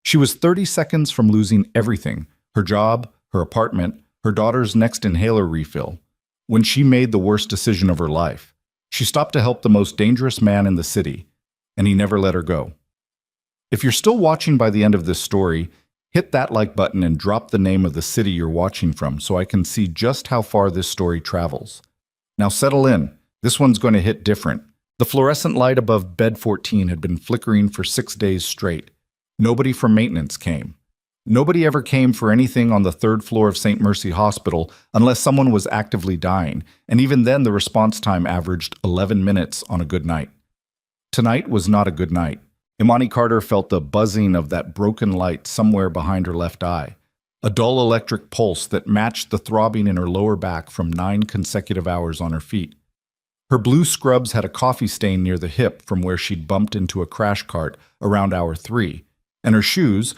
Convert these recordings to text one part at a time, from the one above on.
She was 30 seconds from losing everything: her job, her apartment, her daughter's next inhaler refill, when she made the worst decision of her life. She stopped to help the most dangerous man in the city, and he never let her go. If you're still watching by the end of this story, hit that like button and drop the name of the city you're watching from so I can see just how far this story travels. Now settle in. This one's going to hit different. The fluorescent light above bed 14 had been flickering for 6 days straight. Nobody from maintenance came. Nobody ever came for anything on the 3rd floor of St. Mercy Hospital unless someone was actively dying, and even then the response time averaged 11 minutes on a good night. Tonight was not a good night. Imani Carter felt the buzzing of that broken light somewhere behind her left eye, a dull electric pulse that matched the throbbing in her lower back from 9 consecutive hours on her feet. Her blue scrubs had a coffee stain near the hip from where she'd bumped into a crash cart around hour 3, and her shoes,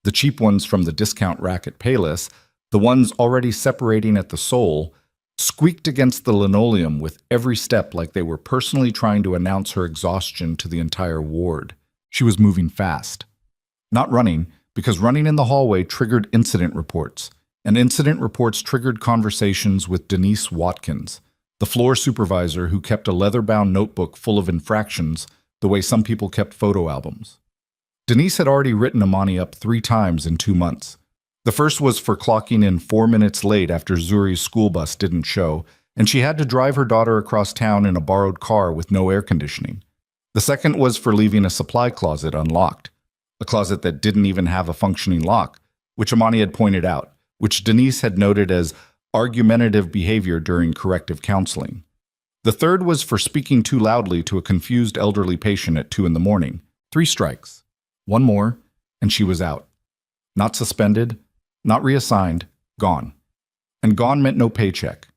the cheap ones from the discount rack at Payless, the ones already separating at the sole, squeaked against the linoleum with every step like they were personally trying to announce her exhaustion to the entire ward. She was moving fast. Not running, because running in the hallway triggered incident reports, and incident reports triggered conversations with Denise Watkins, the floor supervisor who kept a leather-bound notebook full of infractions the way some people kept photo albums. Denise had already written Imani up 3 times in 2 months. The first was for clocking in 4 minutes late after Zuri's school bus didn't show, and she had to drive her daughter across town in a borrowed car with no air conditioning. The second was for leaving a supply closet unlocked, a closet that didn't even have a functioning lock, which Imani had pointed out, which Denise had noted as argumentative behavior during corrective counseling. The third was for speaking too loudly to a confused elderly patient at 2 in the morning. 3 strikes. 1 more, and she was out. Not suspended, not reassigned, gone. And gone meant no paycheck.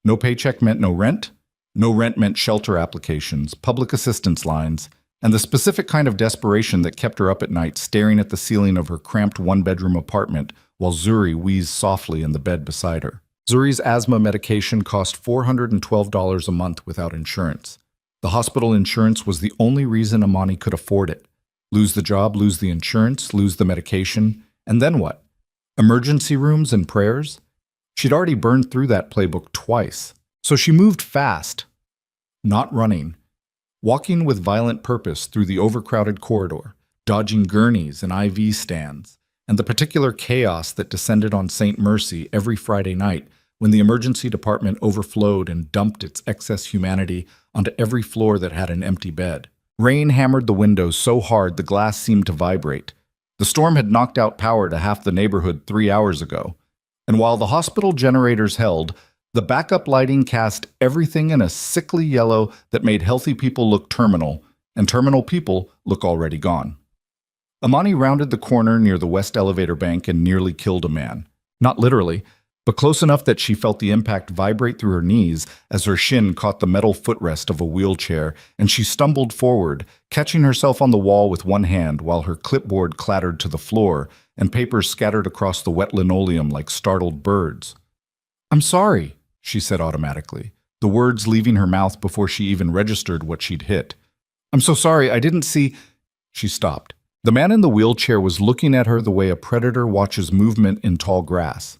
No paycheck meant no rent. No rent meant shelter applications, public assistance lines, and the specific kind of desperation that kept her up at night staring at the ceiling of her cramped 1-bedroom apartment while Zuri wheezed softly in the bed beside her. Zuri's asthma medication cost $412 a month without insurance. The hospital insurance was the only reason Imani could afford it. Lose the job, lose the insurance, lose the medication, and then what? Emergency rooms and prayers? She'd already burned through that playbook twice. So she moved fast, not running, walking with violent purpose through the overcrowded corridor, dodging gurneys and IV stands, and the particular chaos that descended on St. Mercy every Friday night when the emergency department overflowed and dumped its excess humanity onto every floor that had an empty bed. Rain hammered the windows so hard the glass seemed to vibrate. The storm had knocked out power to half the neighborhood 3 hours ago, and while the hospital generators held, the backup lighting cast everything in a sickly yellow that made healthy people look terminal, and terminal people look already gone. Imani rounded the corner near the west elevator bank and nearly killed a man. Not literally, but close enough that she felt the impact vibrate through her knees as her shin caught the metal footrest of a wheelchair, and she stumbled forward, catching herself on the wall with one hand while her clipboard clattered to the floor and papers scattered across the wet linoleum like startled birds. "I'm sorry," she said automatically, the words leaving her mouth before she even registered what she'd hit. "I'm so sorry, I didn't see—" She stopped. The man in the wheelchair was looking at her the way a predator watches movement in tall grass.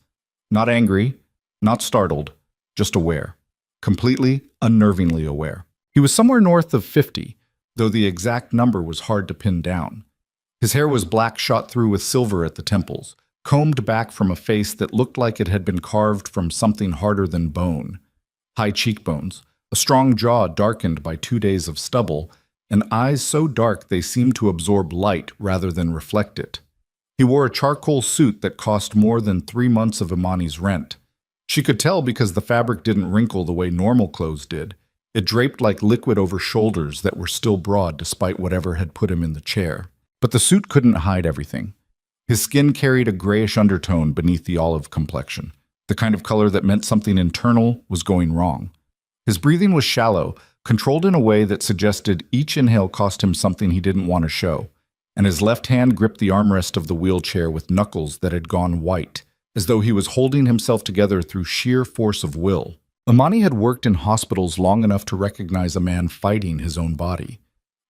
Not angry, not startled, just aware. Completely, unnervingly aware. He was somewhere north of 50, though the exact number was hard to pin down. His hair was black shot through with silver at the temples, combed back from a face that looked like it had been carved from something harder than bone. High cheekbones, a strong jaw darkened by 2 days of stubble, and eyes so dark they seemed to absorb light rather than reflect it. He wore a charcoal suit that cost more than 3 months of Imani's rent. She could tell because the fabric didn't wrinkle the way normal clothes did. It draped like liquid over shoulders that were still broad despite whatever had put him in the chair. But the suit couldn't hide everything. His skin carried a grayish undertone beneath the olive complexion, the kind of color that meant something internal was going wrong. His breathing was shallow, controlled in a way that suggested each inhale cost him something he didn't want to show, and his left hand gripped the armrest of the wheelchair with knuckles that had gone white, as though he was holding himself together through sheer force of will. Imani had worked in hospitals long enough to recognize a man fighting his own body.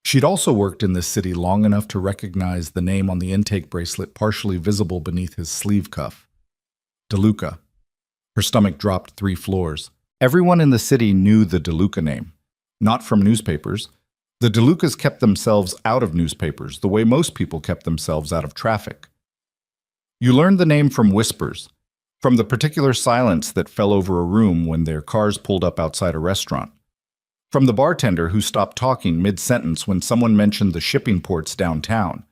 She'd also worked in this city long enough to recognize the name on the intake bracelet partially visible beneath his sleeve cuff. DeLuca. Her stomach dropped 3 floors. Everyone in the city knew the DeLuca name. Not from newspapers. The DeLucas kept themselves out of newspapers, the way most people kept themselves out of traffic. You learned the name from whispers, from the particular silence that fell over a room when their cars pulled up outside a restaurant, from the bartender who stopped talking mid-sentence when someone mentioned the shipping ports downtown,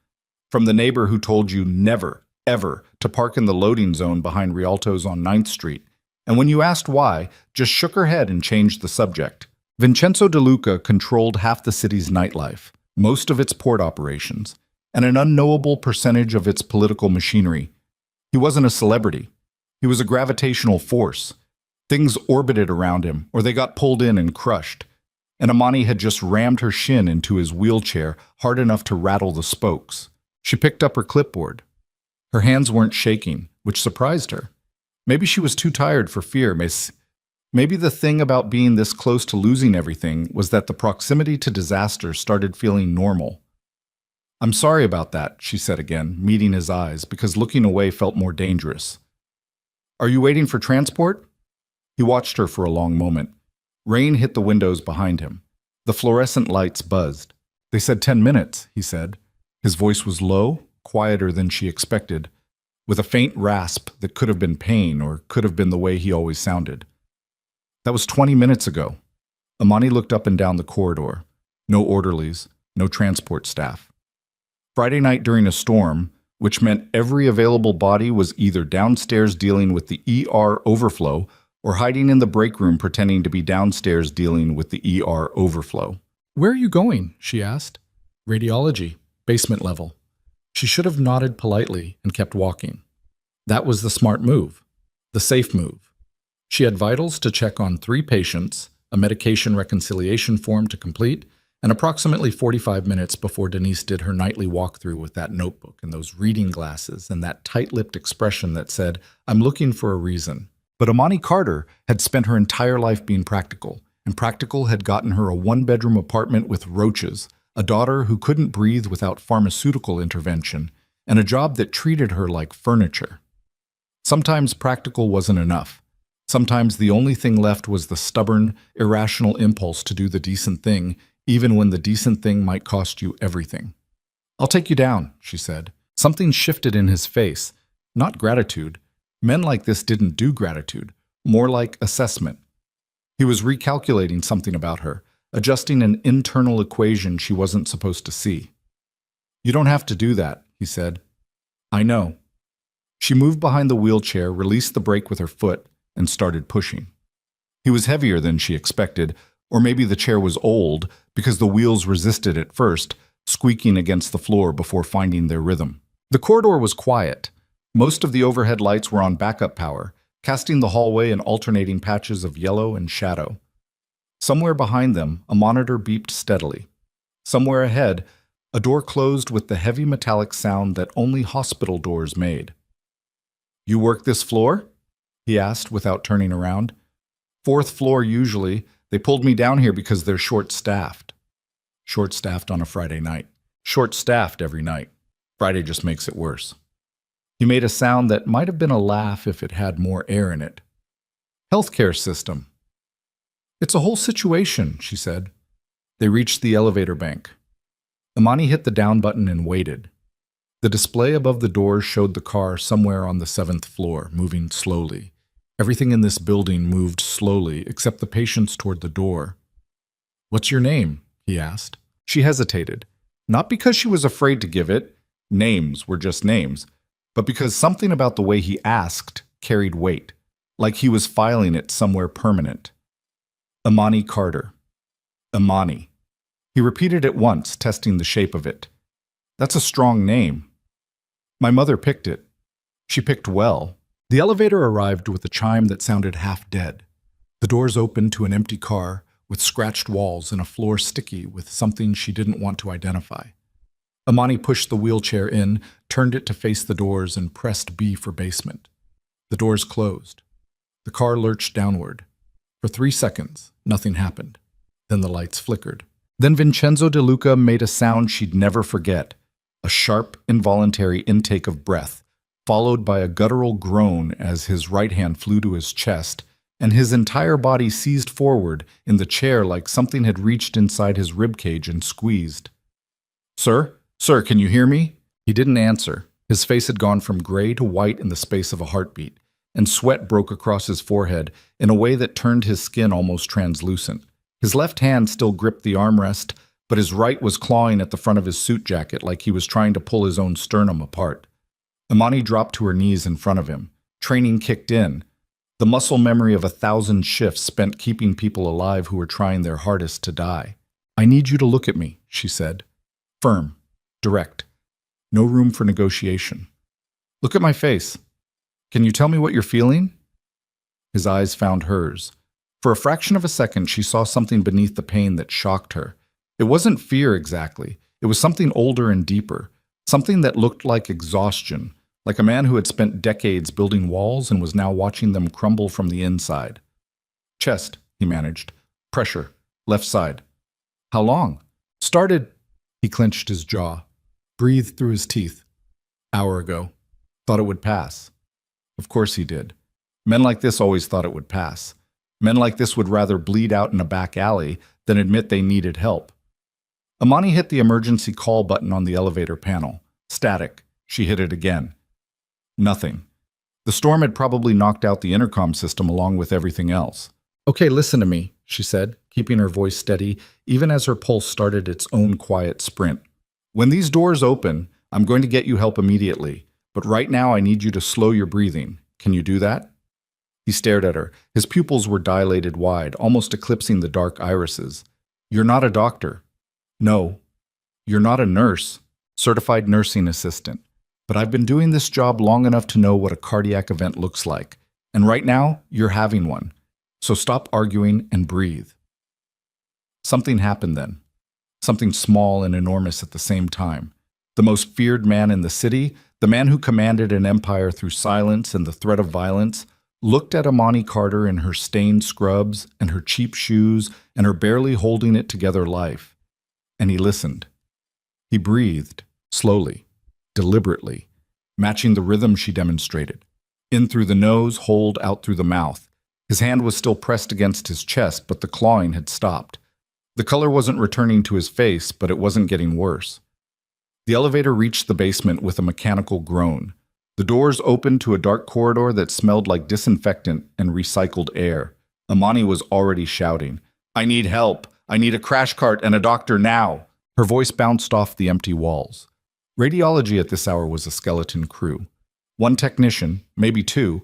from the neighbor who told you never, ever to park in the loading zone behind Rialto's on 9th Street, and when you asked why, just shook her head and changed the subject. Vincenzo DeLuca controlled half the city's nightlife, most of its port operations, and an unknowable percentage of its political machinery. He wasn't a celebrity. He was a gravitational force. Things orbited around him, or they got pulled in and crushed. And Amani had just rammed her shin into his wheelchair hard enough to rattle the spokes. She picked up her clipboard. Her hands weren't shaking, which surprised her. Maybe she was too tired for fear, miss. Maybe the thing about being this close to losing everything was that the proximity to disaster started feeling normal. "I'm sorry about that," she said again, meeting his eyes, because looking away felt more dangerous. "Are you waiting for transport?" He watched her for a long moment. Rain hit the windows behind him. The fluorescent lights buzzed. "They said 10 minutes," he said. His voice was low, quieter than she expected, with a faint rasp that could have been pain or could have been the way he always sounded. "That was 20 minutes ago." Amani looked up and down the corridor. No orderlies, no transport staff. Friday night during a storm, which meant every available body was either downstairs dealing with the ER overflow or hiding in the break room pretending to be downstairs dealing with the ER overflow. "Where are you going?" she asked. "Radiology, basement level." She should have nodded politely and kept walking. That was the smart move, the safe move. She had vitals to check on 3 patients, a medication reconciliation form to complete, and approximately 45 minutes before Denise did her nightly walkthrough with that notebook and those reading glasses and that tight-lipped expression that said, "I'm looking for a reason." But Amani Carter had spent her entire life being practical, and practical had gotten her a 1-bedroom apartment with roaches, a daughter who couldn't breathe without pharmaceutical intervention, and a job that treated her like furniture. Sometimes practical wasn't enough. Sometimes the only thing left was the stubborn, irrational impulse to do the decent thing, even when the decent thing might cost you everything. "I'll take you down," she said. Something shifted in his face. Not gratitude. Men like this didn't do gratitude. More like assessment. He was recalculating something about her, adjusting an internal equation she wasn't supposed to see. "You don't have to do that," he said. "I know." She moved behind the wheelchair, released the brake with her foot, and started pushing. He was heavier than she expected, or maybe the chair was old because the wheels resisted at first, squeaking against the floor before finding their rhythm. The corridor was quiet. Most of the overhead lights were on backup power, casting the hallway in alternating patches of yellow and shadow. Somewhere behind them, a monitor beeped steadily. Somewhere ahead, a door closed with the heavy metallic sound that only hospital doors made. "You work this floor?" he asked without turning around. "4th floor usually. They pulled me down here because they're short-staffed." Short-staffed on a Friday night. Short-staffed every night. Friday just makes it worse. He made a sound that might have been a laugh if it had more air in it. "Healthcare system." "It's a whole situation," she said. They reached the elevator bank. Amani hit the down button and waited. The display above the door showed the car somewhere on the 7th floor, moving slowly. Everything in this building moved slowly, except the patients toward the door. "What's your name?" he asked. She hesitated, not because she was afraid to give it. Names were just names. But because something about the way he asked carried weight, like he was filing it somewhere permanent. "Amani Carter." Amani. He repeated it once, testing the shape of it. "That's a strong name." "My mother picked it." She picked well. The elevator arrived with a chime that sounded half dead. The doors opened to an empty car with scratched walls and a floor sticky with something she didn't want to identify. Amani pushed the wheelchair in, turned it to face the doors, and pressed B for basement. The doors closed. The car lurched downward. For 3 seconds, nothing happened. Then the lights flickered. Then Vincenzo De Luca made a sound she'd never forget, a sharp, involuntary intake of breath, followed by a guttural groan as his right hand flew to his chest, and his entire body seized forward in the chair like something had reached inside his ribcage and squeezed. "Sir? Sir, can you hear me?" He didn't answer. His face had gone from gray to white in the space of a heartbeat, and sweat broke across his forehead in a way that turned his skin almost translucent. His left hand still gripped the armrest, but his right was clawing at the front of his suit jacket like he was trying to pull his own sternum apart. Imani dropped to her knees in front of him. Training kicked in. The muscle memory of 1,000 shifts spent keeping people alive who were trying their hardest to die. "I need you to look at me," she said. Firm. Direct. No room for negotiation. "Look at my face. Can you tell me what you're feeling?" His eyes found hers. For a fraction of a second, she saw something beneath the pain that shocked her. It wasn't fear exactly. It was something older and deeper. Something that looked like exhaustion, like a man who had spent decades building walls and was now watching them crumble from the inside. "Chest," he managed. "Pressure. Left side." "How long?" "Started." He clenched his jaw. Breathed through his teeth. "Hour ago. Thought it would pass." Of course he did. Men like this always thought it would pass. Men like this would rather bleed out in a back alley than admit they needed help. Imani hit the emergency call button on the elevator panel. Static. She hit it again. Nothing. The storm had probably knocked out the intercom system along with everything else. "Okay, listen to me," she said, keeping her voice steady, even as her pulse started its own quiet sprint. "When these doors open, I'm going to get you help immediately, but right now I need you to slow your breathing. Can you do that?" He stared at her. His pupils were dilated wide, almost eclipsing the dark irises. "You're not a doctor." "No. You're not a nurse. Certified nursing assistant. But I've been doing this job long enough to know what a cardiac event looks like. And right now, you're having one. So stop arguing and breathe." Something happened then. Something small and enormous at the same time. The most feared man in the city, the man who commanded an empire through silence and the threat of violence, looked at Imani Carter in her stained scrubs and her cheap shoes and her barely holding it together life. And he listened. He breathed, slowly, deliberately, matching the rhythm she demonstrated. In through the nose, hold out through the mouth. His hand was still pressed against his chest, but the clawing had stopped. The color wasn't returning to his face, but it wasn't getting worse. The elevator reached the basement with a mechanical groan. The doors opened to a dark corridor that smelled like disinfectant and recycled air. Imani was already shouting, "I need help! I need a crash cart and a doctor now!" Her voice bounced off the empty walls. Radiology at this hour was a skeleton crew. One technician, maybe two,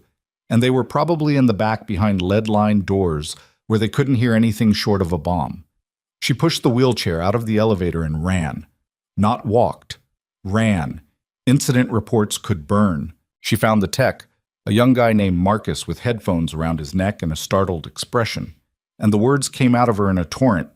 and they were probably in the back behind lead-lined doors where they couldn't hear anything short of a bomb. She pushed the wheelchair out of the elevator and ran. Not walked. Ran. Incident reports could burn. She found the tech, a young guy named Marcus with headphones around his neck and a startled expression. And the words came out of her in a torrent.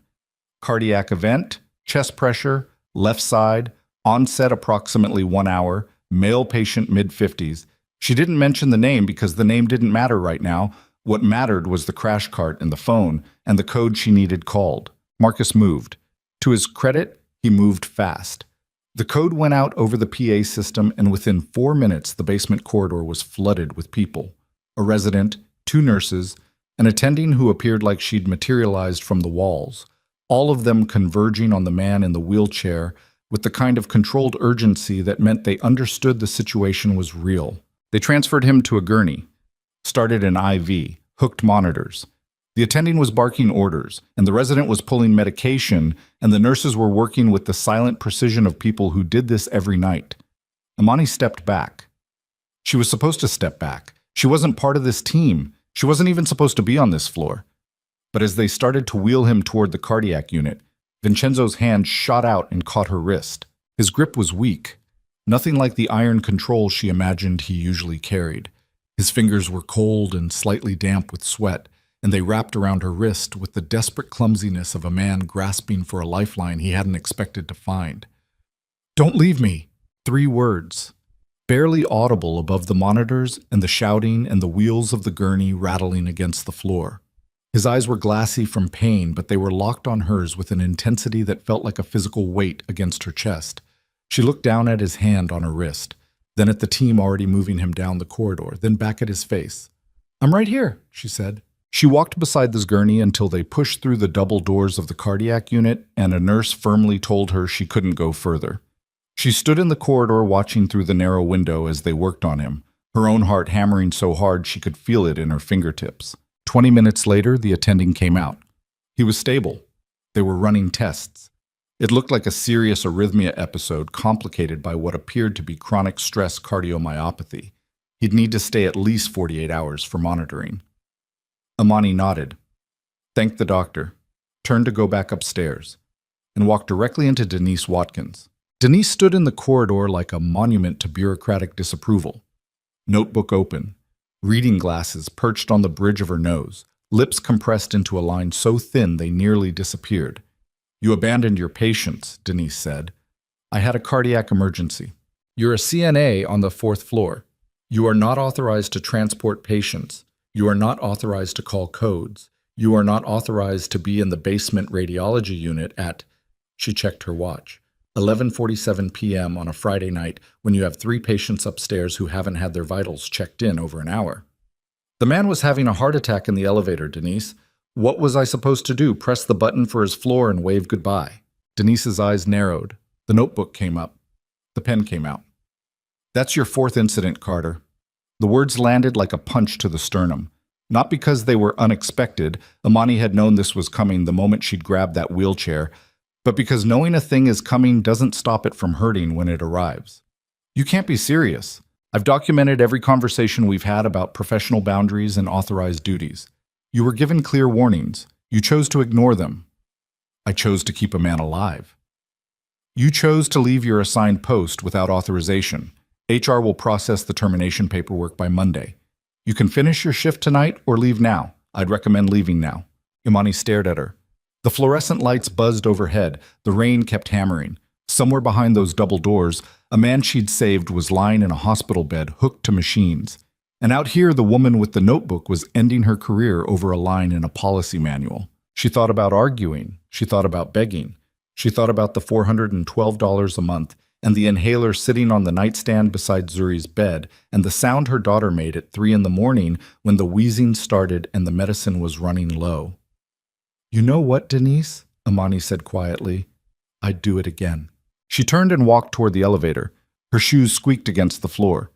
Cardiac event, chest pressure, left side, onset approximately 1 hour, male patient mid-50s. She didn't mention the name because the name didn't matter right now. What mattered was the crash cart and the phone and the code she needed called. Marcus moved. To his credit, he moved fast. The code went out over the PA system, and within 4 minutes, the basement corridor was flooded with people. A resident, 2 nurses, an attending who appeared like she'd materialized from the walls, all of them converging on the man in the wheelchair with the kind of controlled urgency that meant they understood the situation was real. They transferred him to a gurney, started an IV, hooked monitors. The attending was barking orders, and the resident was pulling medication, and the nurses were working with the silent precision of people who did this every night. Imani stepped back. She was supposed to step back. She wasn't part of this team. She wasn't even supposed to be on this floor. But as they started to wheel him toward the cardiac unit, Vincenzo's hand shot out and caught her wrist. His grip was weak, nothing like the iron control she imagined he usually carried. His fingers were cold and slightly damp with sweat, and they wrapped around her wrist with the desperate clumsiness of a man grasping for a lifeline he hadn't expected to find. "Don't leave me!" 3 words, barely audible above the monitors and the shouting and the wheels of the gurney rattling against the floor. His eyes were glassy from pain, but they were locked on hers with an intensity that felt like a physical weight against her chest. She looked down at his hand on her wrist, then at the team already moving him down the corridor, then back at his face. "I'm right here," she said. She walked beside this gurney until they pushed through the double doors of the cardiac unit, and a nurse firmly told her she couldn't go further. She stood in the corridor watching through the narrow window as they worked on him, her own heart hammering so hard she could feel it in her fingertips. 20 minutes later, the attending came out. He was stable. They were running tests. It looked like a serious arrhythmia episode complicated by what appeared to be chronic stress cardiomyopathy. He'd need to stay at least 48 hours for monitoring. Amani nodded, thanked the doctor, turned to go back upstairs, and walked directly into Denise Watkins. Denise stood in the corridor like a monument to bureaucratic disapproval. Notebook open, reading glasses perched on the bridge of her nose, lips compressed into a line so thin they nearly disappeared. "You abandoned your patients," Denise said. "I had a cardiac emergency. You're a CNA on the 4th floor. You are not authorized to transport patients. You are not authorized to call codes. You are not authorized to be in the basement radiology unit at," she checked her watch, "11:47 p.m. on a Friday night when you have 3 patients upstairs who haven't had their vitals checked in over an hour." "The man was having a heart attack in the elevator, Denise. What was I supposed to do, press the button for his floor and wave goodbye?" Denise's eyes narrowed. The notebook came up. The pen came out. "That's your 4th incident, Carter." The words landed like a punch to the sternum. Not because they were unexpected, Amani had known this was coming the moment she'd grabbed that wheelchair, but because knowing a thing is coming doesn't stop it from hurting when it arrives. "You can't be serious. I've documented every conversation we've had about professional boundaries and authorized duties. You were given clear warnings. You chose to ignore them. I chose to keep a man alive. You chose to leave your assigned post without authorization. HR will process the termination paperwork by Monday. You can finish your shift tonight or leave now. I'd recommend leaving now." Imani stared at her. The fluorescent lights buzzed overhead. The rain kept hammering. Somewhere behind those double doors, a man she'd saved was lying in a hospital bed hooked to machines. And out here, the woman with the notebook was ending her career over a line in a policy manual. She thought about arguing. She thought about begging. She thought about the $412 a month and the inhaler sitting on the nightstand beside Zuri's bed, and the sound her daughter made at 3 a.m. when the wheezing started and the medicine was running low. "You know what, Denise?" Amani said quietly. "I'd do it again." She turned and walked toward the elevator. Her shoes squeaked against the floor.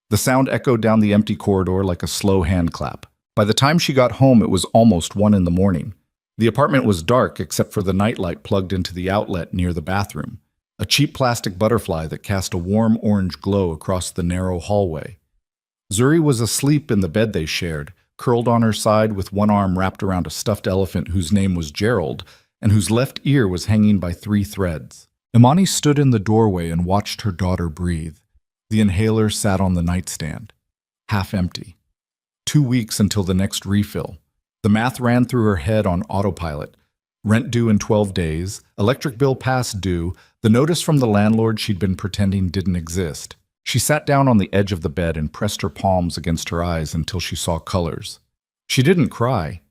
The sound echoed down the empty corridor like a slow hand clap. By the time she got home, it was almost 1 a.m. The apartment was dark except for the nightlight plugged into the outlet near the bathroom, a cheap plastic butterfly that cast a warm orange glow across the narrow hallway. Zuri was asleep in the bed they shared, curled on her side with one arm wrapped around a stuffed elephant whose name was Gerald and whose left ear was hanging by 3 threads. Imani stood in the doorway and watched her daughter breathe. The inhaler sat on the nightstand, half empty. 2 weeks until the next refill. The math ran through her head on autopilot. Rent due in 12 days, electric bill past due, the notice from the landlord she'd been pretending didn't exist. She sat down on the edge of the bed and pressed her palms against her eyes until she saw colors. She didn't cry.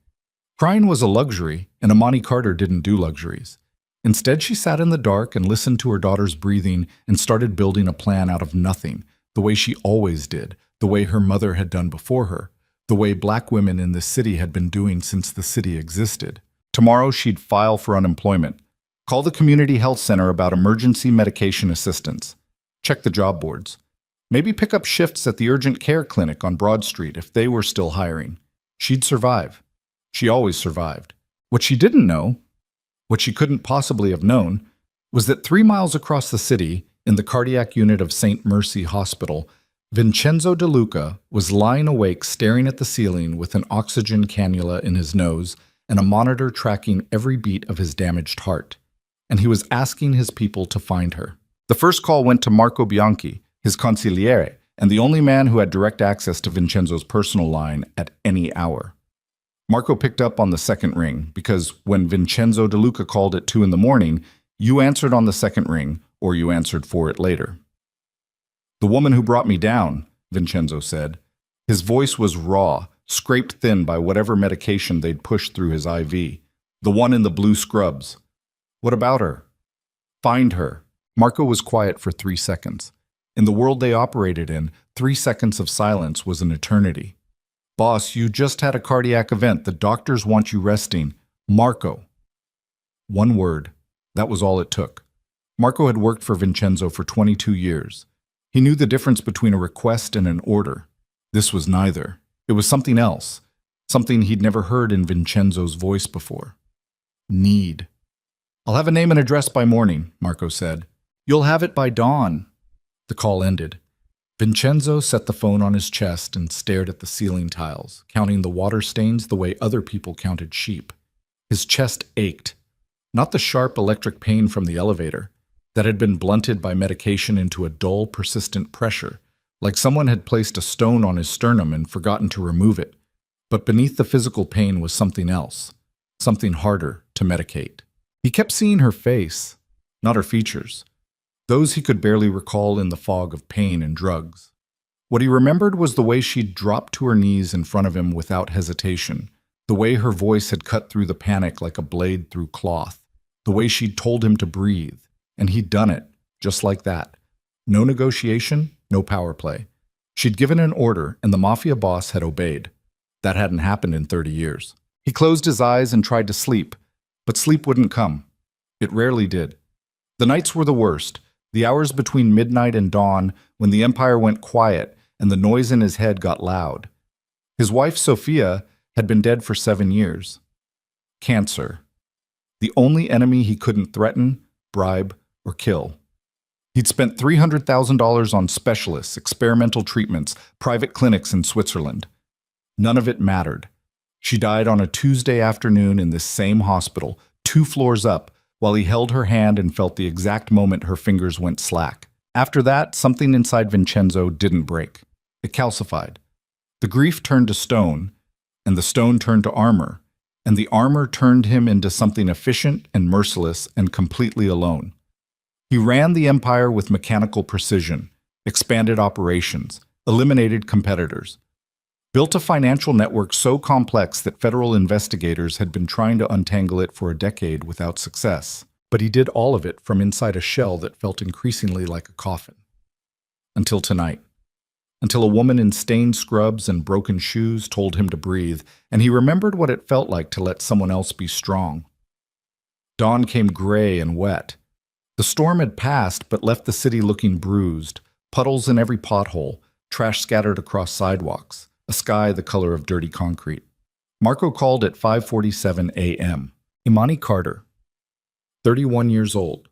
Crying was a luxury, and Amani Carter didn't do luxuries. Instead, she sat in the dark and listened to her daughter's breathing and started building a plan out of nothing, the way she always did, the way her mother had done before her, the way Black women in this city had been doing since the city existed. Tomorrow, she'd file for unemployment, call the community health center about emergency medication assistance, check the job boards, maybe pick up shifts at the urgent care clinic on Broad Street if they were still hiring. She'd survive. She always survived. What she didn't know, what she couldn't possibly have known, was that 3 miles across the city, in the cardiac unit of St. Mercy Hospital, Vincenzo De Luca was lying awake staring at the ceiling with an oxygen cannula in his nose and a monitor tracking every beat of his damaged heart. And he was asking his people to find her. The first call went to Marco Bianchi, his consigliere, and the only man who had direct access to Vincenzo's personal line at any hour. Marco picked up on the second ring because when Vincenzo De Luca called at 2 a.m, you answered on the second ring or you answered for it later. "The woman who brought me down," Vincenzo said. His voice was raw, scraped thin by whatever medication they'd pushed through his IV. The one in the blue scrubs. What about her? Find her. Marco was quiet for 3 seconds. In the world they operated in, 3 seconds of silence was an eternity. Boss, you just had a cardiac event. The doctors want you resting. Marco. One word. That was all it took. Marco had worked for Vincenzo for 22 years. He knew the difference between a request and an order. This was neither. It was something else. Something he'd never heard in Vincenzo's voice before. Need. I'll have a name and address by morning, Marco said. You'll have it by dawn. The call ended. Vincenzo set the phone on his chest and stared at the ceiling tiles, counting the water stains the way other people counted sheep. His chest ached. Not the sharp electric pain from the elevator, that had been blunted by medication into a dull, persistent pressure, like someone had placed a stone on his sternum and forgotten to remove it. But beneath the physical pain was something else, something harder to medicate. He kept seeing her face, not her features. Those he could barely recall in the fog of pain and drugs. What he remembered was the way she'd dropped to her knees in front of him without hesitation, the way her voice had cut through the panic like a blade through cloth, the way she'd told him to breathe, and he'd done it, just like that. No negotiation, no power play. She'd given an order, and the Mafia boss had obeyed. That hadn't happened in 30 years. He closed his eyes and tried to sleep, but sleep wouldn't come. It rarely did. The nights were the worst, the hours between midnight and dawn when the empire went quiet and the noise in his head got loud. His wife, Sophia, had been dead for 7 years. Cancer. The only enemy he couldn't threaten, bribe, or kill. He'd spent $300,000 on specialists, experimental treatments, private clinics in Switzerland. None of it mattered. She died on a Tuesday afternoon in this same hospital, 2 floors up, while he held her hand and felt the exact moment her fingers went slack. After that, something inside Vincenzo didn't break. It calcified. The grief turned to stone, and the stone turned to armor, and the armor turned him into something efficient and merciless and completely alone. He ran the empire with mechanical precision, expanded operations, eliminated competitors, built a financial network so complex that federal investigators had been trying to untangle it for a decade without success. But he did all of it from inside a shell that felt increasingly like a coffin. Until tonight. Until a woman in stained scrubs and broken shoes told him to breathe, and he remembered what it felt like to let someone else be strong. Dawn came gray and wet. The storm had passed but left the city looking bruised, puddles in every pothole, trash scattered across sidewalks, a sky the color of dirty concrete. Marco called at 5:47 a.m. Imani Carter, 31 years old.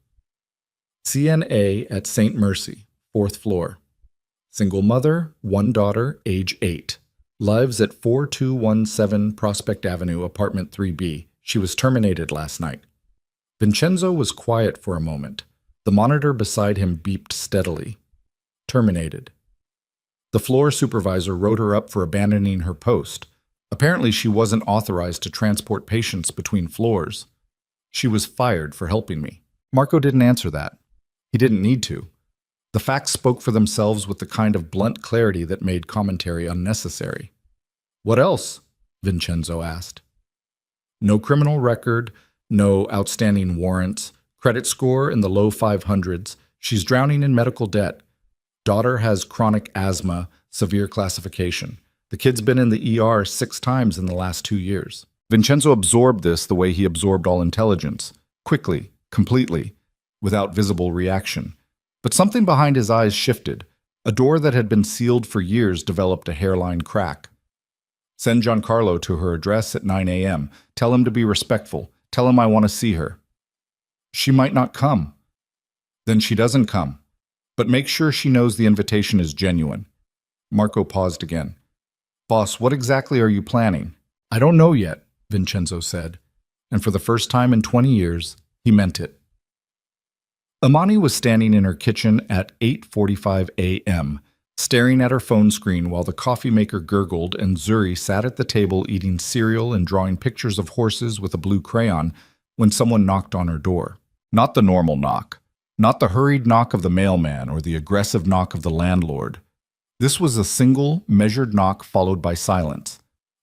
CNA at St. Mercy, 4th floor. Single mother, 1 daughter, age 8. Lives at 4217 Prospect Avenue, apartment 3B. She was terminated last night. Vincenzo was quiet for a moment. The monitor beside him beeped steadily. Terminated. The floor supervisor wrote her up for abandoning her post. Apparently she wasn't authorized to transport patients between floors. She was fired for helping me. Marco didn't answer that. He didn't need to. The facts spoke for themselves with the kind of blunt clarity that made commentary unnecessary. What else? Vincenzo asked. No criminal record, no outstanding warrants, credit score in the low 500s. She's drowning in medical debt. Daughter has chronic asthma, severe classification. The kid's been in the ER 6 times in the last 2 years. Vincenzo absorbed this the way he absorbed all intelligence, quickly, completely, without visible reaction. But something behind his eyes shifted. A door that had been sealed for years developed a hairline crack. Send Giancarlo to her address at 9 a.m. Tell him to be respectful. Tell him I want to see her. She might not come. Then she doesn't come. But make sure she knows the invitation is genuine. Marco paused again. Boss, what exactly are you planning? I don't know yet, Vincenzo said. And for the first time in 20 years, he meant it. Imani was standing in her kitchen at 8:45 a.m., staring at her phone screen while the coffee maker gurgled and Zuri sat at the table eating cereal and drawing pictures of horses with a blue crayon when someone knocked on her door. Not the normal knock. Not the hurried knock of the mailman or the aggressive knock of the landlord. This was a single, measured knock followed by silence.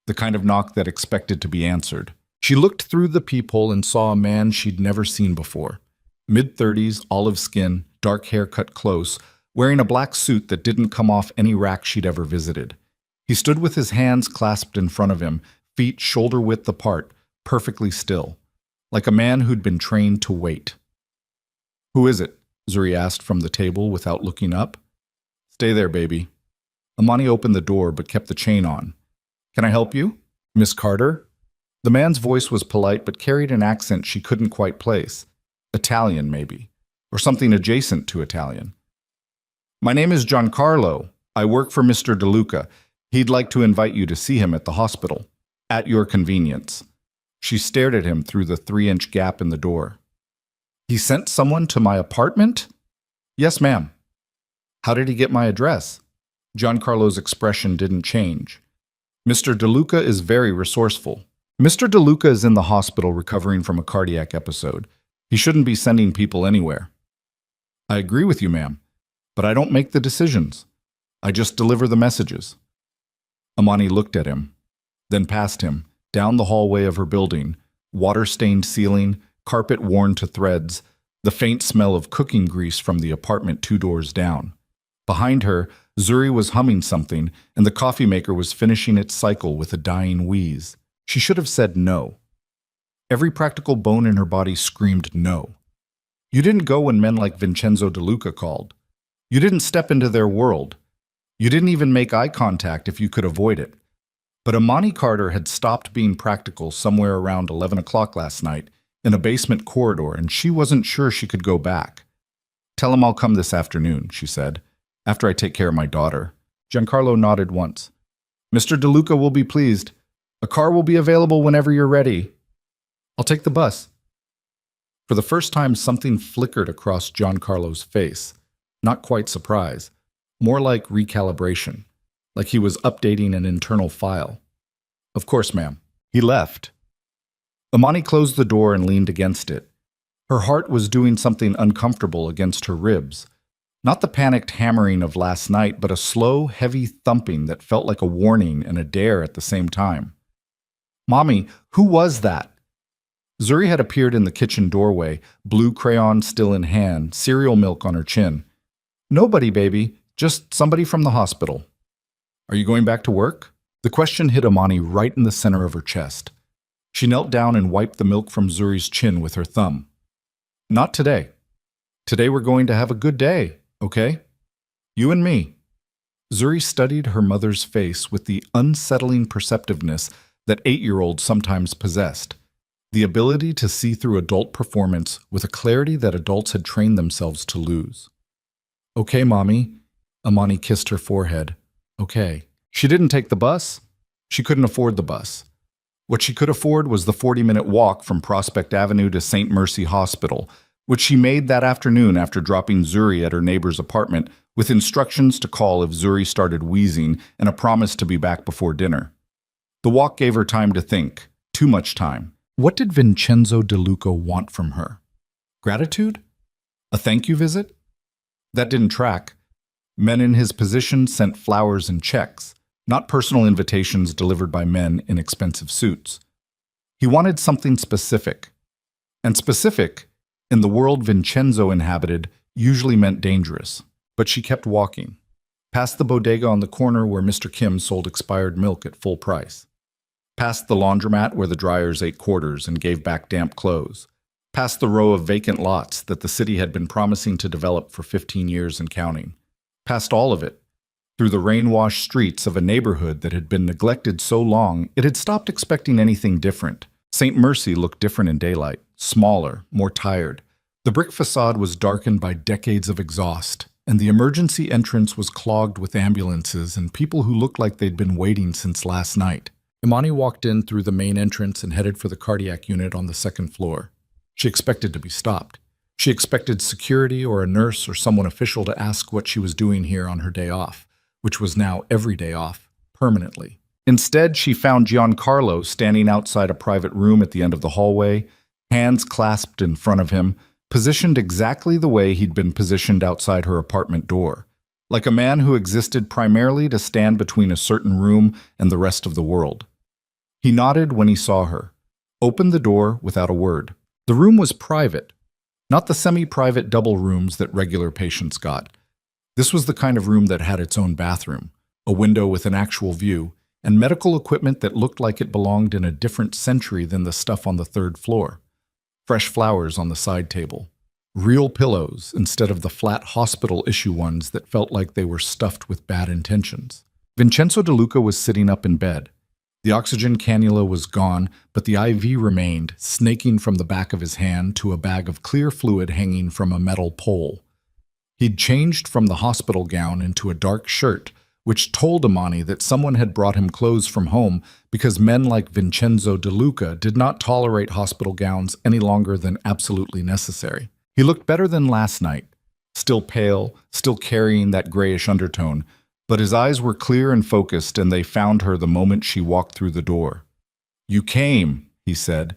the kind of knock that expected to be answered. She looked through the peephole and saw a man she'd never seen before. Mid-30s, olive skin, dark hair cut close, wearing a black suit that didn't come off any rack she'd ever visited. He stood with his hands clasped in front of him, feet shoulder-width apart, perfectly still, like a man who'd been trained to wait. "Who is it?" Zuri asked from the table without looking up. "Stay there, baby." Amani opened the door but kept the chain on. "Can I help you? Miss Carter?" The man's voice was polite but carried an accent she couldn't quite place. Italian, maybe, or something adjacent to Italian. "My name is Giancarlo. I work for Mr. DeLuca. He'd like to invite you to see him at the hospital. At your convenience." She stared at him through the 3-inch gap in the door. "He sent someone to my apartment?" "Yes, ma'am." "How did he get my address?" Giancarlo's expression didn't change. "Mr. DeLuca is very resourceful. Mr. DeLuca is in the hospital recovering from a cardiac episode. He shouldn't be sending people anywhere." "I agree with you, ma'am, but I don't make the decisions. I just deliver the messages." Amani looked at him, then past him, down the hallway of her building, water-stained ceiling, carpet worn to threads, the faint smell of cooking grease from the apartment 2 doors down. Behind her, Zuri was humming something, and the coffee maker was finishing its cycle with a dying wheeze. She should have said no. Every practical bone in her body screamed no. You didn't go when men like Vincenzo DeLuca called. You didn't step into their world. You didn't even make eye contact if you could avoid it. But Amani Carter had stopped being practical somewhere around 11 o'clock last night in a basement corridor, and she wasn't sure she could go back. "Tell him I'll come this afternoon," she said, "after I take care of my daughter." Giancarlo nodded once. "Mr. DeLuca will be pleased. A car will be available whenever you're ready." "I'll take the bus." For the first time, something flickered across Giancarlo's face. Not quite surprise. More like recalibration. Like he was updating an internal file. "Of course, ma'am." He left. Amani closed the door and leaned against it. Her heart was doing something uncomfortable against her ribs. Not the panicked hammering of last night, but a slow, heavy thumping that felt like a warning and a dare at the same time. "Mommy, who was that?" Zuri had appeared in the kitchen doorway, blue crayon still in hand, cereal milk on her chin. "Nobody, baby. Just somebody from the hospital." "Are you going back to work?" The question hit Amani right in the center of her chest. She knelt down and wiped the milk from Zuri's chin with her thumb. "Not today. Today we're going to have a good day, okay? You and me." Zuri studied her mother's face with the unsettling perceptiveness that 8-year-olds sometimes possessed. The ability to see through adult performance with a clarity that adults had trained themselves to lose. "Okay, Mommy." Amani kissed her forehead. "Okay." She didn't take the bus. She couldn't afford the bus. What she could afford was the 40-minute walk from Prospect Avenue to St. Mercy Hospital, which she made that afternoon after dropping Zuri at her neighbor's apartment with instructions to call if Zuri started wheezing and a promise to be back before dinner. The walk gave her time to think. Too much time. What did Vincenzo DeLuca want from her? Gratitude? A thank you visit? That didn't track. Men in his position sent flowers and checks, not personal invitations delivered by men in expensive suits. He wanted something specific. And specific, in the world Vincenzo inhabited, usually meant dangerous. But she kept walking, past the bodega on the corner where Mr. Kim sold expired milk at full price. Past the laundromat where the dryers ate quarters and gave back damp clothes. Past the row of vacant lots that the city had been promising to develop for 15 years and counting. Past all of it, through the rain-washed streets of a neighborhood that had been neglected so long it had stopped expecting anything different. St. Mercy looked different in daylight, smaller, more tired. The brick facade was darkened by decades of exhaust, and the emergency entrance was clogged with ambulances and people who looked like they'd been waiting since last night. Imani walked in through the main entrance and headed for the cardiac unit on the 2nd floor. She expected to be stopped. She expected security or a nurse or someone official to ask what she was doing here on her day off, which was now every day off, permanently. Instead, she found Giancarlo standing outside a private room at the end of the hallway, hands clasped in front of him, positioned exactly the way he'd been positioned outside her apartment door, like a man who existed primarily to stand between a certain room and the rest of the world. He nodded when he saw her, opened the door without a word. The room was private, not the semi-private double rooms that regular patients got. This was the kind of room that had its own bathroom, a window with an actual view, and medical equipment that looked like it belonged in a different century than the stuff on the third floor. Fresh flowers on the side table. Real pillows instead of the flat hospital-issue ones that felt like they were stuffed with bad intentions. Vincenzo De Luca was sitting up in bed. The oxygen cannula was gone, but the IV remained, snaking from the back of his hand to a bag of clear fluid hanging from a metal pole. He'd changed from the hospital gown into a dark shirt, which told Imani that someone had brought him clothes from home because men like Vincenzo De Luca did not tolerate hospital gowns any longer than absolutely necessary. He looked better than last night, still pale, still carrying that grayish undertone, but his eyes were clear and focused, and they found her the moment she walked through the door. "You came," he said.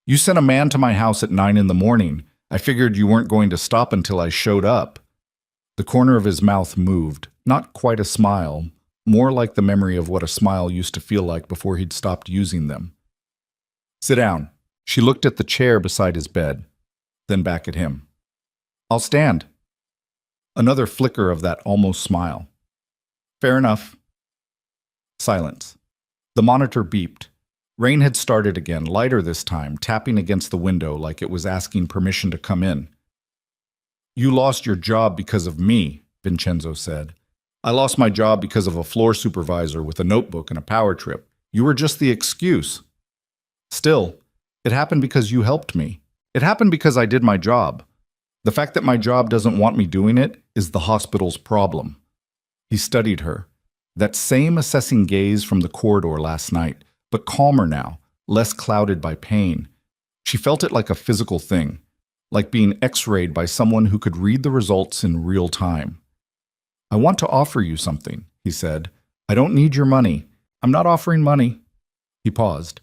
"You sent a man to my house at 9 in the morning. I figured you weren't going to stop until I showed up." The corner of his mouth moved, not quite a smile, more like the memory of what a smile used to feel like before he'd stopped using them. "Sit down." She looked at the chair beside his bed, then back at him. "I'll stand." Another flicker of that almost smile. "Fair enough." Silence. The monitor beeped. Rain had started again, lighter this time, tapping against the window like it was asking permission to come in. "You lost your job because of me," Vincenzo said. "I lost my job because of a floor supervisor with a notebook and a power trip. You were just the excuse. Still, it happened because you helped me. It happened because I did my job. The fact that my job doesn't want me doing it is the hospital's problem." He studied her. That same assessing gaze from the corridor last night, but calmer now, less clouded by pain. She felt it like a physical thing, like being x-rayed by someone who could read the results in real time. "I want to offer you something," he said. "I don't need your money. I'm not offering money." He paused,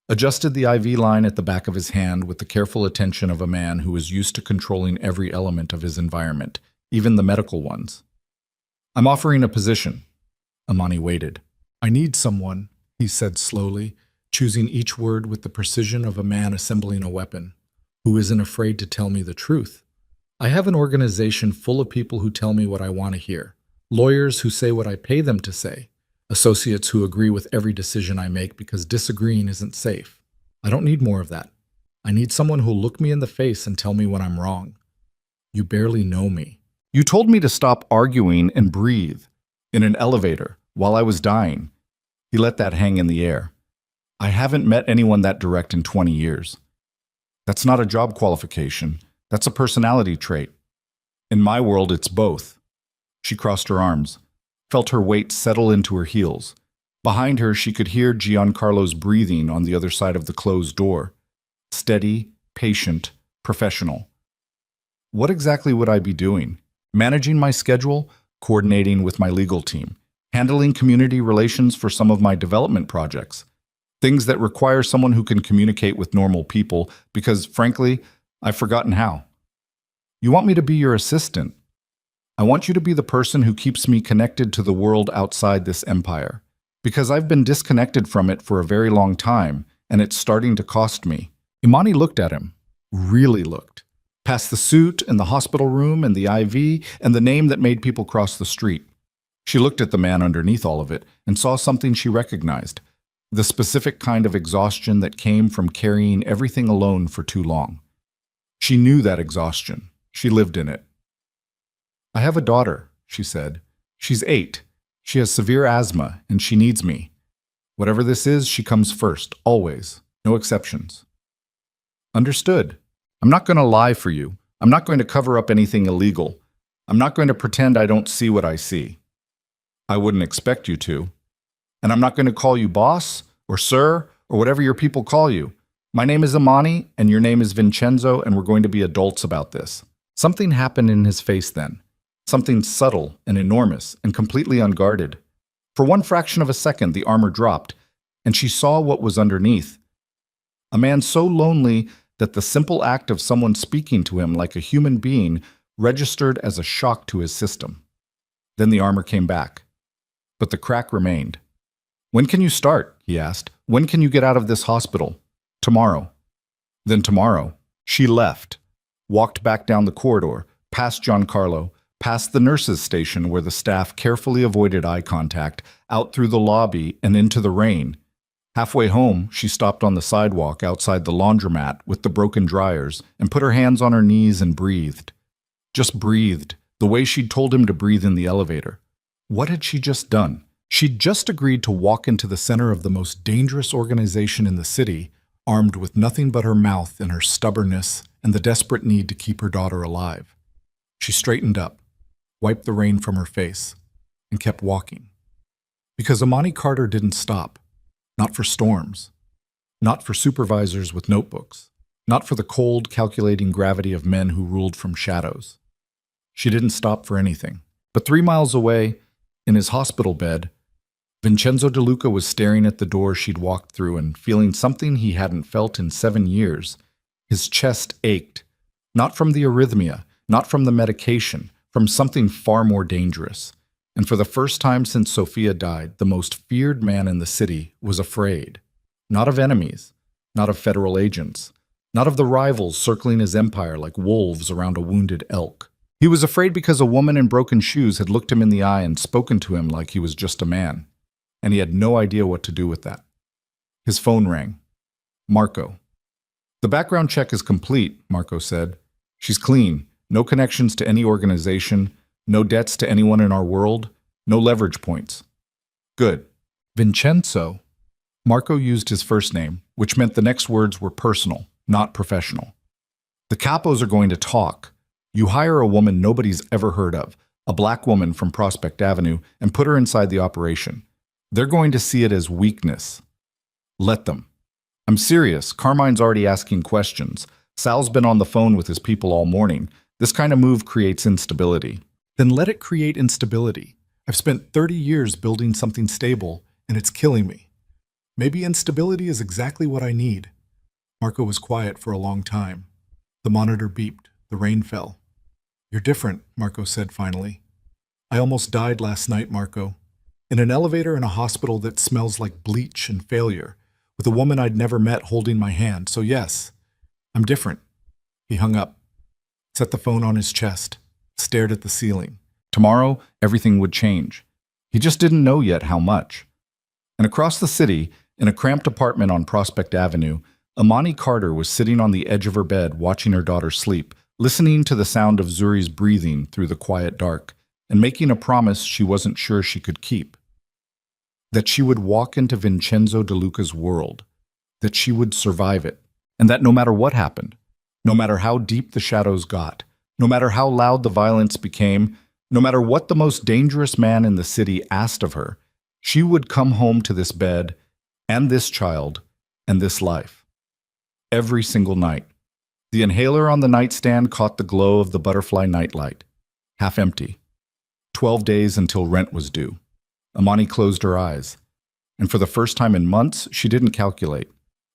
adjusted the IV line at the back of his hand with the careful attention of a man who was used to controlling every element of his environment, even the medical ones. "I'm offering a position." Imani waited. "I need someone," he said slowly, choosing each word with the precision of a man assembling a weapon, "who isn't afraid to tell me the truth. I have an organization full of people who tell me what I want to hear, lawyers who say what I pay them to say, associates who agree with every decision I make because disagreeing isn't safe. I don't need more of that. I need someone who'll look me in the face and tell me when I'm wrong. You barely know me. You told me to stop arguing and breathe in an elevator while I was dying." He let that hang in the air. "I haven't met anyone that direct in 20 years. That's not a job qualification. That's a personality trait. In my world, it's both." She crossed her arms, felt her weight settle into her heels. Behind her, she could hear Giancarlo's breathing on the other side of the closed door. Steady, patient, professional. What exactly would I be doing? Managing my schedule, coordinating with my legal team, handling community relations for some of my development projects. Things that require someone who can communicate with normal people because, frankly, I've forgotten how. You want me to be your assistant. I want you to be the person who keeps me connected to the world outside this empire, because I've been disconnected from it for a very long time, and it's starting to cost me." Imani looked at him, really looked, past the suit and the hospital room and the IV and the name that made people cross the street. She looked at the man underneath all of it and saw something she recognized, the specific kind of exhaustion that came from carrying everything alone for too long. She knew that exhaustion. She lived in it. "I have a daughter," she said. "She's 8. She has severe asthma, and she needs me. Whatever this is, she comes first, always. No exceptions." "Understood. I'm not going to lie for you. I'm not going to cover up anything illegal. I'm not going to pretend I don't see what I see. I wouldn't expect you to. And I'm not going to call you boss, or sir, or whatever your people call you. My name is Imani, and your name is Vincenzo, and we're going to be adults about this." Something happened in his face then. Something subtle and enormous and completely unguarded. For one fraction of a second, the armor dropped, and she saw what was underneath. A man so lonely that the simple act of someone speaking to him like a human being registered as a shock to his system. Then the armor came back. But the crack remained. "When can you start?" he asked. When can you get out of this hospital? Tomorrow. Then tomorrow. She left, walked back down the corridor, past Giancarlo, past the nurses' station where the staff carefully avoided eye contact, out through the lobby and into the rain. Halfway home, she stopped on the sidewalk outside the laundromat with the broken dryers and put her hands on her knees and breathed. Just breathed, the way she'd told him to breathe in the elevator. What had she just done? She'd just agreed to walk into the center of the most dangerous organization in the city, armed with nothing but her mouth and her stubbornness and the desperate need to keep her daughter alive. She straightened up, wiped the rain from her face, and kept walking. Because Amani Carter didn't stop. Not for storms. Not for supervisors with notebooks. Not for the cold, calculating gravity of men who ruled from shadows. She didn't stop for anything. But 3 miles away, in his hospital bed, Vincenzo De Luca was staring at the door she'd walked through and feeling something he hadn't felt in 7 years. His chest ached, not from the arrhythmia, not from the medication, from something far more dangerous. And for the first time since Sophia died, the most feared man in the city was afraid. Not of enemies, not of federal agents, not of the rivals circling his empire like wolves around a wounded elk. He was afraid because a woman in broken shoes had looked him in the eye and spoken to him like he was just a man. And he had no idea what to do with that. His phone rang. Marco. "The background check is complete," Marco said. "She's clean, no connections to any organization, no debts to anyone in our world, no leverage points." "Good." "Vincenzo." Marco used his first name, which meant the next words were personal, not professional. "The capos are going to talk. You hire a woman nobody's ever heard of, a black woman from Prospect Avenue, and put her inside the operation. They're going to see it as weakness. Let them. I'm serious. Carmine's already asking questions. Sal's been on the phone with his people all morning. This kind of move creates instability." "Then let it create instability. I've spent 30 years building something stable, and it's killing me. Maybe instability is exactly what I need." Marco was quiet for a long time. The monitor beeped. The rain fell. "You're different," Marco said finally. "I almost died last night, Marco. In an elevator in a hospital that smells like bleach and failure, with a woman I'd never met holding my hand. So yes, I'm different." He hung up, set the phone on his chest, stared at the ceiling. Tomorrow, everything would change. He just didn't know yet how much. And across the city, in a cramped apartment on Prospect Avenue, Amani Carter was sitting on the edge of her bed watching her daughter sleep, listening to the sound of Zuri's breathing through the quiet dark, and making a promise she wasn't sure she could keep. That she would walk into Vincenzo De Luca's world, that she would survive it, and that no matter what happened, no matter how deep the shadows got, no matter how loud the violence became, no matter what the most dangerous man in the city asked of her, she would come home to this bed, and this child, and this life. Every single night. The inhaler on the nightstand caught the glow of the butterfly nightlight, half empty. 12 days until rent was due. Amani closed her eyes, and for the first time in months, she didn't calculate.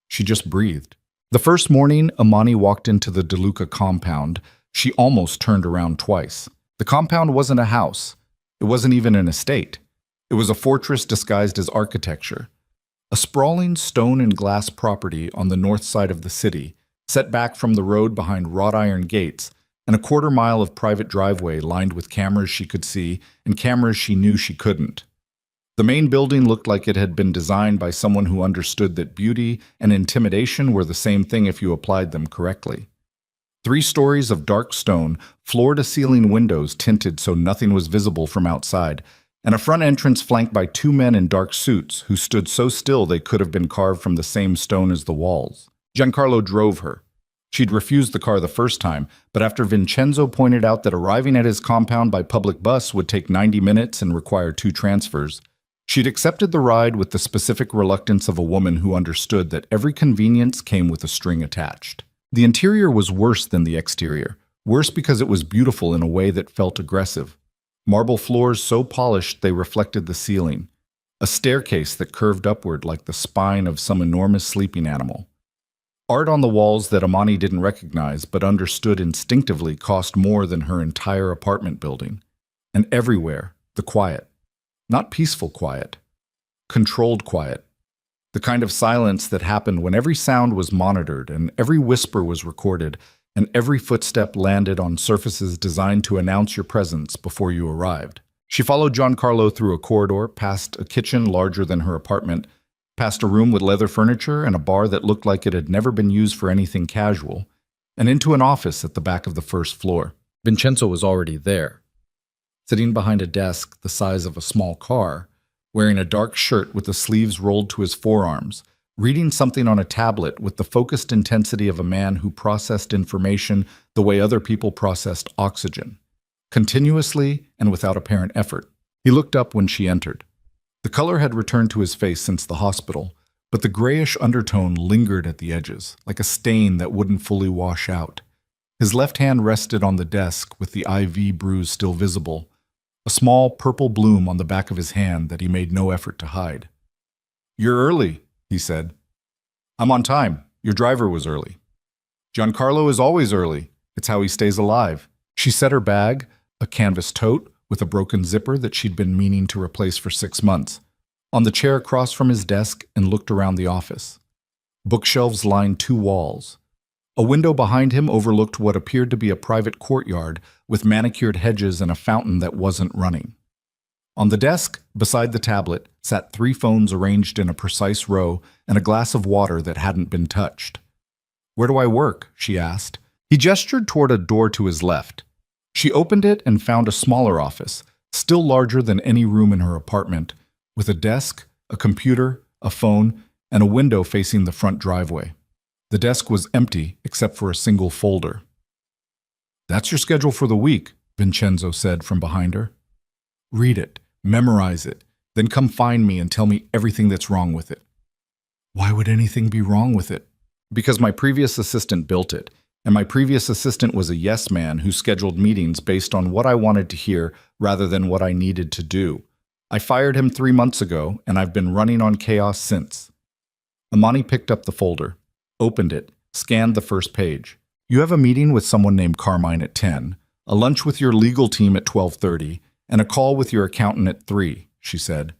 She just breathed. The first morning Amani walked into the De Luca compound, she almost turned around twice. The compound wasn't a house. It wasn't even an estate. It was a fortress disguised as architecture. A sprawling stone and glass property on the north side of the city, set back from the road behind wrought iron gates, and a quarter-mile of private driveway lined with cameras she could see and cameras she knew she couldn't. The main building looked like it had been designed by someone who understood that beauty and intimidation were the same thing if you applied them correctly. 3 stories of dark stone, floor-to-ceiling windows tinted so nothing was visible from outside, and a front entrance flanked by 2 men in dark suits who stood so still they could have been carved from the same stone as the walls. Giancarlo drove her. She'd refused the car the first time, but after Vincenzo pointed out that arriving at his compound by public bus would take 90 minutes and require 2 transfers, she'd accepted the ride with the specific reluctance of a woman who understood that every convenience came with a string attached. The interior was worse than the exterior, worse because it was beautiful in a way that felt aggressive. Marble floors so polished they reflected the ceiling, a staircase that curved upward like the spine of some enormous sleeping animal. Art on the walls that Amani didn't recognize but understood instinctively cost more than her entire apartment building. And everywhere, the quiet. Not peaceful quiet. Controlled quiet. The kind of silence that happened when every sound was monitored and every whisper was recorded and every footstep landed on surfaces designed to announce your presence before you arrived. She followed Giancarlo through a corridor, past a kitchen larger than her apartment, past a room with leather furniture and a bar that looked like it had never been used for anything casual, and into an office at the back of the first floor. Vincenzo was already there, sitting behind a desk the size of a small car, wearing a dark shirt with the sleeves rolled to his forearms, reading something on a tablet with the focused intensity of a man who processed information the way other people processed oxygen, continuously and without apparent effort. He looked up when she entered. The color had returned to his face since the hospital, but the grayish undertone lingered at the edges, like a stain that wouldn't fully wash out. His left hand rested on the desk with the IV bruise still visible, a small purple bloom on the back of his hand that he made no effort to hide. "You're early," he said. "I'm on time. Your driver was early." "Giancarlo is always early. It's how he stays alive." She set her bag, a canvas tote with a broken zipper that she'd been meaning to replace for 6 months, on the chair across from his desk and looked around the office. Bookshelves lined 2 walls. A window behind him overlooked what appeared to be a private courtyard with manicured hedges and a fountain that wasn't running. On the desk, beside the tablet, sat 3 phones arranged in a precise row and a glass of water that hadn't been touched. "Where do I work?" she asked. He gestured toward a door to his left. She opened it and found a smaller office, still larger than any room in her apartment, with a desk, a computer, a phone, and a window facing the front driveway. The desk was empty except for a single folder. "That's your schedule for the week," Vincenzo said from behind her. "Read it, memorize it, then come find me and tell me everything that's wrong with it." "Why would anything be wrong with it?" "Because my previous assistant built it, and my previous assistant was a yes man who scheduled meetings based on what I wanted to hear rather than what I needed to do. I fired him 3 months ago, and I've been running on chaos since." Amani picked up the folder, opened it, scanned the first page. "You have a meeting with someone named Carmine at 10, a lunch with your legal team at 12:30, and a call with your accountant at 3, she said.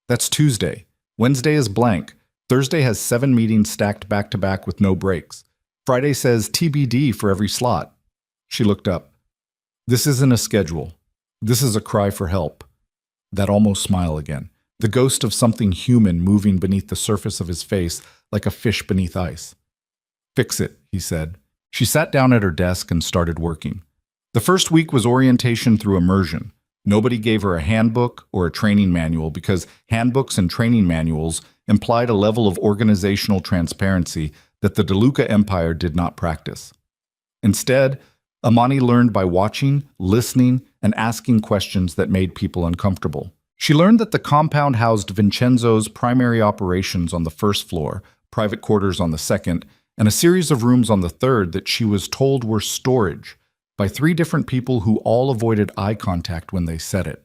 "That's Tuesday. Wednesday is blank. Thursday has 7 meetings stacked back-to-back with no breaks. Friday says TBD for every slot." She looked up. "This isn't a schedule. This is a cry for help." That almost smile again, the ghost of something human moving beneath the surface of his face like a fish beneath ice. "Fix it," he said. She sat down at her desk and started working. The first week was orientation through immersion. Nobody gave her a handbook or a training manual because handbooks and training manuals implied a level of organizational transparency that the DeLuca Empire did not practice. Instead, Amani learned by watching, listening, and asking questions that made people uncomfortable. She learned that the compound housed Vincenzo's primary operations on the first floor, private quarters on the second, and a series of rooms on the third that she was told were storage by 3 different people who all avoided eye contact when they said it.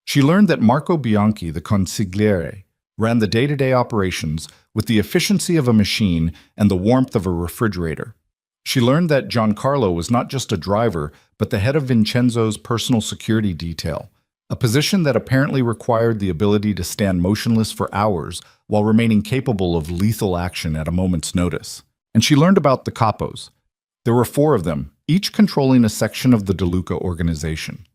She learned that Marco Bianchi, the consigliere, ran the day-to-day operations with the efficiency of a machine and the warmth of a refrigerator. She learned that Giancarlo was not just a driver, but the head of Vincenzo's personal security detail, a position that apparently required the ability to stand motionless for hours while remaining capable of lethal action at a moment's notice. And she learned about the capos. There were 4 of them, each controlling a section of the DeLuca organization.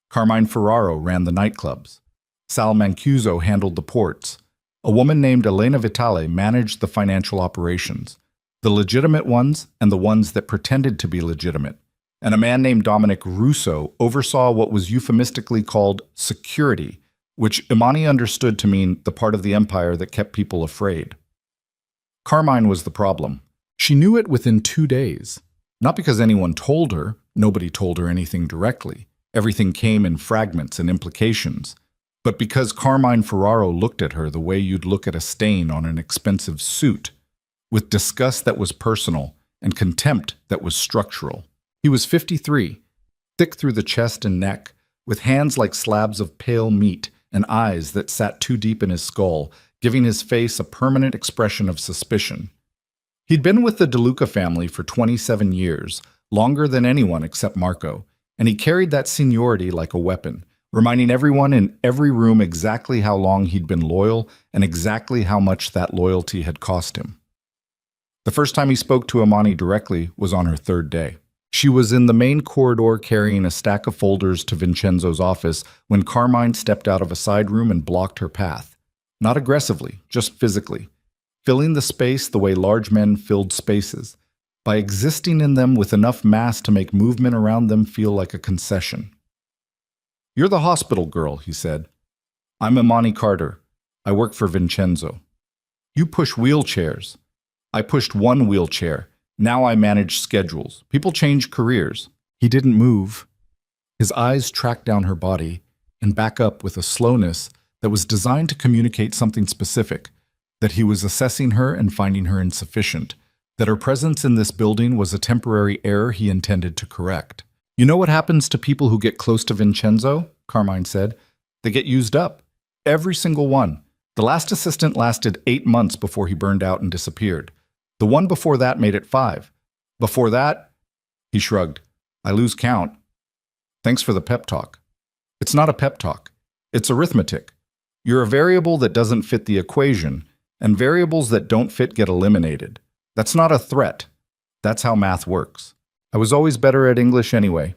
Carmine Ferraro ran the nightclubs. Sal Mancuso handled the ports. A woman named Elena Vitale managed the financial operations, the legitimate ones and the ones that pretended to be legitimate. And a man named Dominic Russo oversaw what was euphemistically called security, which Imani understood to mean the part of the empire that kept people afraid. Carmine was the problem. She knew it within 2 days. Not because anyone told her, nobody told her anything directly. Everything came in fragments and implications. But because Carmine Ferraro looked at her the way you'd look at a stain on an expensive suit, with disgust that was personal and contempt that was structural. He was 53, thick through the chest and neck, with hands like slabs of pale meat and eyes that sat too deep in his skull, giving his face a permanent expression of suspicion. He'd been with the DeLuca family for 27 years, longer than anyone except Marco, and he carried that seniority like a weapon, reminding everyone in every room exactly how long he'd been loyal and exactly how much that loyalty had cost him. The first time he spoke to Amani directly was on her third day. She was in the main corridor carrying a stack of folders to Vincenzo's office when Carmine stepped out of a side room and blocked her path. Not aggressively, just physically, filling the space the way large men filled spaces, by existing in them with enough mass to make movement around them feel like a concession. "You're the hospital girl," he said. "I'm Imani Carter. I work for Vincenzo. You push wheelchairs. I pushed one wheelchair. Now I manage schedules. People change careers." He didn't move. His eyes tracked down her body and back up with a slowness that was designed to communicate something specific, that he was assessing her and finding her insufficient, that her presence in this building was a temporary error he intended to correct. "You know what happens to people who get close to Vincenzo?" Carmine said. "They get used up. Every single one. The last assistant lasted 8 months before he burned out and disappeared. The one before that made it 5. Before that," he shrugged, "I lose count." "Thanks for the pep talk." "It's not a pep talk. It's arithmetic. You're a variable that doesn't fit the equation, and variables that don't fit get eliminated. That's not a threat. That's how math works. I was always better at English anyway."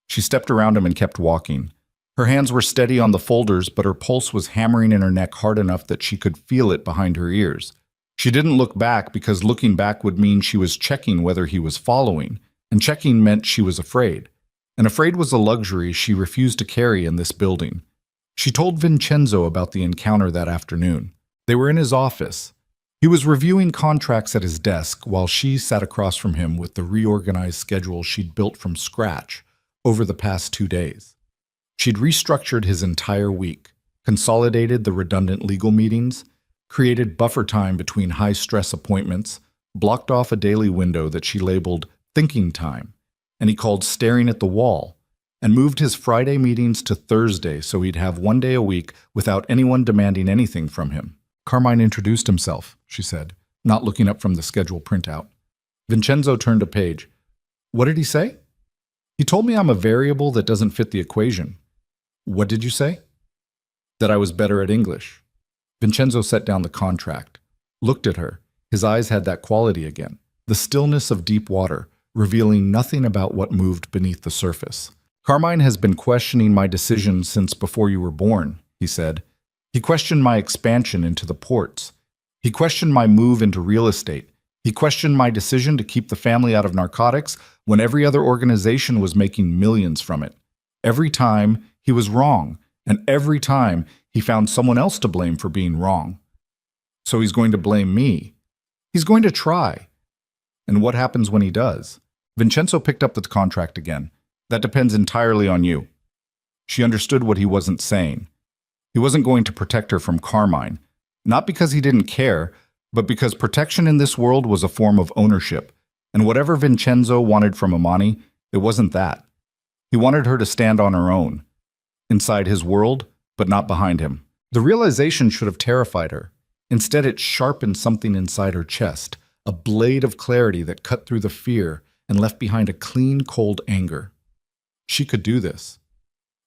She stepped around him and kept walking. Her hands were steady on the folders, but her pulse was hammering in her neck hard enough that she could feel it behind her ears. She didn't look back because looking back would mean she was checking whether he was following, and checking meant she was afraid. And afraid was a luxury she refused to carry in this building. She told Vincenzo about the encounter that afternoon. They were in his office. He was reviewing contracts at his desk while she sat across from him with the reorganized schedule she'd built from scratch over the past 2 days. She'd restructured his entire week, consolidated the redundant legal meetings, created buffer time between high-stress appointments, blocked off a daily window that she labeled thinking time, and he called staring at the wall, and moved his Friday meetings to Thursday so he'd have 1 day a week without anyone demanding anything from him. Carmine introduced himself, she said, not looking up from the schedule printout. Vincenzo turned a page. "What did he say?" "He told me I'm a variable that doesn't fit the equation." "What did you say?" "That I was better at English." Vincenzo set down the contract, looked at her. His eyes had that quality again, the stillness of deep water, revealing nothing about what moved beneath the surface. "Carmine has been questioning my decision since before you were born," he said. "He questioned my expansion into the ports. He questioned my move into real estate. He questioned my decision to keep the family out of narcotics when every other organization was making millions from it. Every time, he was wrong, and every time, he found someone else to blame for being wrong. So he's going to blame me. He's going to try. And what happens when he does?" Vincenzo picked up the contract again. "That depends entirely on you." She understood what he wasn't saying. He wasn't going to protect her from Carmine, not because he didn't care, but because protection in this world was a form of ownership, and whatever Vincenzo wanted from Imani, it wasn't that. He wanted her to stand on her own, inside his world, but not behind him. The realization should have terrified her. Instead, it sharpened something inside her chest, a blade of clarity that cut through the fear and left behind a clean, cold anger. She could do this.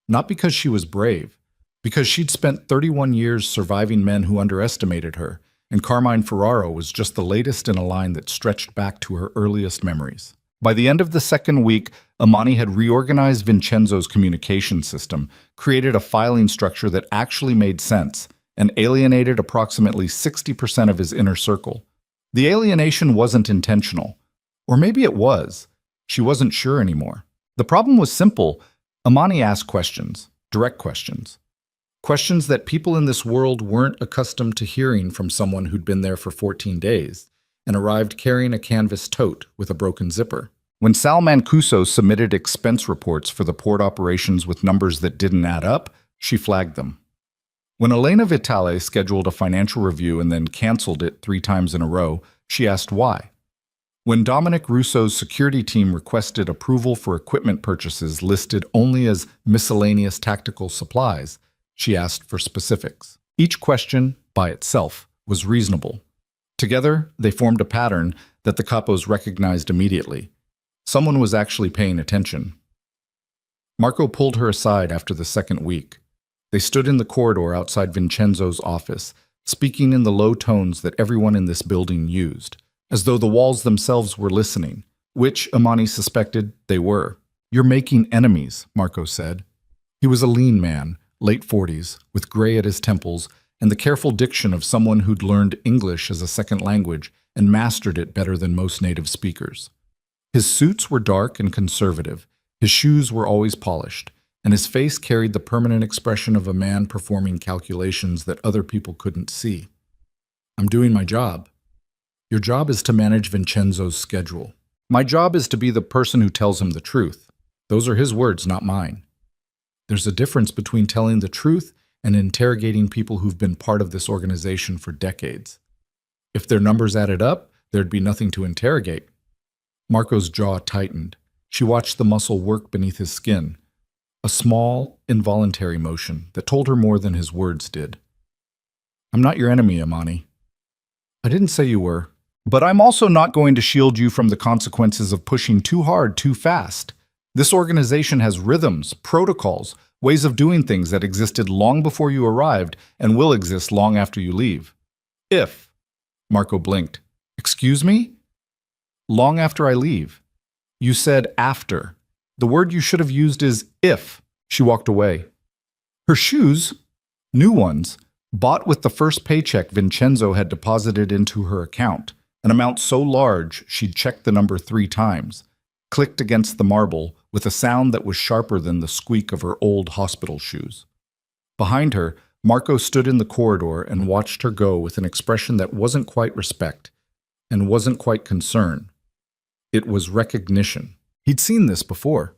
Not because she was brave, because she'd spent 31 years surviving men who underestimated her, and Carmine Ferraro was just the latest in a line that stretched back to her earliest memories. By the end of the second week, Imani had reorganized Vincenzo's communication system, created a filing structure that actually made sense, and alienated approximately 60% of his inner circle. The alienation wasn't intentional. Or maybe it was. She wasn't sure anymore. The problem was simple. Imani asked questions, direct questions. Questions that people in this world weren't accustomed to hearing from someone who'd been there for 14 days and arrived carrying a canvas tote with a broken zipper. When Sal Mancuso submitted expense reports for the port operations with numbers that didn't add up, she flagged them. When Elena Vitale scheduled a financial review and then canceled it 3 times in a row, she asked why. When Dominic Russo's security team requested approval for equipment purchases listed only as miscellaneous tactical supplies, she asked for specifics. Each question, by itself, was reasonable. Together, they formed a pattern that the capos recognized immediately. Someone was actually paying attention. Marco pulled her aside after the second week. They stood in the corridor outside Vincenzo's office, speaking in the low tones that everyone in this building used, as though the walls themselves were listening, which, Amani suspected, they were. "You're making enemies," Marco said. He was a lean man, late 40s, with gray at his temples, and the careful diction of someone who'd learned English as a second language and mastered it better than most native speakers. His suits were dark and conservative, his shoes were always polished, and his face carried the permanent expression of a man performing calculations that other people couldn't see. "I'm doing my job." "Your job is to manage Vincenzo's schedule." "My job is to be the person who tells him the truth." Those are his words, not mine. There's a difference between telling the truth and interrogating people who've been part of this organization for decades. If their numbers added up, there'd be nothing to interrogate. Marco's jaw tightened. She watched the muscle work beneath his skin, a small, involuntary motion that told her more than his words did. "I'm not your enemy, Amani." "I didn't say you were. But I'm also not going to shield you from the consequences of pushing too hard too fast. This organization has rhythms, protocols, ways of doing things that existed long before you arrived and will exist long after you leave." "If," Marco blinked. "Excuse me?" "Long after I leave." "You said after. The word you should have used is if." She walked away. Her shoes, new ones, bought with the first paycheck Vincenzo had deposited into her account, an amount so large she'd checked the number 3 times, clicked against the marble with a sound that was sharper than the squeak of her old hospital shoes. Behind her, Marco stood in the corridor and watched her go with an expression that wasn't quite respect and wasn't quite concern. It was recognition. He'd seen this before.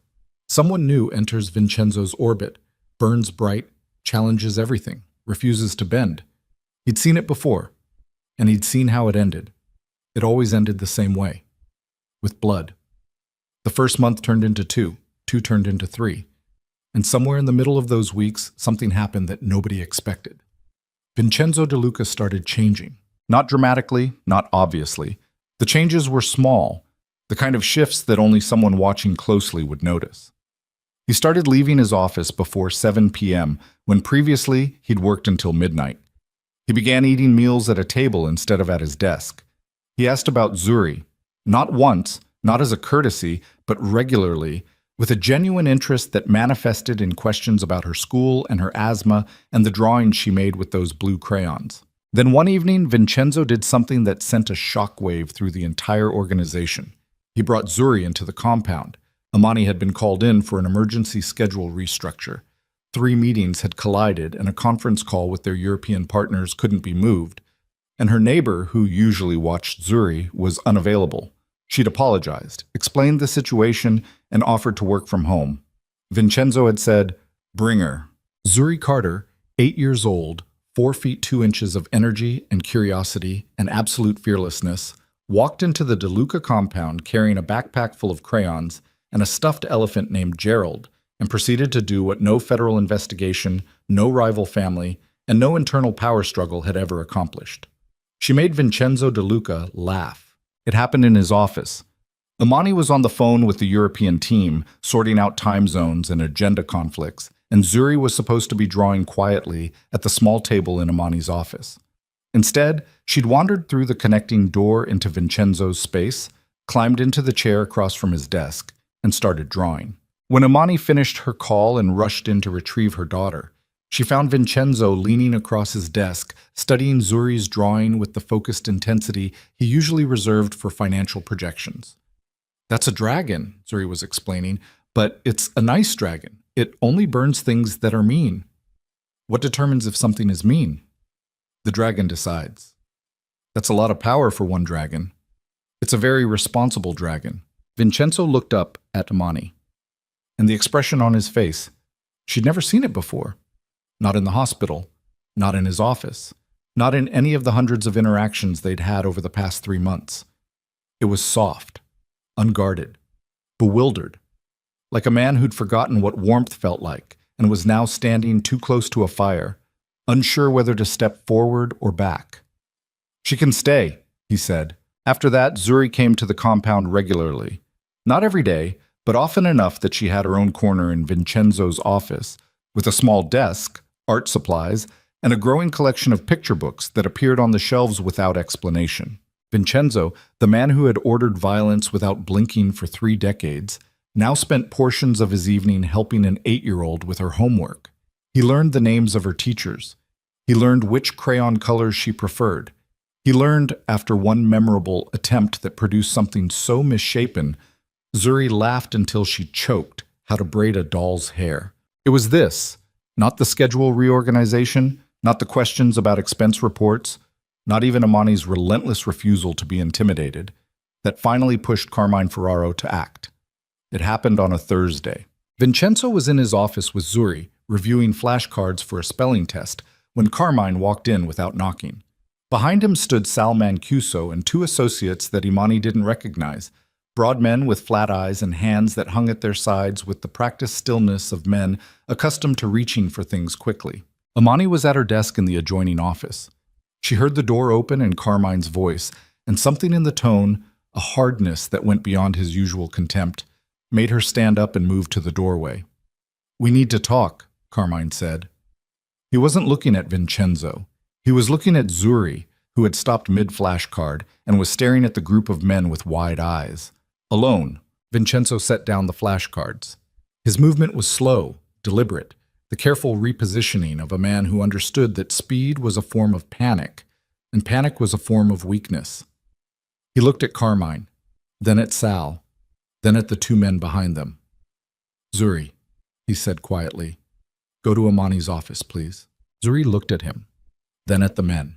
Someone new enters Vincenzo's orbit, burns bright, challenges everything, refuses to bend. He'd seen it before, and he'd seen how it ended. It always ended the same way, with blood. The first month turned into 2, 2 turned into 3, and somewhere in the middle of those weeks, something happened that nobody expected. Vincenzo De Luca started changing. Not dramatically, not obviously. The changes were small, the kind of shifts that only someone watching closely would notice. He started leaving his office before 7 p.m., when previously he'd worked until midnight. He began eating meals at a table instead of at his desk. He asked about Zuri, not once, not as a courtesy, but regularly, with a genuine interest that manifested in questions about her school and her asthma and the drawings she made with those blue crayons. Then one evening, Vincenzo did something that sent a shockwave through the entire organization. He brought Zuri into the compound. Amani had been called in for an emergency schedule restructure. 3 meetings had collided and a conference call with their European partners couldn't be moved. And her neighbor, who usually watched Zuri, was unavailable. She'd apologized, explained the situation, and offered to work from home. Vincenzo had said, "Bring her." Zuri Carter, 8 years old, 4 feet 2 inches of energy and curiosity and absolute fearlessness, walked into the De Luca compound carrying a backpack full of crayons and a stuffed elephant named Gerald, and proceeded to do what no federal investigation, no rival family, and no internal power struggle had ever accomplished. She made Vincenzo De Luca laugh. It happened in his office. Amani was on the phone with the European team, sorting out time zones and agenda conflicts, and Zuri was supposed to be drawing quietly at the small table in Amani's office. Instead, she'd wandered through the connecting door into Vincenzo's space, climbed into the chair across from his desk, and started drawing. When Amani finished her call and rushed in to retrieve her daughter, she found Vincenzo leaning across his desk, studying Zuri's drawing with the focused intensity he usually reserved for financial projections. "That's a dragon," Zuri was explaining, "but it's a nice dragon. It only burns things that are mean." "What determines if something is mean?" "The dragon decides." "That's a lot of power for one dragon." "It's a very responsible dragon." Vincenzo looked up at Amani, and the expression on his face, she'd never seen it before. Not in the hospital, not in his office, not in any of the hundreds of interactions they'd had over the past 3 months. It was soft, unguarded, bewildered, like a man who'd forgotten what warmth felt like and was now standing too close to a fire, unsure whether to step forward or back. "She can stay," he said. After that, Zuri came to the compound regularly. Not every day, but often enough that she had her own corner in Vincenzo's office, with a small desk, art supplies, and a growing collection of picture books that appeared on the shelves without explanation. Vincenzo, the man who had ordered violence without blinking for 3 decades, now spent portions of his evening helping an 8-year-old with her homework. He learned the names of her teachers. He learned which crayon colors she preferred. He learned, after one memorable attempt that produced something so misshapen, Zuri laughed until she choked, how to braid a doll's hair. It was this, not the schedule reorganization, not the questions about expense reports, not even Amani's relentless refusal to be intimidated, that finally pushed Carmine Ferraro to act. It happened on a Thursday. Vincenzo was in his office with Zuri, reviewing flashcards for a spelling test, when Carmine walked in without knocking. Behind him stood Sal Mancuso and 2 associates that Imani didn't recognize, broad men with flat eyes and hands that hung at their sides with the practiced stillness of men accustomed to reaching for things quickly. Imani was at her desk in the adjoining office. She heard the door open and Carmine's voice, and something in the tone, a hardness that went beyond his usual contempt, made her stand up and move to the doorway. "We need to talk," Carmine said. He wasn't looking at Vincenzo. He was looking at Zuri, who had stopped mid-flashcard and was staring at the group of men with wide eyes. Alone, Vincenzo set down the flashcards. His movement was slow, deliberate, the careful repositioning of a man who understood that speed was a form of panic, and panic was a form of weakness. He looked at Carmine, then at Sal, then at the 2 men behind them. "Zuri," he said quietly, "go to Amani's office, please." Zuri looked at him, then at the men,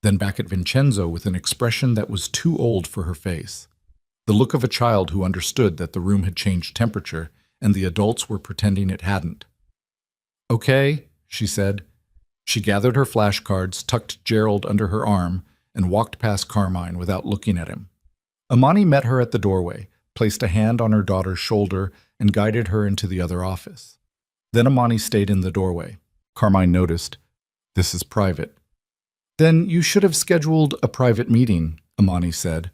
then back at Vincenzo with an expression that was too old for her face. The look of a child who understood that the room had changed temperature and the adults were pretending it hadn't. "Okay," she said. She gathered her flashcards, tucked Gerald under her arm, and walked past Carmine without looking at him. Imani met her at the doorway, placed a hand on her daughter's shoulder, and guided her into the other office. Then Imani stayed in the doorway. Carmine noticed, "This is private." "Then you should have scheduled a private meeting," Imani said.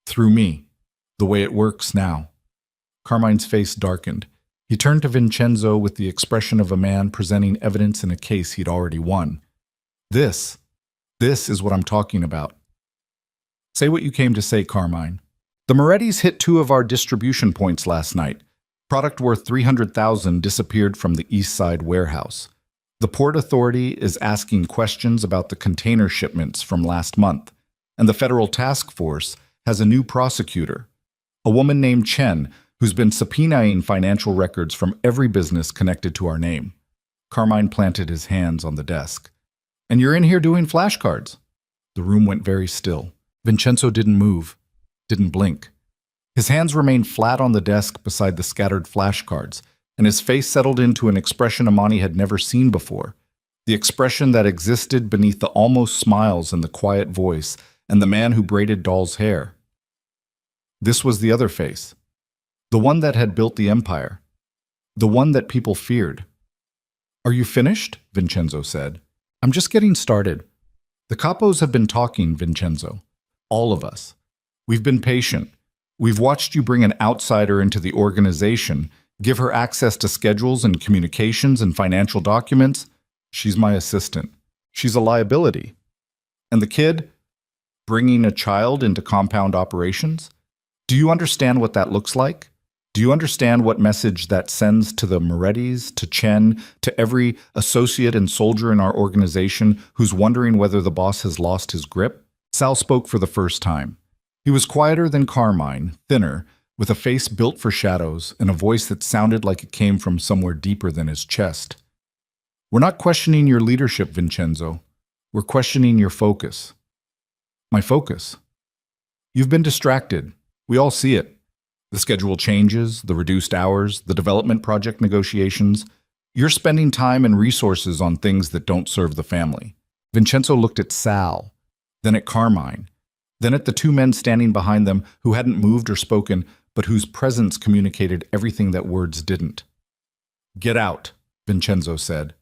"Through me, the way it works now." Carmine's face darkened. He turned to Vincenzo with the expression of a man presenting evidence in a case he'd already won. This is what I'm talking about." "Say what you came to say, Carmine." "The Morettis hit 2 of our distribution points last night. Product worth $300,000 disappeared from the East Side warehouse. The Port Authority is asking questions about the container shipments from last month, and the Federal Task Force has a new prosecutor, a woman named Chen, who's been subpoenaing financial records from every business connected to our name." Carmine planted his hands on the desk. "And you're in here doing flashcards?" The room went very still. Vincenzo didn't move, didn't blink. His hands remained flat on the desk beside the scattered flashcards, and his face settled into an expression Imani had never seen before, the expression that existed beneath the almost smiles and the quiet voice and the man who braided doll's hair. This was the other face, the one that had built the empire, the one that people feared. "Are you finished?" Vincenzo said. "I'm just getting started. The capos have been talking, Vincenzo. All of us. We've been patient. We've watched you bring an outsider into the organization, give her access to schedules and communications and financial documents. She's my assistant. She's a liability. And the kid? Bringing a child into compound operations? Do you understand what that looks like? Do you understand what message that sends to the Morettis, to Chen, to every associate and soldier in our organization who's wondering whether the boss has lost his grip?" Sal spoke for the first time. He was quieter than Carmine, thinner, with a face built for shadows and a voice that sounded like it came from somewhere deeper than his chest. "We're not questioning your leadership, Vincenzo. We're questioning your focus." "My focus?" "You've been distracted. We all see it. The schedule changes, the reduced hours, the development project negotiations. You're spending time and resources on things that don't serve the family." Vincenzo looked at Sal, then at Carmine, then at the 2 men standing behind them who hadn't moved or spoken, but whose presence communicated everything that words didn't. "Get out," Vincenzo said.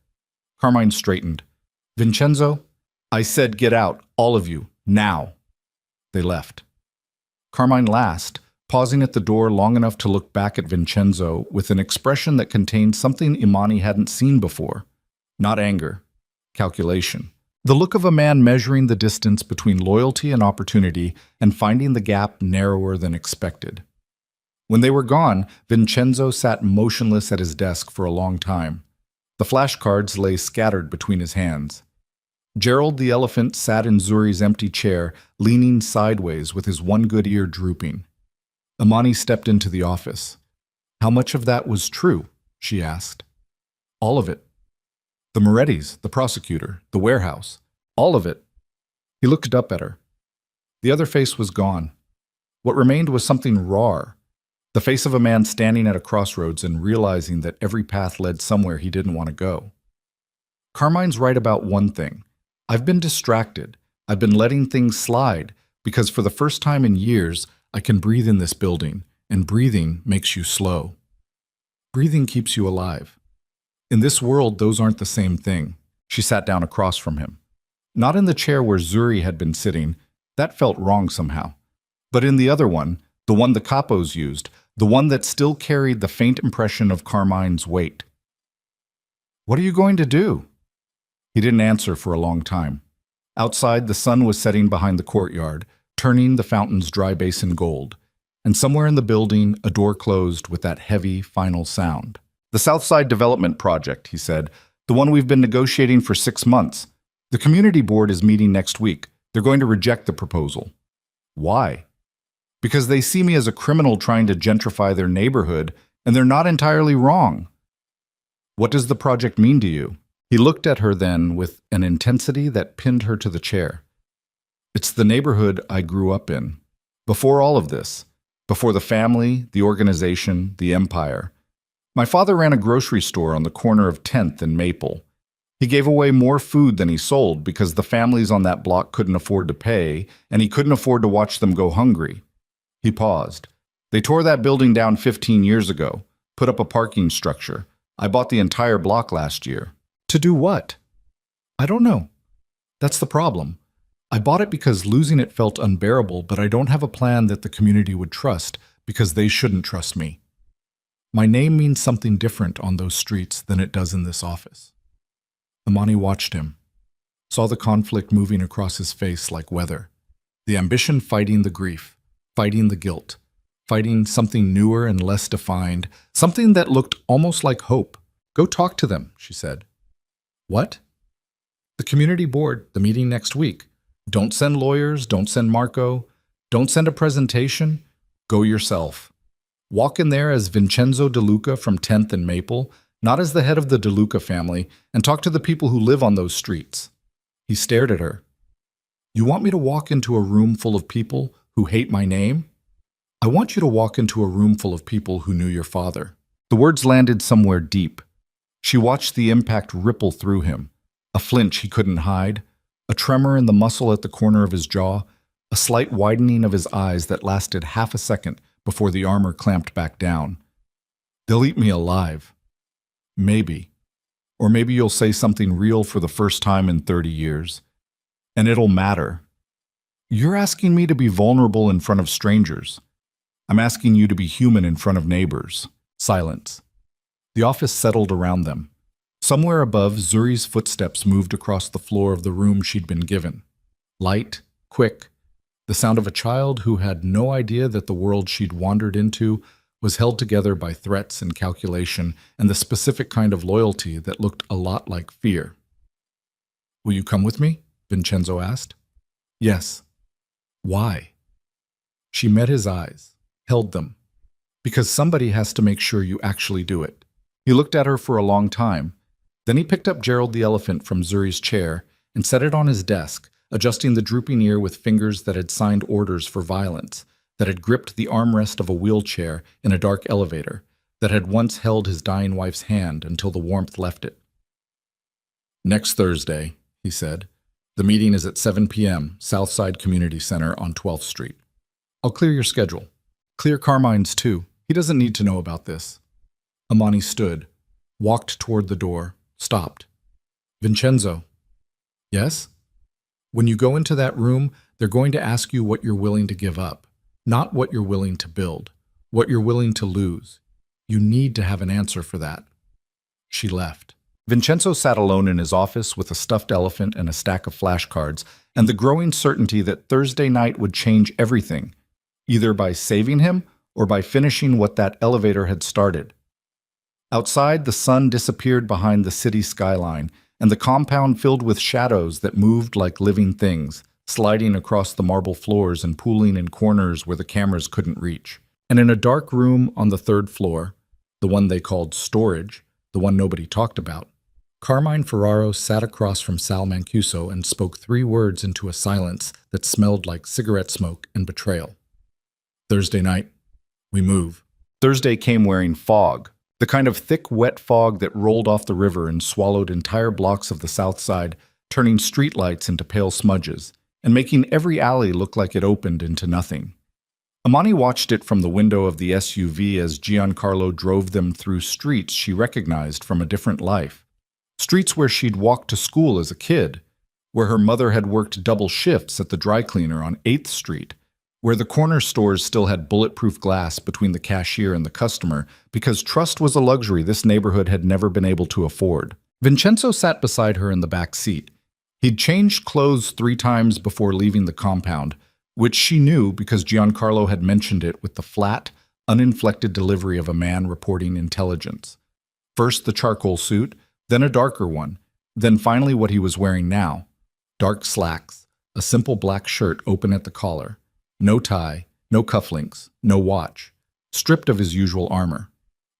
Carmine straightened. "Vincenzo, I said get out, all of you, now." They left. Carmine last, pausing at the door long enough to look back at Vincenzo with an expression that contained something Imani hadn't seen before. Not anger, calculation. The look of a man measuring the distance between loyalty and opportunity and finding the gap narrower than expected. When they were gone, Vincenzo sat motionless at his desk for a long time. The flashcards lay scattered between his hands. Gerald the elephant sat in Zuri's empty chair, leaning sideways with his one good ear drooping. Imani stepped into the office. "How much of that was true?" she asked. "All of it. The Morettis, the prosecutor, the warehouse, all of it." He looked up at her. The other face was gone. What remained was something raw, the face of a man standing at a crossroads and realizing that every path led somewhere he didn't want to go. "Carmine's right about one thing. I've been distracted. I've been letting things slide because for the first time in years, I can breathe in this building, and breathing makes you slow. Breathing keeps you alive. In this world, those aren't the same thing." She sat down across from him. Not in the chair where Zuri had been sitting. That felt wrong somehow. But in the other one, the one the capos used, the one that still carried the faint impression of Carmine's weight. "What are you going to do?" He didn't answer for a long time. Outside, the sun was setting behind the courtyard, turning the fountain's dry basin gold. And somewhere in the building, a door closed with that heavy, final sound. "The Southside Development Project," he said, "the one we've been negotiating for 6 months. The community board is meeting next week. They're going to reject the proposal." "Why?" "Because they see me as a criminal trying to gentrify their neighborhood, and they're not entirely wrong." "What does the project mean to you?" He looked at her then with an intensity that pinned her to the chair. "It's the neighborhood I grew up in. Before all of this. Before the family, the organization, the empire. My father ran a grocery store on the corner of 10th and Maple. He gave away more food than he sold because the families on that block couldn't afford to pay, and he couldn't afford to watch them go hungry." He paused. "They tore that building down 15 years ago, put up a parking structure. I bought the entire block last year." "To do what?" "I don't know. That's the problem. I bought it because losing it felt unbearable, but I don't have a plan that the community would trust because they shouldn't trust me. My name means something different on those streets than it does in this office." Imani watched him, saw the conflict moving across his face like weather, the ambition fighting the grief, fighting the guilt, fighting something newer and less defined, something that looked almost like hope. "Go talk to them," she said. "What?" "The community board, the meeting next week. Don't send lawyers, don't send Marco, don't send a presentation. Go yourself. Walk in there as Vincenzo De Luca from 10th and Maple, not as the head of the De Luca family, and talk to the people who live on those streets." He stared at her. "You want me to walk into a room full of people who hate my name? I want you to walk into a room full of people who knew your father." The words landed somewhere deep. She watched the impact ripple through him, a flinch he couldn't hide, a tremor in the muscle at the corner of his jaw, a slight widening of his eyes that lasted half a second before the armor clamped back down. "They'll eat me alive. Maybe. Or maybe you'll say something real for the first time in 30 years. And it'll matter. You're asking me to be vulnerable in front of strangers. I'm asking you to be human in front of neighbors." Silence. The office settled around them. Somewhere above, Zuri's footsteps moved across the floor of the room she'd been given. Light, quick, the sound of a child who had no idea that the world she'd wandered into was held together by threats and calculation and the specific kind of loyalty that looked a lot like fear. "Will you come with me?" Vincenzo asked. "Yes." "Why?" She met his eyes, held them. "Because somebody has to make sure you actually do it." He looked at her for a long time. Then he picked up Gerald the elephant from Zuri's chair and set it on his desk, adjusting the drooping ear with fingers that had signed orders for violence, that had gripped the armrest of a wheelchair in a dark elevator, that had once held his dying wife's hand until the warmth left it. "Next Thursday," he said. "The meeting is at 7 p.m., Southside Community Center on 12th Street. I'll clear your schedule. Clear Carmine's too. He doesn't need to know about this." Imani stood, walked toward the door, stopped. "Vincenzo." "Yes?" "When you go into that room, they're going to ask you what you're willing to give up. not what you're willing to build, what you're willing to lose. You need to have an answer for that. She left. Vincenzo sat alone in his office with a stuffed elephant and a stack of flashcards, and the growing certainty that Thursday night would change everything, either by saving him or by finishing what that elevator had started. Outside, the sun disappeared behind the city skyline, and the compound filled with shadows that moved like living things, sliding across the marble floors and pooling in corners where the cameras couldn't reach. And in a dark room on the third floor, the one they called storage, the one nobody talked about, Carmine Ferraro sat across from Sal Mancuso and spoke 3 words into a silence that smelled like cigarette smoke and betrayal. Thursday night, we move. Thursday came wearing fog, the kind of thick, wet fog that rolled off the river and swallowed entire blocks of the south side, turning streetlights into pale smudges, and making every alley look like it opened into nothing. Amani watched it from the window of the SUV as Giancarlo drove them through streets she recognized from a different life. Streets where she'd walked to school as a kid, where her mother had worked double shifts at the dry cleaner on 8th Street, where the corner stores still had bulletproof glass between the cashier and the customer because trust was a luxury this neighborhood had never been able to afford. Vincenzo sat beside her in the back seat. He'd changed clothes 3 times before leaving the compound, which she knew because Giancarlo had mentioned it with the flat, uninflected delivery of a man reporting intelligence. First the charcoal suit, then a darker one, then finally what he was wearing now. Dark slacks, a simple black shirt open at the collar, no tie, no cufflinks, no watch, stripped of his usual armor.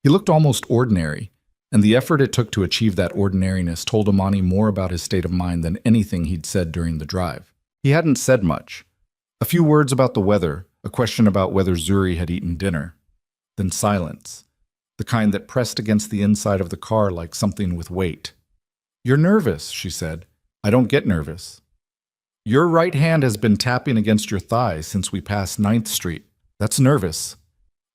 He looked almost ordinary, and the effort it took to achieve that ordinariness told Amani more about his state of mind than anything he'd said during the drive. He hadn't said much. A few words about the weather, a question about whether Zuri had eaten dinner. Then silence, the kind that pressed against the inside of the car like something with weight. "You're nervous," she said. "I don't get nervous." "Your right hand has been tapping against your thigh since we passed 9th Street. That's nervous."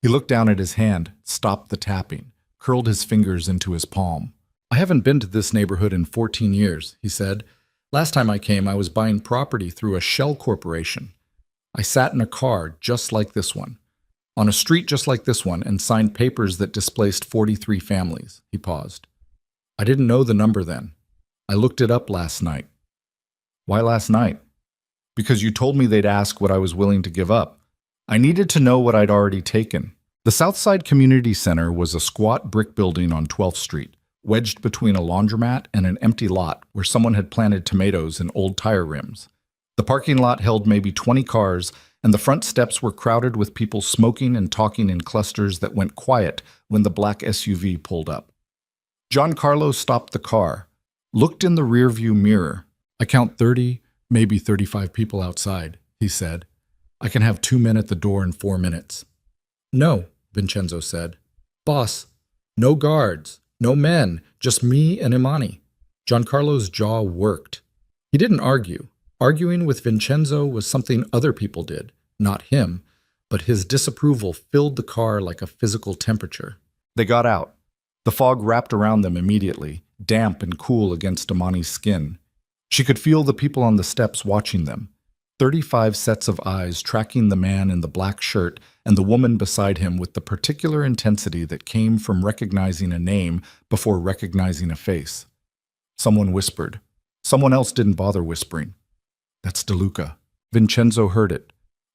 He looked down at his hand, stopped the tapping, curled his fingers into his palm. "I haven't been to this neighborhood in 14 years, he said. "Last time I came, I was buying property through a shell corporation. I sat in a car just like this one, on a street just like this one, and signed papers that displaced 43 families." He paused. "I didn't know the number then. I looked it up last night." "Why last night?" "Because you told me they'd ask what I was willing to give up. I needed to know what I'd already taken." The Southside Community Center was a squat brick building on 12th Street, wedged between a laundromat and an empty lot where someone had planted tomatoes and old tire rims. The parking lot held maybe 20 cars, and the front steps were crowded with people smoking and talking in clusters that went quiet when the black SUV pulled up. Giancarlo stopped the car, looked in the rearview mirror. "I count 30, maybe 35 people outside," he said. "I can have 2 men at the door in 4 minutes." "No," Vincenzo said. "Boss, no guards, no men, just me and Imani." Giancarlo's jaw worked. He didn't argue. Arguing with Vincenzo was something other people did, not him, but his disapproval filled the car like a physical temperature. They got out. The fog wrapped around them immediately, damp and cool against Imani's skin. She could feel the people on the steps watching them. 35 sets of eyes tracking the man in the black shirt and the woman beside him with the particular intensity that came from recognizing a name before recognizing a face. Someone whispered. Someone else didn't bother whispering. "That's DeLuca." Vincenzo heard it.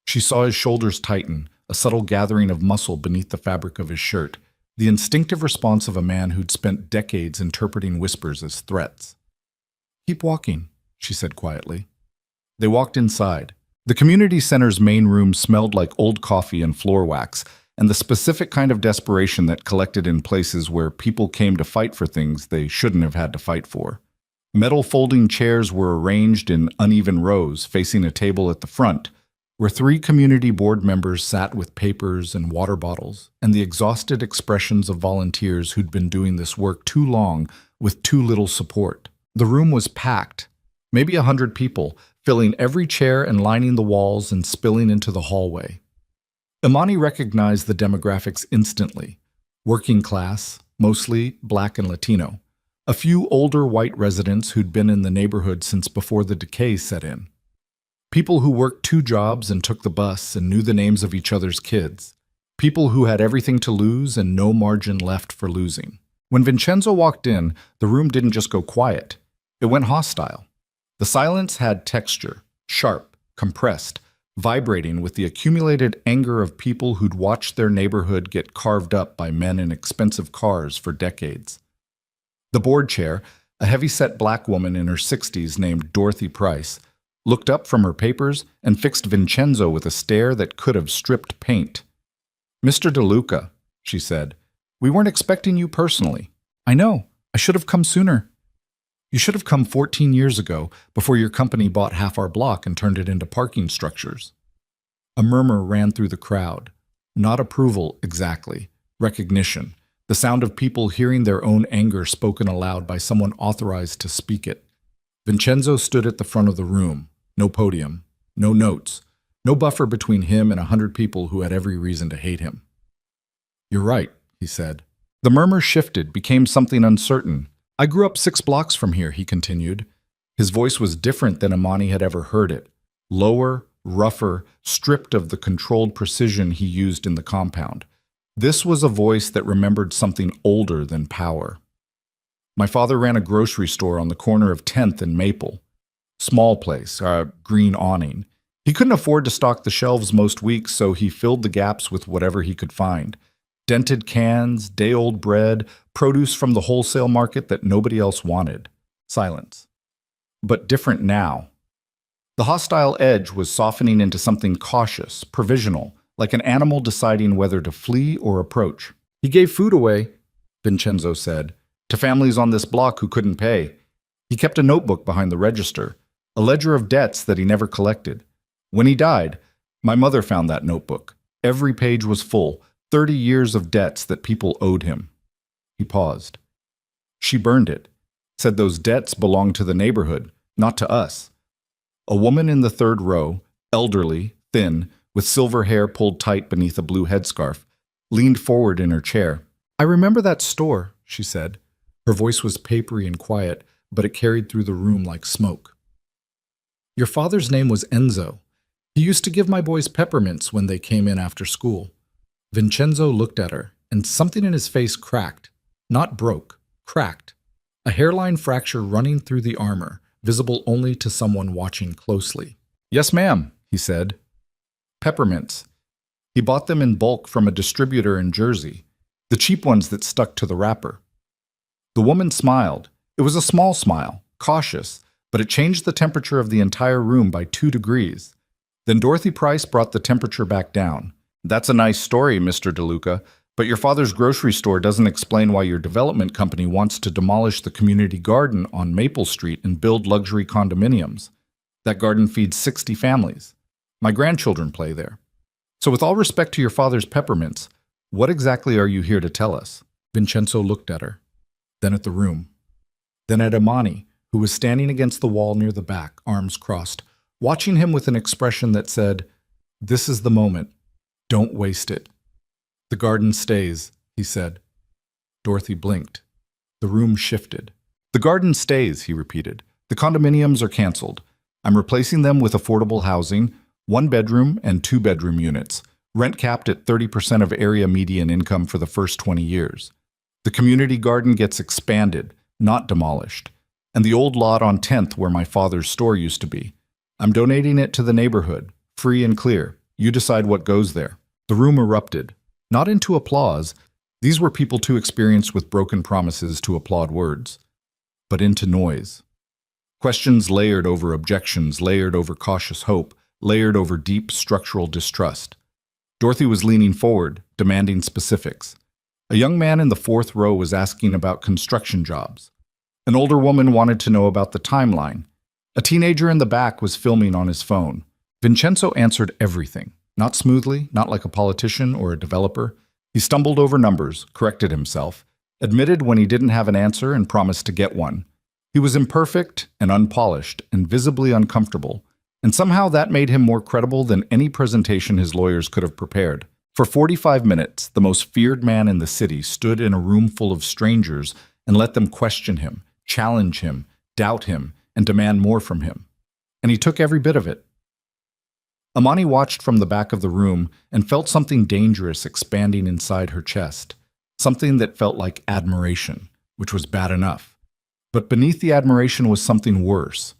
She saw his shoulders tighten, a subtle gathering of muscle beneath the fabric of his shirt, the instinctive response of a man who'd spent decades interpreting whispers as threats. "Keep walking," she said quietly. They walked inside. The community center's main room smelled like old coffee and floor wax, and the specific kind of desperation that collected in places where people came to fight for things they shouldn't have had to fight for. Metal folding chairs were arranged in uneven rows facing a table at the front, where 3 community board members sat with papers and water bottles, and the exhausted expressions of volunteers who'd been doing this work too long with too little support. The room was packed, maybe 100 people, filling every chair and lining the walls and spilling into the hallway. Imani recognized the demographics instantly. Working class, mostly Black and Latino. A few older white residents who'd been in the neighborhood since before the decay set in. People who worked 2 jobs and took the bus and knew the names of each other's kids. People who had everything to lose and no margin left for losing. When Vincenzo walked in, the room didn't just go quiet. It went hostile. The silence had texture, sharp, compressed, vibrating with the accumulated anger of people who'd watched their neighborhood get carved up by men in expensive cars for decades. The board chair, a heavy-set black woman in her 60s named Dorothy Price, looked up from her papers and fixed Vincenzo with a stare that could have stripped paint. "Mr. DeLuca," she said, "we weren't expecting you personally." "I know. I should have come sooner." "You should have come 14 years ago, before your company bought half our block and turned it into parking structures." A murmur ran through the crowd. Not approval, exactly. Recognition. The sound of people hearing their own anger spoken aloud by someone authorized to speak it. Vincenzo stood at the front of the room. No podium. No notes. No buffer between him and 100 people who had every reason to hate him. "You're right," he said. The murmur shifted, became something uncertain. "I grew up 6 blocks from here," he continued. His voice was different than Imani had ever heard it. Lower, rougher, stripped of the controlled precision he used in the compound. This was a voice that remembered something older than power. "My father ran a grocery store on the corner of 10th and Maple. Small place, green awning. He couldn't afford to stock the shelves most weeks, so he filled the gaps with whatever he could find. Dented cans, day-old bread, produce from the wholesale market that nobody else wanted." Silence. But different now. The hostile edge was softening into something cautious, provisional, like an animal deciding whether to flee or approach. "He gave food away," Vincenzo said, "to families on this block who couldn't pay. He kept a notebook behind the register, a ledger of debts that he never collected. When he died, my mother found that notebook. Every page was full, 30 years of debts that people owed him." He paused. "She burned it, said those debts belonged to the neighborhood, not to us." A woman in the 3rd row, elderly, thin, with silver hair pulled tight beneath a blue headscarf, leaned forward in her chair. "I remember that store," she said. Her voice was papery and quiet, but it carried through the room like smoke. "Your father's name was Enzo. He used to give my boys peppermints when they came in after school." Vincenzo looked at her, and something in his face cracked. Not broke, cracked. A hairline fracture running through the armor, visible only to someone watching closely. "Yes, ma'am," he said. "Peppermints. He bought them in bulk from a distributor in Jersey, the cheap ones that stuck to the wrapper." The woman smiled. It was a small smile, cautious, but it changed the temperature of the entire room by 2 degrees. Then Dorothy Price brought the temperature back down. "That's a nice story, Mr. DeLuca, but your father's grocery store doesn't explain why your development company wants to demolish the community garden on Maple Street and build luxury condominiums. That garden feeds 60 families. My grandchildren play there. So with all respect to your father's peppermints, what exactly are you here to tell us?" Vincenzo looked at her, then at the room, then at Imani, who was standing against the wall near the back, arms crossed, watching him with an expression that said, "This is the moment. Don't waste it." "The garden stays," he said. Dorothy blinked. The room shifted. "The garden stays," he repeated. "The condominiums are canceled. I'm replacing them with affordable housing, 1-bedroom and 2-bedroom units, rent capped at 30% of area median income for the first 20 years. The community garden gets expanded, not demolished. And the old lot on 10th where my father's store used to be. I'm donating it to the neighborhood, free and clear. You decide what goes there." The room erupted. Not into applause. These were people too experienced with broken promises to applaud words. But into noise. Questions layered over objections, layered over cautious hope, layered over deep structural distrust. Dorothy was leaning forward, demanding specifics. A young man in the 4th row was asking about construction jobs. An older woman wanted to know about the timeline. A teenager in the back was filming on his phone. Vincenzo answered everything. Not smoothly, not like a politician or a developer. He stumbled over numbers, corrected himself, admitted when he didn't have an answer and promised to get one. He was imperfect and unpolished and visibly uncomfortable, and somehow that made him more credible than any presentation his lawyers could have prepared. For 45 minutes, the most feared man in the city stood in a room full of strangers and let them question him, challenge him, doubt him, and demand more from him. And he took every bit of it. Amani watched from the back of the room and felt something dangerous expanding inside her chest, something that felt like admiration, which was bad enough. But beneath the admiration was something worse,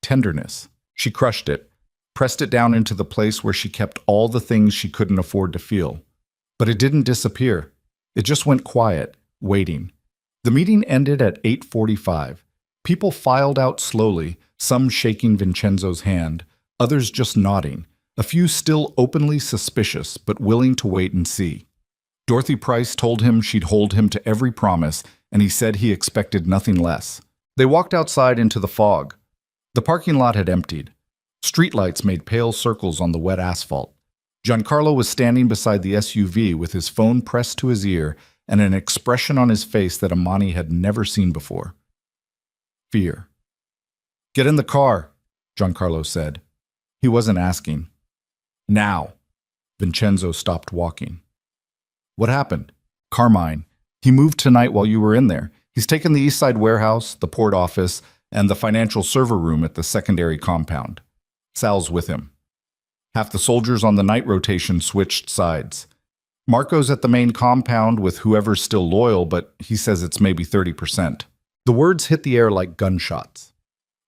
tenderness. She crushed it, pressed it down into the place where she kept all the things she couldn't afford to feel. But it didn't disappear. It just went quiet, waiting. The meeting ended at 8:45. People filed out slowly, some shaking Vincenzo's hand, others just nodding, a few still openly suspicious but willing to wait and see. Dorothy Price told him she'd hold him to every promise, and he said he expected nothing less. They walked outside into the fog. The parking lot had emptied. Streetlights made pale circles on the wet asphalt. Giancarlo was standing beside the SUV with his phone pressed to his ear and an expression on his face that Amani had never seen before. Fear. "Get in the car," Giancarlo said. He wasn't asking. "Now." Vincenzo stopped walking. "What happened?" "Carmine. He moved tonight while you were in there. He's taken the East Side warehouse, the port office, and the financial server room at the secondary compound. Sal's with him. Half the soldiers on the night rotation switched sides. Marco's at the main compound with whoever's still loyal, but he says it's maybe 30%. The words hit the air like gunshots.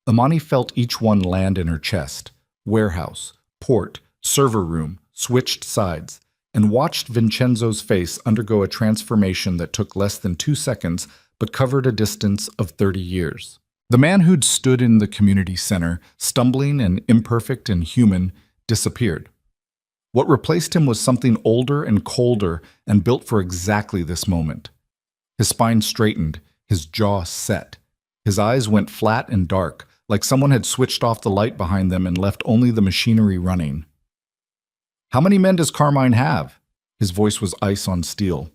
Amani felt each one land in her chest. Warehouse, port, server room, switched sides, and watched Vincenzo's face undergo a transformation that took less than 2 seconds but covered a distance of 30 years. The man who'd stood in the community center, stumbling and imperfect and human, disappeared. What replaced him was something older and colder and built for exactly this moment. His spine straightened, his jaw set. His eyes went flat and dark, like someone had switched off the light behind them and left only the machinery running. "How many men does Carmine have?" His voice was ice on steel.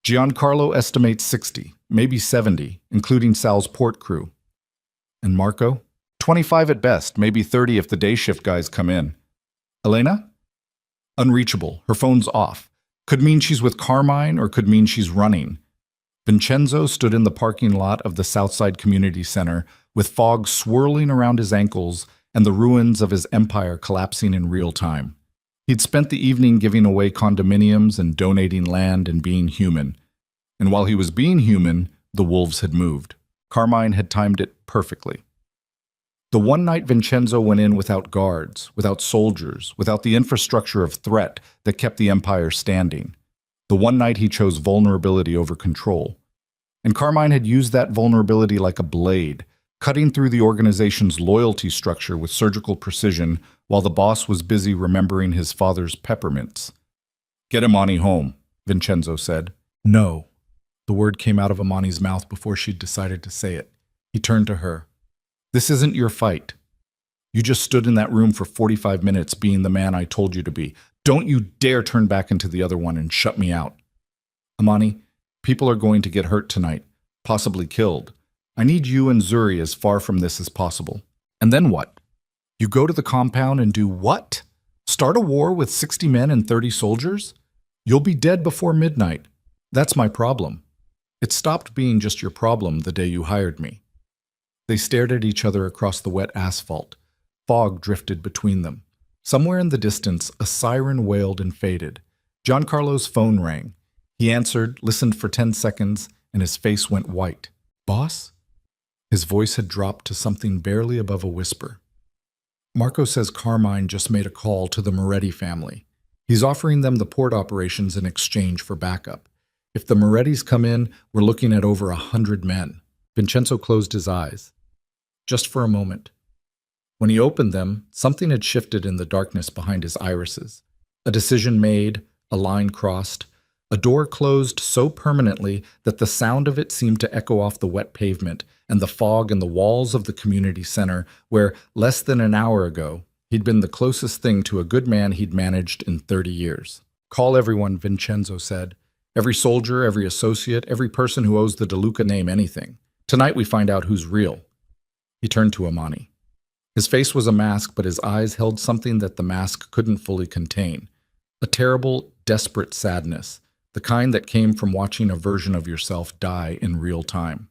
"Giancarlo estimates 60, maybe 70, including Sal's port crew." "And Marco?" 25 at best, maybe 30 if the day shift guys come in." "Elena?" "Unreachable. Her phone's off. Could mean she's with Carmine or could mean she's running." Vincenzo stood in the parking lot of the Southside Community Center with fog swirling around his ankles and the ruins of his empire collapsing in real time. He'd spent the evening giving away condominiums and donating land and being human. And while he was being human, the wolves had moved. Carmine had timed it perfectly. The one night Vincenzo went in without guards, without soldiers, without the infrastructure of threat that kept the empire standing. The one night he chose vulnerability over control. And Carmine had used that vulnerability like a blade, cutting through the organization's loyalty structure with surgical precision while the boss was busy remembering his father's peppermints. "Get Amani home," Vincenzo said. "No." The word came out of Amani's mouth before she'd decided to say it. He turned to her. "This isn't your fight. You just stood in that room for 45 minutes being the man I told you to be. Don't you dare turn back into the other one and shut me out. Amani, people are going to get hurt tonight, possibly killed. I need you and Zuri as far from this as possible." "And then what? You go to the compound and do what? Start a war with 60 men and 30 soldiers? You'll be dead before midnight. That's my problem. It stopped being just your problem the day you hired me." They stared at each other across the wet asphalt. Fog drifted between them. Somewhere in the distance, a siren wailed and faded. Giancarlo's phone rang. He answered, listened for 10 seconds, and his face went white. "Boss?" His voice had dropped to something barely above a whisper. "Marco says Carmine just made a call to the Moretti family. He's offering them the port operations in exchange for backup. If the Morettis come in, we're looking at over 100 men." Vincenzo closed his eyes. Just for a moment. When he opened them, something had shifted in the darkness behind his irises. A decision made, a line crossed, a door closed so permanently that the sound of it seemed to echo off the wet pavement and the fog and the walls of the community center where, less than an hour ago, he'd been the closest thing to a good man he'd managed in 30 years. "Call everyone," Vincenzo said. "Every soldier, every associate, every person who owes the DeLuca name anything. Tonight we find out who's real." He turned to Amani. His face was a mask, but his eyes held something that the mask couldn't fully contain. A terrible, desperate sadness, the kind that came from watching a version of yourself die in real time.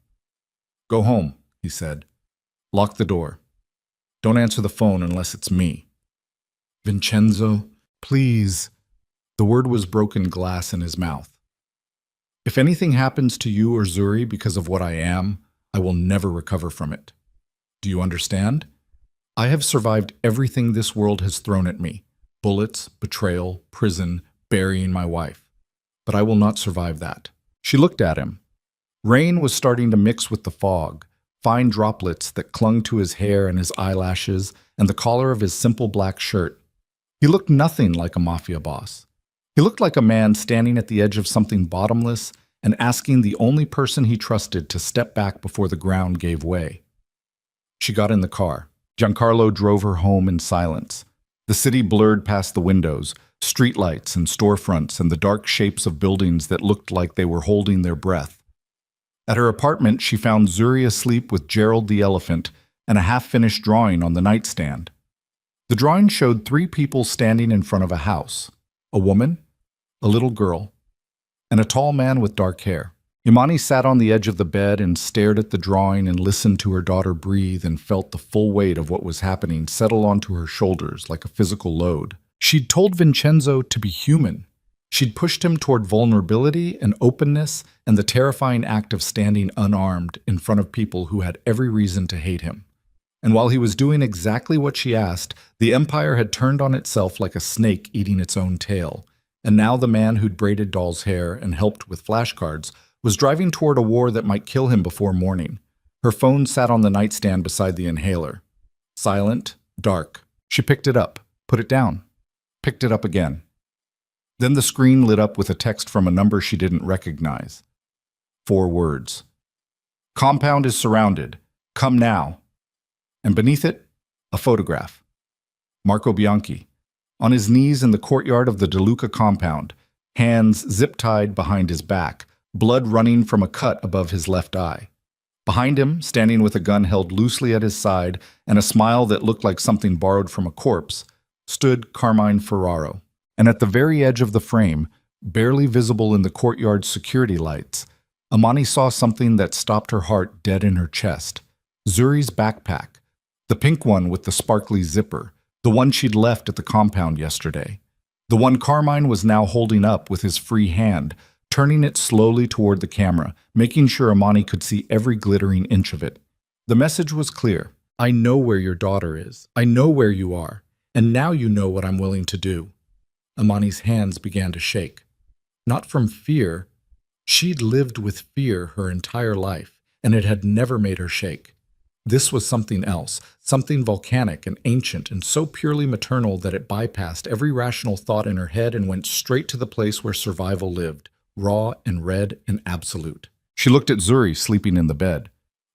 "Go home," he said. "Lock the door. Don't answer the phone unless it's me." Vincenzo, please. The word was broken glass in his mouth. If anything happens to you or Zuri because of what I am, I will never recover from it. Do you understand? I have survived everything this world has thrown at me. Bullets, betrayal, prison, burying my wife. But I will not survive that. She looked at him. Rain was starting to mix with the fog, fine droplets that clung to his hair and his eyelashes and the collar of his simple black shirt. He looked nothing like a mafia boss. He looked like a man standing at the edge of something bottomless and asking the only person he trusted to step back before the ground gave way. She got in the car. Giancarlo drove her home in silence. The city blurred past the windows, streetlights and storefronts and the dark shapes of buildings that looked like they were holding their breath. At her apartment, she found Zuri asleep with Gerald the elephant and a half-finished drawing on the nightstand. The drawing showed 3 people standing in front of a house: a woman, a little girl, and a tall man with dark hair. Imani sat on the edge of the bed and stared at the drawing and listened to her daughter breathe and felt the full weight of what was happening settle onto her shoulders like a physical load. She'd told Vincenzo to be human. She'd pushed him toward vulnerability and openness and the terrifying act of standing unarmed in front of people who had every reason to hate him. And while he was doing exactly what she asked, the empire had turned on itself like a snake eating its own tail. And now the man who'd braided Doll's hair and helped with flashcards was driving toward a war that might kill him before morning. Her phone sat on the nightstand beside the inhaler. Silent, dark. She picked it up, put it down, picked it up again. Then the screen lit up with a text from a number she didn't recognize. 4 words. Compound is surrounded. Come now. And beneath it, a photograph. Marco Bianchi, on his knees in the courtyard of the De Luca compound, hands zip-tied behind his back, blood running from a cut above his left eye. Behind him, standing with a gun held loosely at his side and a smile that looked like something borrowed from a corpse, stood Carmine Ferraro. And at the very edge of the frame, barely visible in the courtyard's security lights, Imani saw something that stopped her heart dead in her chest. Zuri's backpack. The pink one with the sparkly zipper, the one she'd left at the compound yesterday. The one Carmine was now holding up with his free hand, turning it slowly toward the camera, making sure Imani could see every glittering inch of it. The message was clear. I know where your daughter is. I know where you are. And now you know what I'm willing to do. Imani's hands began to shake. Not from fear. She'd lived with fear her entire life, and it had never made her shake. This was something else, something volcanic and ancient and so purely maternal that it bypassed every rational thought in her head and went straight to the place where survival lived, raw and red and absolute. She looked at Zuri sleeping in the bed,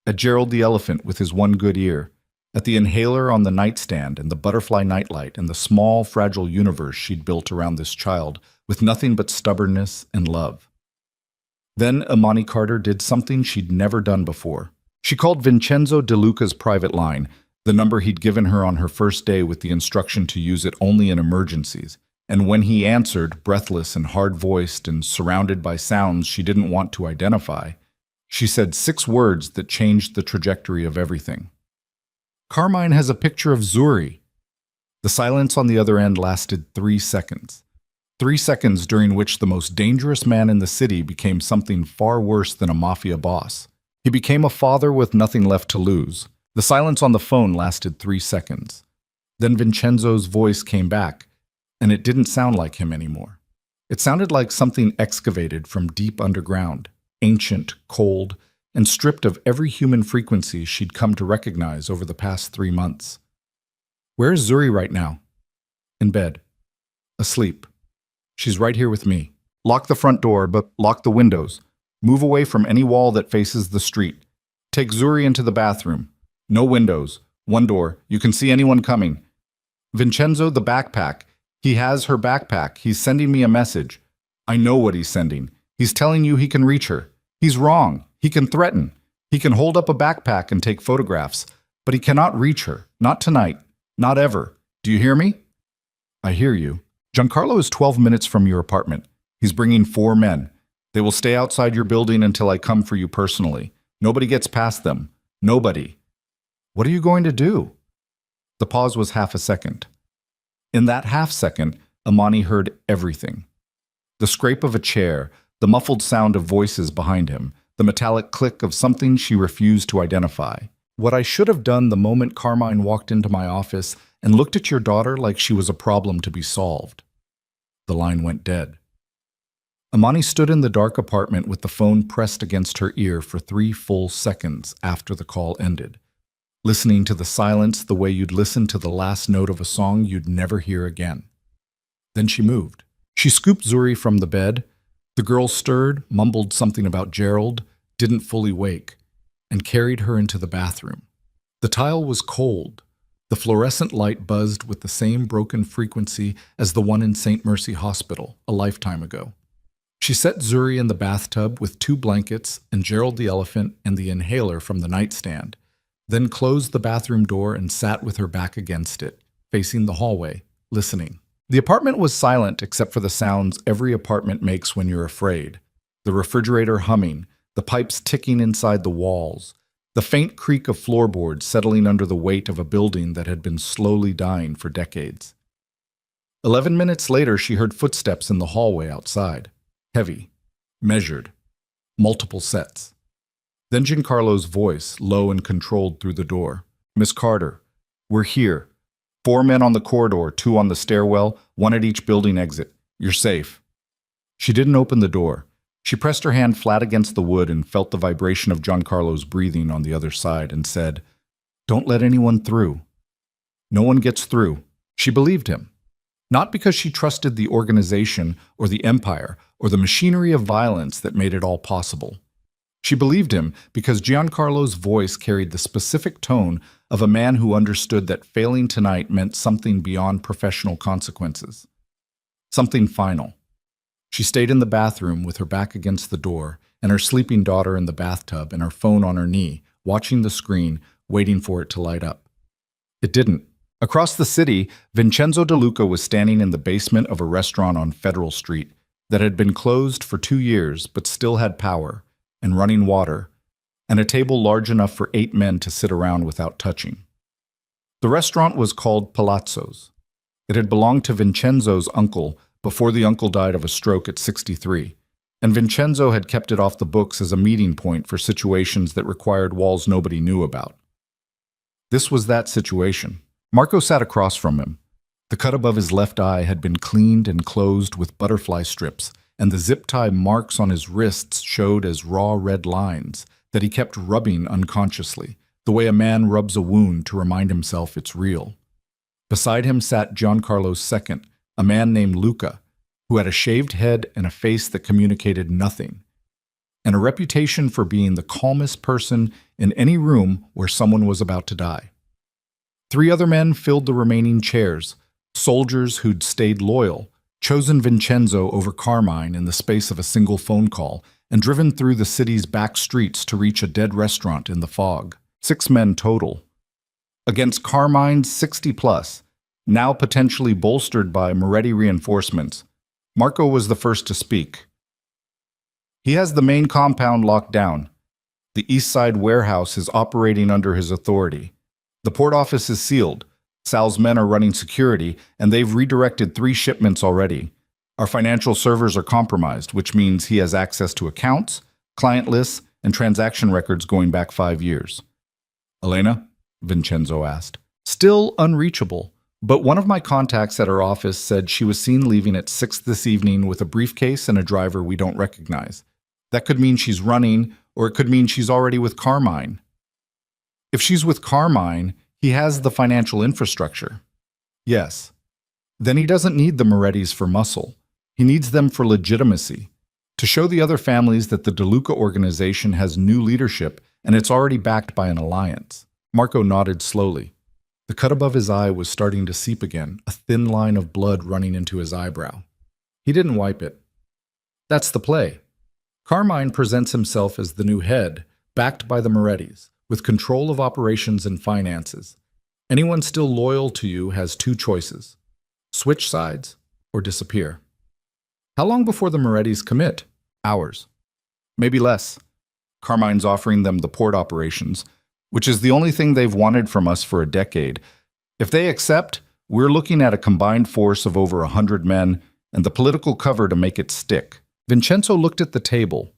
at Gerald the elephant with his one good ear, at the inhaler on the nightstand and the butterfly nightlight and the small, fragile universe she'd built around this child with nothing but stubbornness and love. Then Imani Carter did something she'd never done before. She called Vincenzo De Luca's private line, the number he'd given her on her first day with the instruction to use it only in emergencies. And when he answered, breathless and hard-voiced and surrounded by sounds she didn't want to identify, she said 6 words that changed the trajectory of everything. Carmine has a picture of Zuri. The silence on the other end lasted 3 seconds. 3 seconds during which the most dangerous man in the city became something far worse than a mafia boss. He became a father with nothing left to lose. The silence on the phone lasted 3 seconds. Then Vincenzo's voice came back, and it didn't sound like him anymore. It sounded like something excavated from deep underground, ancient, cold, and stripped of every human frequency she'd come to recognize over the past 3 months. Where is Zuri right now? In bed. Asleep. She's right here with me. Lock the front door, but lock the windows. Move away from any wall that faces the street. Take Zuri into the bathroom. No windows. 1 door. You can see anyone coming. Vincenzo, the backpack. He has her backpack. He's sending me a message. I know what he's sending. He's telling you he can reach her. He's wrong. He can threaten. He can hold up a backpack and take photographs. But he cannot reach her. Not tonight. Not ever. Do you hear me? I hear you. Giancarlo is 12 minutes from your apartment. He's bringing 4 men. They will stay outside your building until I come for you personally. Nobody gets past them. Nobody. What are you going to do? The pause was half a second. In that half-second, Amani heard everything. The scrape of a chair, the muffled sound of voices behind him, the metallic click of something she refused to identify. What I should have done the moment Carmine walked into my office and looked at your daughter like she was a problem to be solved. The line went dead. Amani stood in the dark apartment with the phone pressed against her ear for 3 full seconds after the call ended, listening to the silence the way you'd listen to the last note of a song you'd never hear again. Then she moved. She scooped Zuri from the bed. The girl stirred, mumbled something about Gerald, didn't fully wake, and carried her into the bathroom. The tile was cold. The fluorescent light buzzed with the same broken frequency as the one in St. Mercy Hospital a lifetime ago. She set Zuri in the bathtub with 2 blankets and Gerald the elephant and the inhaler from the nightstand, then closed the bathroom door and sat with her back against it, facing the hallway, listening. The apartment was silent except for the sounds every apartment makes when you're afraid. The refrigerator humming, the pipes ticking inside the walls, the faint creak of floorboards settling under the weight of a building that had been slowly dying for decades. 11 minutes later, she heard footsteps in the hallway outside. Heavy, measured, multiple sets. Then Giancarlo's voice, low and controlled through the door. "Miss Carter, we're here. 4 men on the corridor, 2 on the stairwell, 1 at each building exit. You're safe." She didn't open the door. She pressed her hand flat against the wood and felt the vibration of Giancarlo's breathing on the other side and said, "Don't let anyone through." No one gets through. She believed him. Not because she trusted the organization or the empire or the machinery of violence that made it all possible. She believed him because Giancarlo's voice carried the specific tone of a man who understood that failing tonight meant something beyond professional consequences. Something final. She stayed in the bathroom with her back against the door and her sleeping daughter in the bathtub and her phone on her knee, watching the screen, waiting for it to light up. It didn't. Across the city, Vincenzo De Luca was standing in the basement of a restaurant on Federal Street that had been closed for 2 years but still had power, and running water, and a table large enough for 8 men to sit around without touching. The restaurant was called Palazzo's. It had belonged to Vincenzo's uncle before the uncle died of a stroke at 63, and Vincenzo had kept it off the books as a meeting point for situations that required walls nobody knew about. This was that situation. Marco sat across from him. The cut above his left eye had been cleaned and closed with butterfly strips, and the zip-tie marks on his wrists showed as raw red lines that he kept rubbing unconsciously, the way a man rubs a wound to remind himself it's real. Beside him sat Giancarlo's second, a man named Luca, who had a shaved head and a face that communicated nothing, and a reputation for being the calmest person in any room where someone was about to die. 3 other men filled the remaining chairs, soldiers who'd stayed loyal, chosen Vincenzo over Carmine in the space of a single phone call, and driven through the city's back streets to reach a dead restaurant in the fog. 6 men total. Against Carmine's 60+, now potentially bolstered by Moretti reinforcements, Marco was the first to speak. "He has the main compound locked down. The East Side warehouse is operating under his authority. The port office is sealed. Sal's men are running security, and they've redirected 3 shipments already. Our financial servers are compromised, which means he has access to accounts, client lists, and transaction records going back 5 years. "Elena?" Vincenzo asked. "Still unreachable, but one of my contacts at her office said she was seen leaving at 6 this evening with a briefcase and a driver we don't recognize. That could mean she's running, or it could mean she's already with Carmine. If she's with Carmine, he has the financial infrastructure." "Yes. Then he doesn't need the Morettis for muscle. He needs them for legitimacy, to show the other families that the De Luca organization has new leadership and it's already backed by an alliance." Marco nodded slowly. The cut above his eye was starting to seep again, a thin line of blood running into his eyebrow. He didn't wipe it. "That's the play. Carmine presents himself as the new head, backed by the Morettis, with control of operations and finances. Anyone still loyal to you has 2 choices: switch sides or disappear." "How long before the Morettis commit?" "Hours. Maybe less. Carmine's offering them the port operations, which is the only thing they've wanted from us for a decade. If they accept, We're looking at a combined force of over 100 men and the political cover to make it stick. Vincenzo looked at the table.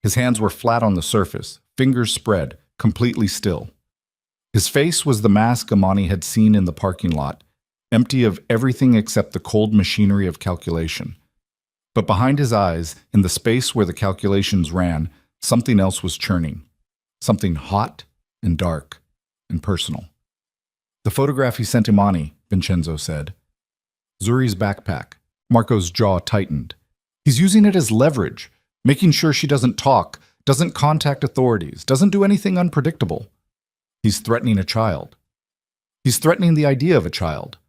His hands were flat on the surface, fingers spread, completely still. His face was the mask Amani had seen in the parking lot, empty of everything except the cold machinery of calculation. But behind his eyes, in the space where the calculations ran, something else was churning. Something hot and dark and personal. The photograph he sent Imani, Vincenzo said. Zuri's backpack. Marco's jaw tightened. He's using it as leverage, making sure she doesn't talk, doesn't contact authorities, doesn't do anything unpredictable. He's threatening a child. He's threatening the idea of a child.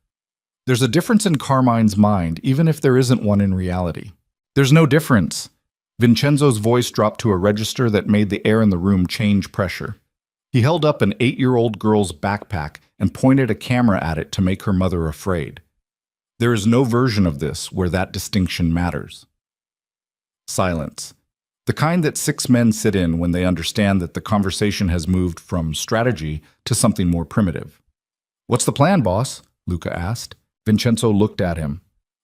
There's a difference in Carmine's mind, even if there isn't one in reality. There's no difference. Vincenzo's voice dropped to a register that made the air in the room change pressure. He held up an 8-year-old girl's backpack and pointed a camera at it to make her mother afraid. There is no version of this where that distinction matters. Silence. The kind that 6 men sit in when they understand that the conversation has moved from strategy to something more primitive. "What's the plan, boss?" Luca asked. Vincenzo looked at him,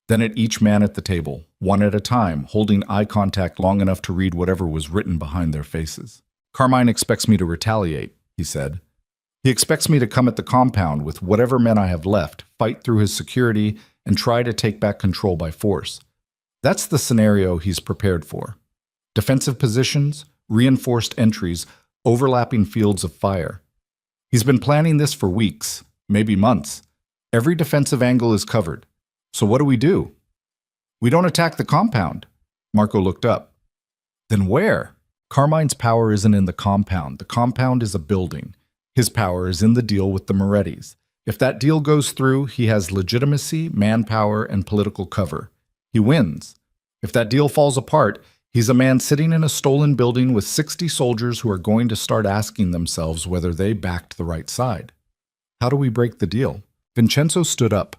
then at each man at the table, one at a time, holding eye contact long enough to read whatever was written behind their faces. "Carmine expects me to retaliate," he said. "He expects me to come at the compound with whatever men I have left, fight through his security, and try to take back control by force. That's the scenario he's prepared for. Defensive positions, reinforced entries, overlapping fields of fire. He's been planning this for weeks, maybe months. Every defensive angle is covered. So what do? We don't attack the compound." Marco looked up. "Then where?" "Carmine's power isn't in the compound. The compound is a building. His power is in the deal with the Morettis. If that deal goes through, he has legitimacy, manpower, and political cover. He wins. If that deal falls apart, he's a man sitting in a stolen building with 60 soldiers who are going to start asking themselves whether they backed the right side. How do we break the deal?" Vincenzo stood up,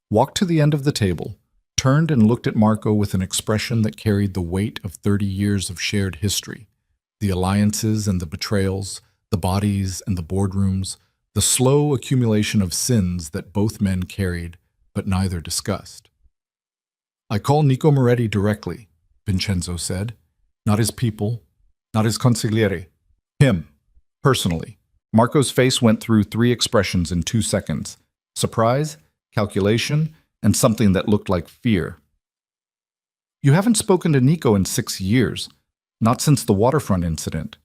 walked to the end of the table, turned and looked at Marco with an expression that carried the weight of 30 years of shared history. The alliances and the betrayals, the bodies and the boardrooms, the slow accumulation of sins that both men carried, but neither discussed. "I call Nico Moretti directly," Vincenzo said. "Not his people, not his consigliere. Him, personally." Marco's face went through 3 expressions in 2 seconds. Surprise, calculation, and something that looked like fear. "You haven't spoken to Nico in 6 years, not since the waterfront incident.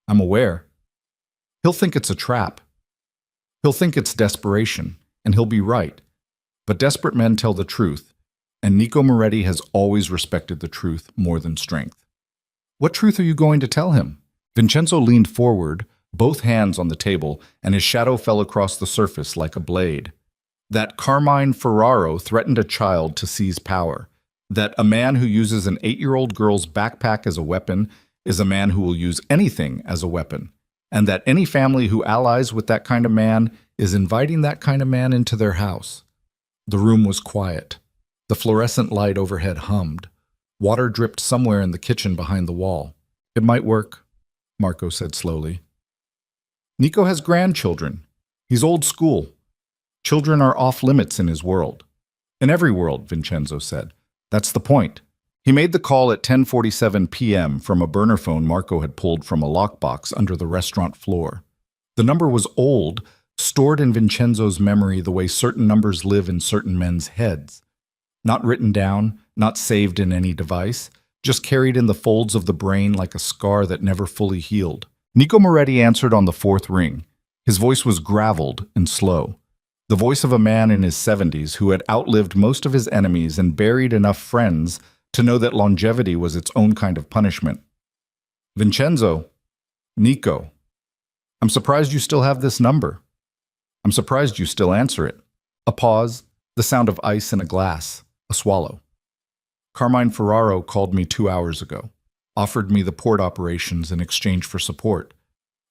I'm aware. He'll think it's a trap. He'll think it's desperation, and he'll be right. But desperate men tell the truth, and Nico Moretti has always respected the truth more than strength." "What truth are you going to tell him?" Vincenzo leaned forward, both hands on the table, and his shadow fell across the surface like a blade. That Carmine Ferraro threatened a child to seize power. That a man who uses an 8-year-old girl's backpack as a weapon is a man who will use anything as a weapon. And that any family who allies with that kind of man is inviting that kind of man into their house. The room was quiet. The fluorescent light overhead hummed. Water dripped somewhere in the kitchen behind the wall. "It might work," Marco said slowly. "Nico has grandchildren. He's old school. Children are off limits in his world." "In every world," Vincenzo said. "That's the point." He made the call at 10:47 p.m. from a burner phone Marco had pulled from a lockbox under the restaurant floor. The number was old, stored in Vincenzo's memory the way certain numbers live in certain men's heads. Not written down, not saved in any device, just carried in the folds of the brain like a scar that never fully healed. Nico Moretti answered on the 4th ring. His voice was graveled and slow. The voice of a man in his 70s who had outlived most of his enemies and buried enough friends to know that longevity was its own kind of punishment. "Vincenzo, Nico, I'm surprised you still have this number. I'm surprised you still answer it." A pause, the sound of ice in a glass, a swallow. "Carmine Ferraro called me 2 hours ago, offered me the port operations in exchange for support.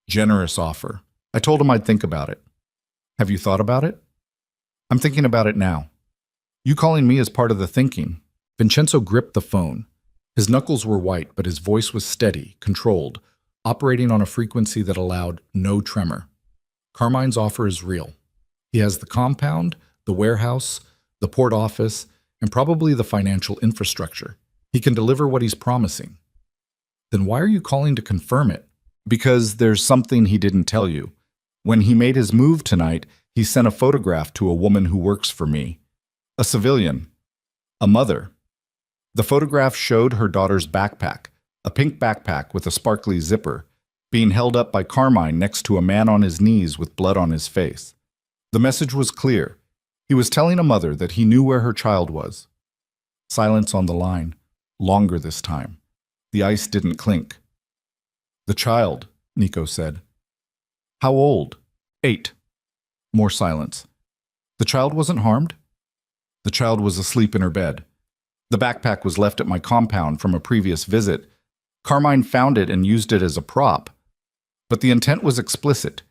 Generous offer. I told him I'd think about it." "Have you thought about it?" "I'm thinking about it now." "You calling me is part of the thinking." Vincenzo gripped the phone. His knuckles were white, but his voice was steady, controlled, operating on a frequency that allowed no tremor. "Carmine's offer is real. He has the compound, the warehouse, the port office, and probably the financial infrastructure. He can deliver what he's promising. Then why are you calling to confirm it? Because there's something he didn't tell you. When he made his move tonight, he sent a photograph to a woman who works for me. A civilian. A mother. The photograph showed her daughter's backpack, a pink backpack with a sparkly zipper, being held up by Carmine next to a man on his knees with blood on his face. The message was clear. He was telling a mother that he knew where her child was. Silence on the line. Longer this time. The ice didn't clink. "The child," Nico said. "How old?" "8. More silence. "The child wasn't harmed?" "The child was asleep in her bed. The backpack was left at my compound from a previous visit. Carmine found it and used it as a prop. But the intent was explicit.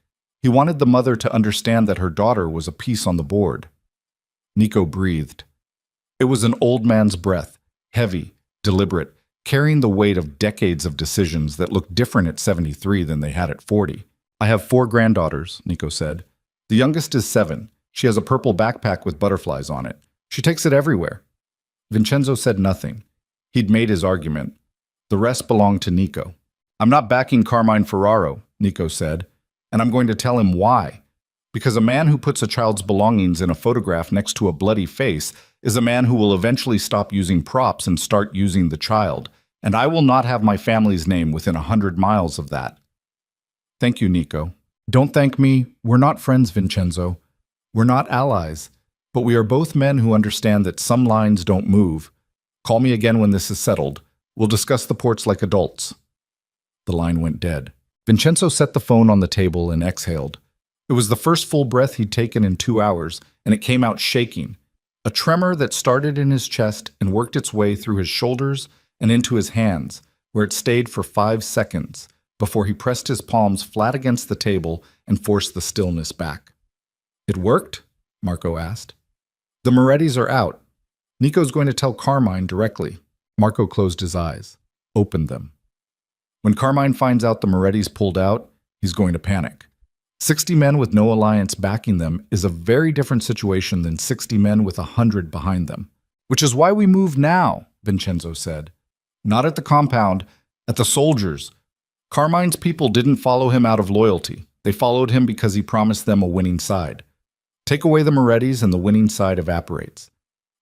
He wanted the mother to understand that her daughter was a piece on the board." Nico breathed. It was an old man's breath, heavy, deliberate, carrying the weight of decades of decisions that looked different at 73 than they had at 40. "I have 4 granddaughters," Nico said. "The youngest is 7. She has a purple backpack with butterflies on it. She takes it everywhere." Vincenzo said nothing. He'd made his argument. The rest belonged to Nico. "I'm not backing Carmine Ferraro," Nico said, "and I'm going to tell him why. Because a man who puts a child's belongings in a photograph next to a bloody face is a man who will eventually stop using props and start using the child, and I will not have my family's name within 100 miles of that." "Thank you, Nico." "Don't thank me. We're not friends, Vincenzo. We're not allies, but we are both men who understand that some lines don't move. Call me again when this is settled. We'll discuss the ports like adults." The line went dead. Vincenzo set the phone on the table and exhaled. It was the first full breath he'd taken in 2 hours, and it came out shaking. A tremor that started in his chest and worked its way through his shoulders and into his hands, where it stayed for 5 seconds before he pressed his palms flat against the table and forced the stillness back. "It worked?" Marco asked. "The Morettis are out. Nico's going to tell Carmine directly." Marco closed his eyes, opened them. When Carmine finds out the Morettis pulled out, he's going to panic. 60 men with no alliance backing them is a very different situation than 60 men with 100 behind them. "Which is why we move now," Vincenzo said. "Not at the compound, at the soldiers. Carmine's people didn't follow him out of loyalty. They followed him because he promised them a winning side. Take away the Morettis and the winning side evaporates.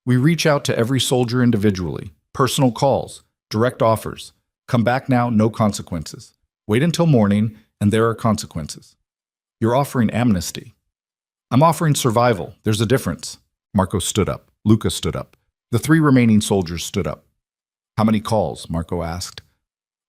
We reach out to every soldier individually, personal calls, direct offers. Come back now, no consequences. Wait until morning, and there are consequences. You're offering amnesty. I'm offering survival. There's a difference." Marco stood up. Luca stood up. The 3 remaining soldiers stood up. "How many calls?" Marco asked.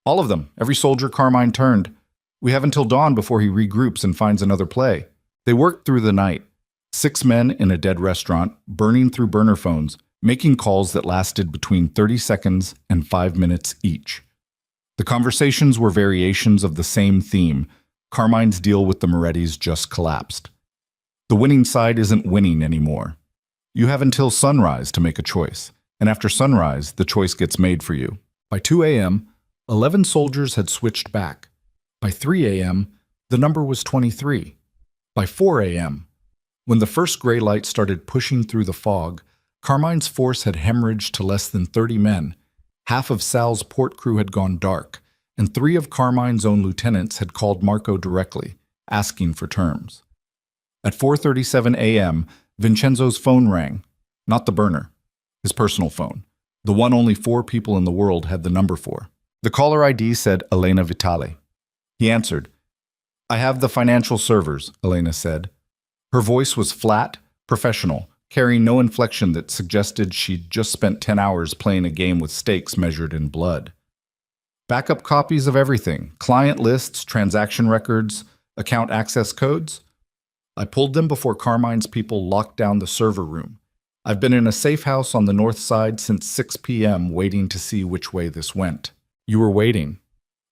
"All of them. Every soldier Carmine turned. We have until dawn before he regroups and finds another play." They worked through the night. 6 men in a dead restaurant, burning through burner phones, making calls that lasted between 30 seconds and 5 minutes each. The conversations were variations of the same theme. Carmine's deal with the Morettis just collapsed. The winning side isn't winning anymore. You have until sunrise to make a choice, and after sunrise, the choice gets made for you. By 2 a.m., 11 soldiers had switched back. By 3 a.m., the number was 23. By 4 a.m., when the first gray light started pushing through the fog, Carmine's force had hemorrhaged to less than 30 men. Half of Sal's port crew had gone dark, and 3 of Carmine's own lieutenants had called Marco directly, asking for terms. At 4:37 a.m., Vincenzo's phone rang. Not the burner. His personal phone. The one only 4 people in the world had the number for. The caller ID said Elena Vitale. He answered. "I have the financial servers," Elena said. Her voice was flat, professional, carrying no inflection that suggested she'd just spent 10 hours playing a game with stakes measured in blood. "Backup copies of everything, client lists, transaction records, account access codes. I pulled them before Carmine's people locked down the server room. I've been in a safe house on the north side since 6 p.m. waiting to see which way this went." "You were waiting."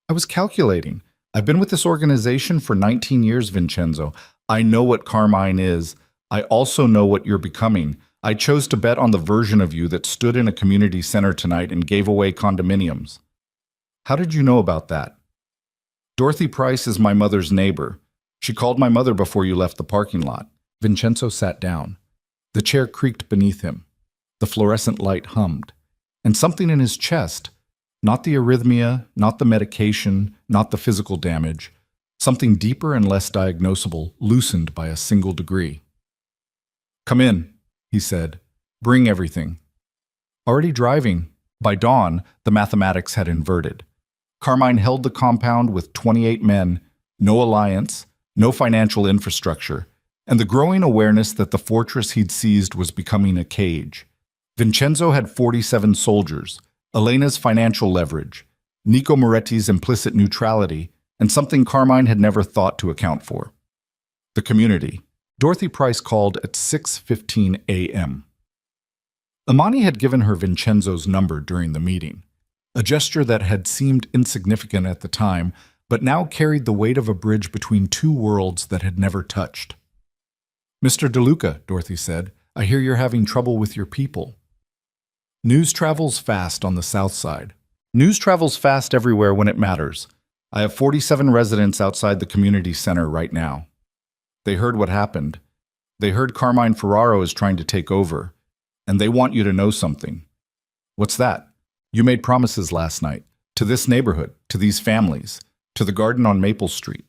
"I was calculating. I've been with this organization for 19 years, Vincenzo. I know what Carmine is. I also know what you're becoming. I chose to bet on the version of you that stood in a community center tonight and gave away condominiums." "How did you know about that?" "Dorothy Price is my mother's neighbor. She called my mother before you left the parking lot." Vincenzo sat down. The chair creaked beneath him. The fluorescent light hummed. And something in his chest, not the arrhythmia, not the medication, not the physical damage, something deeper and less diagnosable, loosened by a single degree. "Come in," he said. "Bring everything." Already driving. By dawn, the mathematics had inverted. Carmine held the compound with 28 men, no alliance, no financial infrastructure, and the growing awareness that the fortress he'd seized was becoming a cage. Vincenzo had 47 soldiers, Elena's financial leverage, Nico Moretti's implicit neutrality, and something Carmine had never thought to account for. The community. Dorothy Price called at 6:15 a.m. Imani had given her Vincenzo's number during the meeting, a gesture that had seemed insignificant at the time, but now carried the weight of a bridge between two worlds that had never touched. "Mr. DeLuca," Dorothy said, "I hear you're having trouble with your people." News travels fast on the south side. News travels fast everywhere when it matters. I have 47 residents outside the community center right now. They heard what happened. They heard Carmine Ferraro is trying to take over, and they want you to know something. What's that? You made promises last night, to this neighborhood, to these families, to the garden on Maple Street,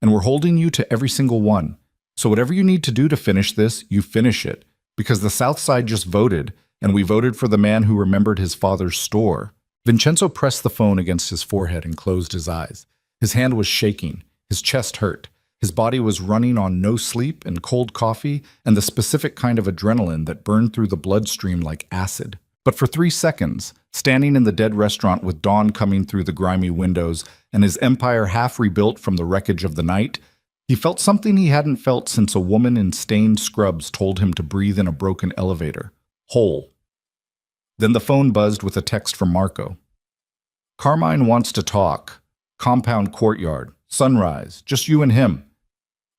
and we're holding you to every single one. So whatever you need to do to finish this, you finish it, because the South Side just voted, and we voted for the man who remembered his father's store. Vincenzo pressed the phone against his forehead and closed his eyes. His hand was shaking, his chest hurt, his body was running on no sleep and cold coffee and the specific kind of adrenaline that burned through the bloodstream like acid. But for 3 seconds, standing in the dead restaurant with dawn coming through the grimy windows and his empire half rebuilt from the wreckage of the night, he felt something he hadn't felt since a woman in stained scrubs told him to breathe in a broken elevator. Whole. Then the phone buzzed with a text from Marco. "Carmine wants to talk. Compound courtyard. Sunrise. Just you and him."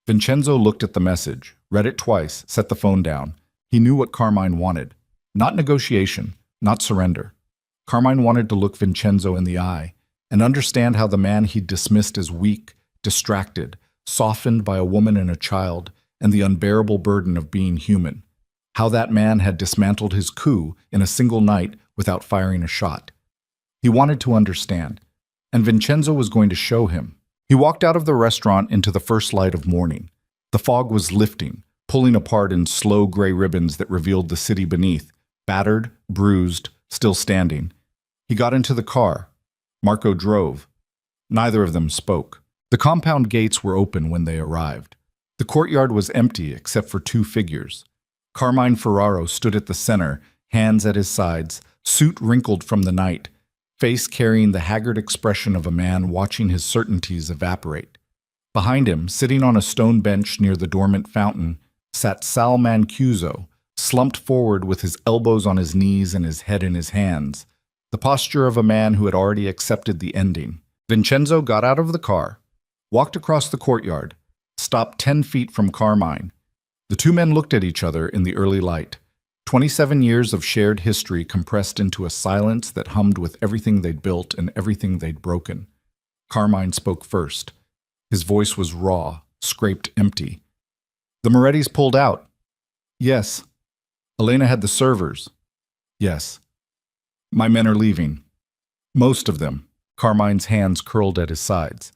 Vincenzo looked at the message, read it twice, set the phone down. He knew what Carmine wanted. Not negotiation, not surrender. Carmine wanted to look Vincenzo in the eye and understand how the man he'd dismissed as weak, distracted, softened by a woman and a child, and the unbearable burden of being human. How that man had dismantled his coup in a single night without firing a shot. He wanted to understand, and Vincenzo was going to show him. He walked out of the restaurant into the first light of morning. The fog was lifting, pulling apart in slow gray ribbons that revealed the city beneath, battered, bruised, still standing. He got into the car. Marco drove. Neither of them spoke. The compound gates were open when they arrived. The courtyard was empty except for 2 figures. Carmine Ferraro stood at the center, hands at his sides, suit wrinkled from the night, face carrying the haggard expression of a man watching his certainties evaporate. Behind him, sitting on a stone bench near the dormant fountain, sat Sal Mancuso, slumped forward with his elbows on his knees and his head in his hands, the posture of a man who had already accepted the ending. Vincenzo got out of the car, walked across the courtyard, stopped 10 feet from Carmine. The 2 men looked at each other in the early light. 27 years of shared history compressed into a silence that hummed with everything they'd built and everything they'd broken. Carmine spoke first. His voice was raw, scraped empty. "The Morettis pulled out." "Yes." "Elena had the servers." "Yes." "My men are leaving." "Most of them." Carmine's hands curled at his sides.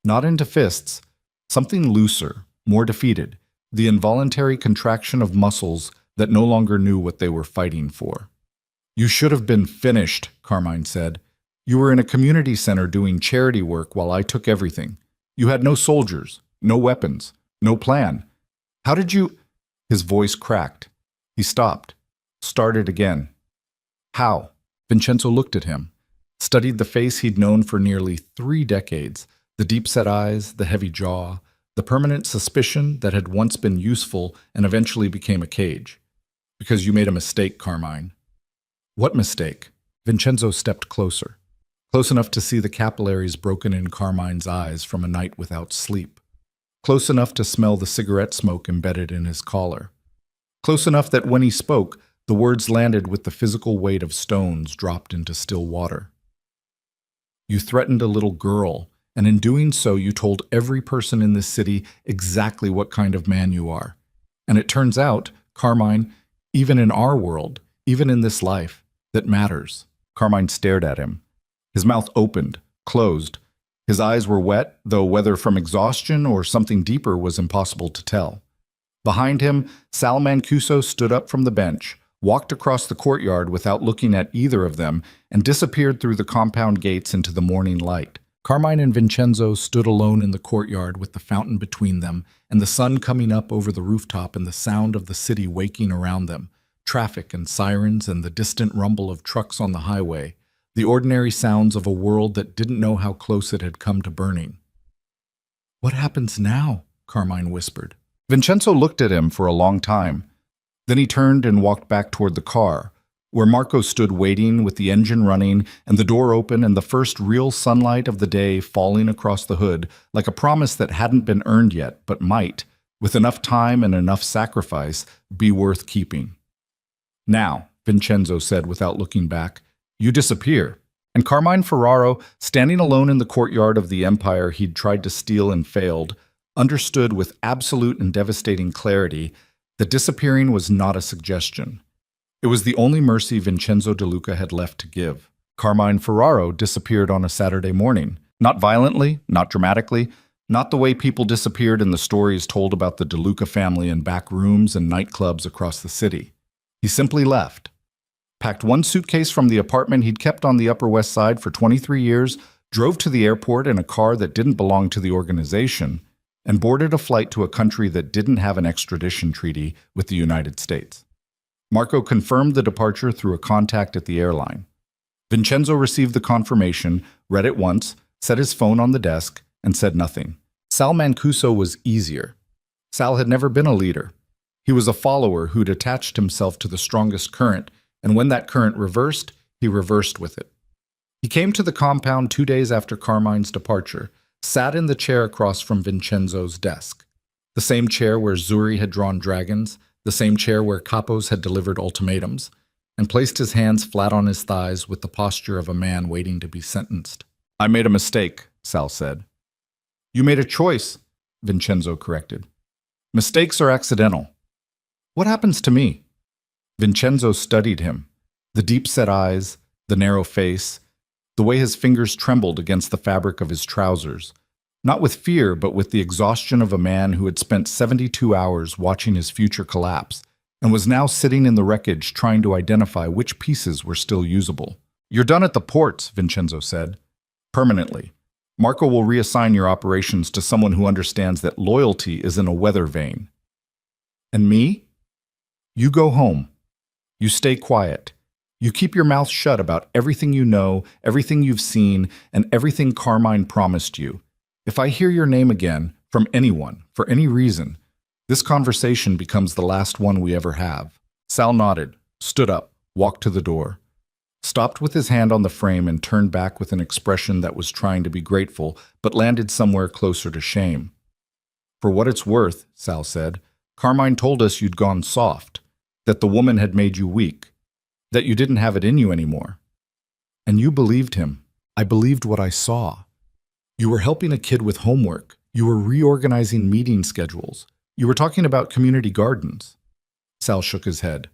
Not into fists, something looser, more defeated, the involuntary contraction of muscles that no longer knew what they were fighting for. "You should have been finished," Carmine said. "You were in a community center doing charity work while I took everything. You had no soldiers, no weapons, no plan. How did you—" His voice cracked. He stopped, started again. "How?" Vincenzo looked at him, studied the face he'd known for nearly 3 decades, the deep-set eyes, the heavy jaw, the permanent suspicion that had once been useful and eventually became a cage. "Because you made a mistake, Carmine." "What mistake?" Vincenzo stepped closer, close enough to see the capillaries broken in Carmine's eyes from a night without sleep, close enough to smell the cigarette smoke embedded in his collar, close enough that when he spoke, the words landed with the physical weight of stones dropped into still water. "You threatened a little girl, and in doing so you told every person in this city exactly what kind of man you are. And it turns out Carmine, even in our world, even in this life, that matters. Carmine stared at him. His mouth opened, closed. His eyes were wet, though whether from exhaustion or something deeper was impossible to tell. Behind him, Sal Mancuso stood up from the bench, walked across the courtyard without looking at either of them, and disappeared through the compound gates into the morning light. Carmine and Vincenzo stood alone in the courtyard with the fountain between them, and the sun coming up over the rooftop and the sound of the city waking around them, traffic and sirens and the distant rumble of trucks on the highway, the ordinary sounds of a world that didn't know how close it had come to burning. "What happens now?" Carmine whispered. Vincenzo looked at him for a long time. Then he turned and walked back toward the car, where Marco stood waiting with the engine running and the door open and the first real sunlight of the day falling across the hood, like a promise that hadn't been earned yet, but might, with enough time and enough sacrifice, be worth keeping. "Now," Vincenzo said without looking back, "you disappear." And Carmine Ferraro, standing alone in the courtyard of the empire he'd tried to steal and failed, understood with absolute and devastating clarity that disappearing was not a suggestion. It was the only mercy Vincenzo De Luca had left to give. Carmine Ferraro disappeared on a Saturday morning. Not violently, not dramatically, not the way people disappeared in the stories told about the De Luca family in back rooms and nightclubs across the city. He simply left. Packed one suitcase from the apartment he'd kept on the Upper West Side for 23 years, drove to the airport in a car that didn't belong to the organization, and boarded a flight to a country that didn't have an extradition treaty with the United States. Marco confirmed the departure through a contact at the airline. Vincenzo received the confirmation, read it once, set his phone on the desk, and said nothing. Sal Mancuso was easier. Sal had never been a leader. He was a follower who'd attached himself to the strongest current, and when that current reversed, he reversed with it. He came to the compound 2 days after Carmine's departure, sat in the chair across from Vincenzo's desk. The same chair where Zuri had drawn dragons, the same chair where Capos had delivered ultimatums, and placed his hands flat on his thighs with the posture of a man waiting to be sentenced. "I made a mistake," Sal said. "You made a choice," Vincenzo corrected. "Mistakes are accidental." "What happens to me?" Vincenzo studied him, the deep-set eyes, the narrow face, the way his fingers trembled against the fabric of his trousers, not with fear but with the exhaustion of a man who had spent 72 hours watching his future collapse and was now sitting in the wreckage trying to identify which pieces were still usable. "You're done at the ports," Vincenzo said. "Permanently. Marco will reassign your operations to someone who understands that loyalty is in a weather vane." "And me?" "You go home. You stay quiet. You keep your mouth shut about everything you know, everything you've seen, and everything Carmine promised you. If I hear your name again, from anyone, for any reason, this conversation becomes the last one we ever have." Sal nodded, stood up, walked to the door, stopped with his hand on the frame and turned back with an expression that was trying to be grateful, but landed somewhere closer to shame. "For what it's worth," Sal said, "Carmine told us you'd gone soft, that the woman had made you weak, that you didn't have it in you anymore. And you believed him. I believed what I saw. You were helping a kid with homework. You were reorganizing meeting schedules. You were talking about community gardens." Sal shook his head.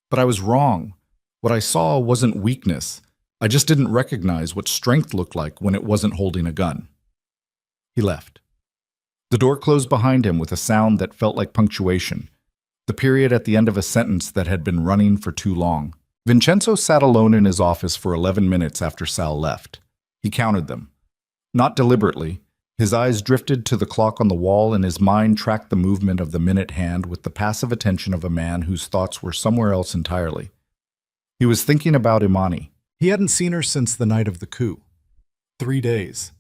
"But I was wrong. What I saw wasn't weakness. I just didn't recognize what strength looked like when it wasn't holding a gun." He left. The door closed behind him with a sound that felt like punctuation, the period at the end of a sentence that had been running for too long. Vincenzo sat alone in his office for 11 minutes after Sal left. He counted them. Not deliberately. His eyes drifted to the clock on the wall and his mind tracked the movement of the minute hand with the passive attention of a man whose thoughts were somewhere else entirely. He was thinking about Imani. He hadn't seen her since the night of the coup. 3 days.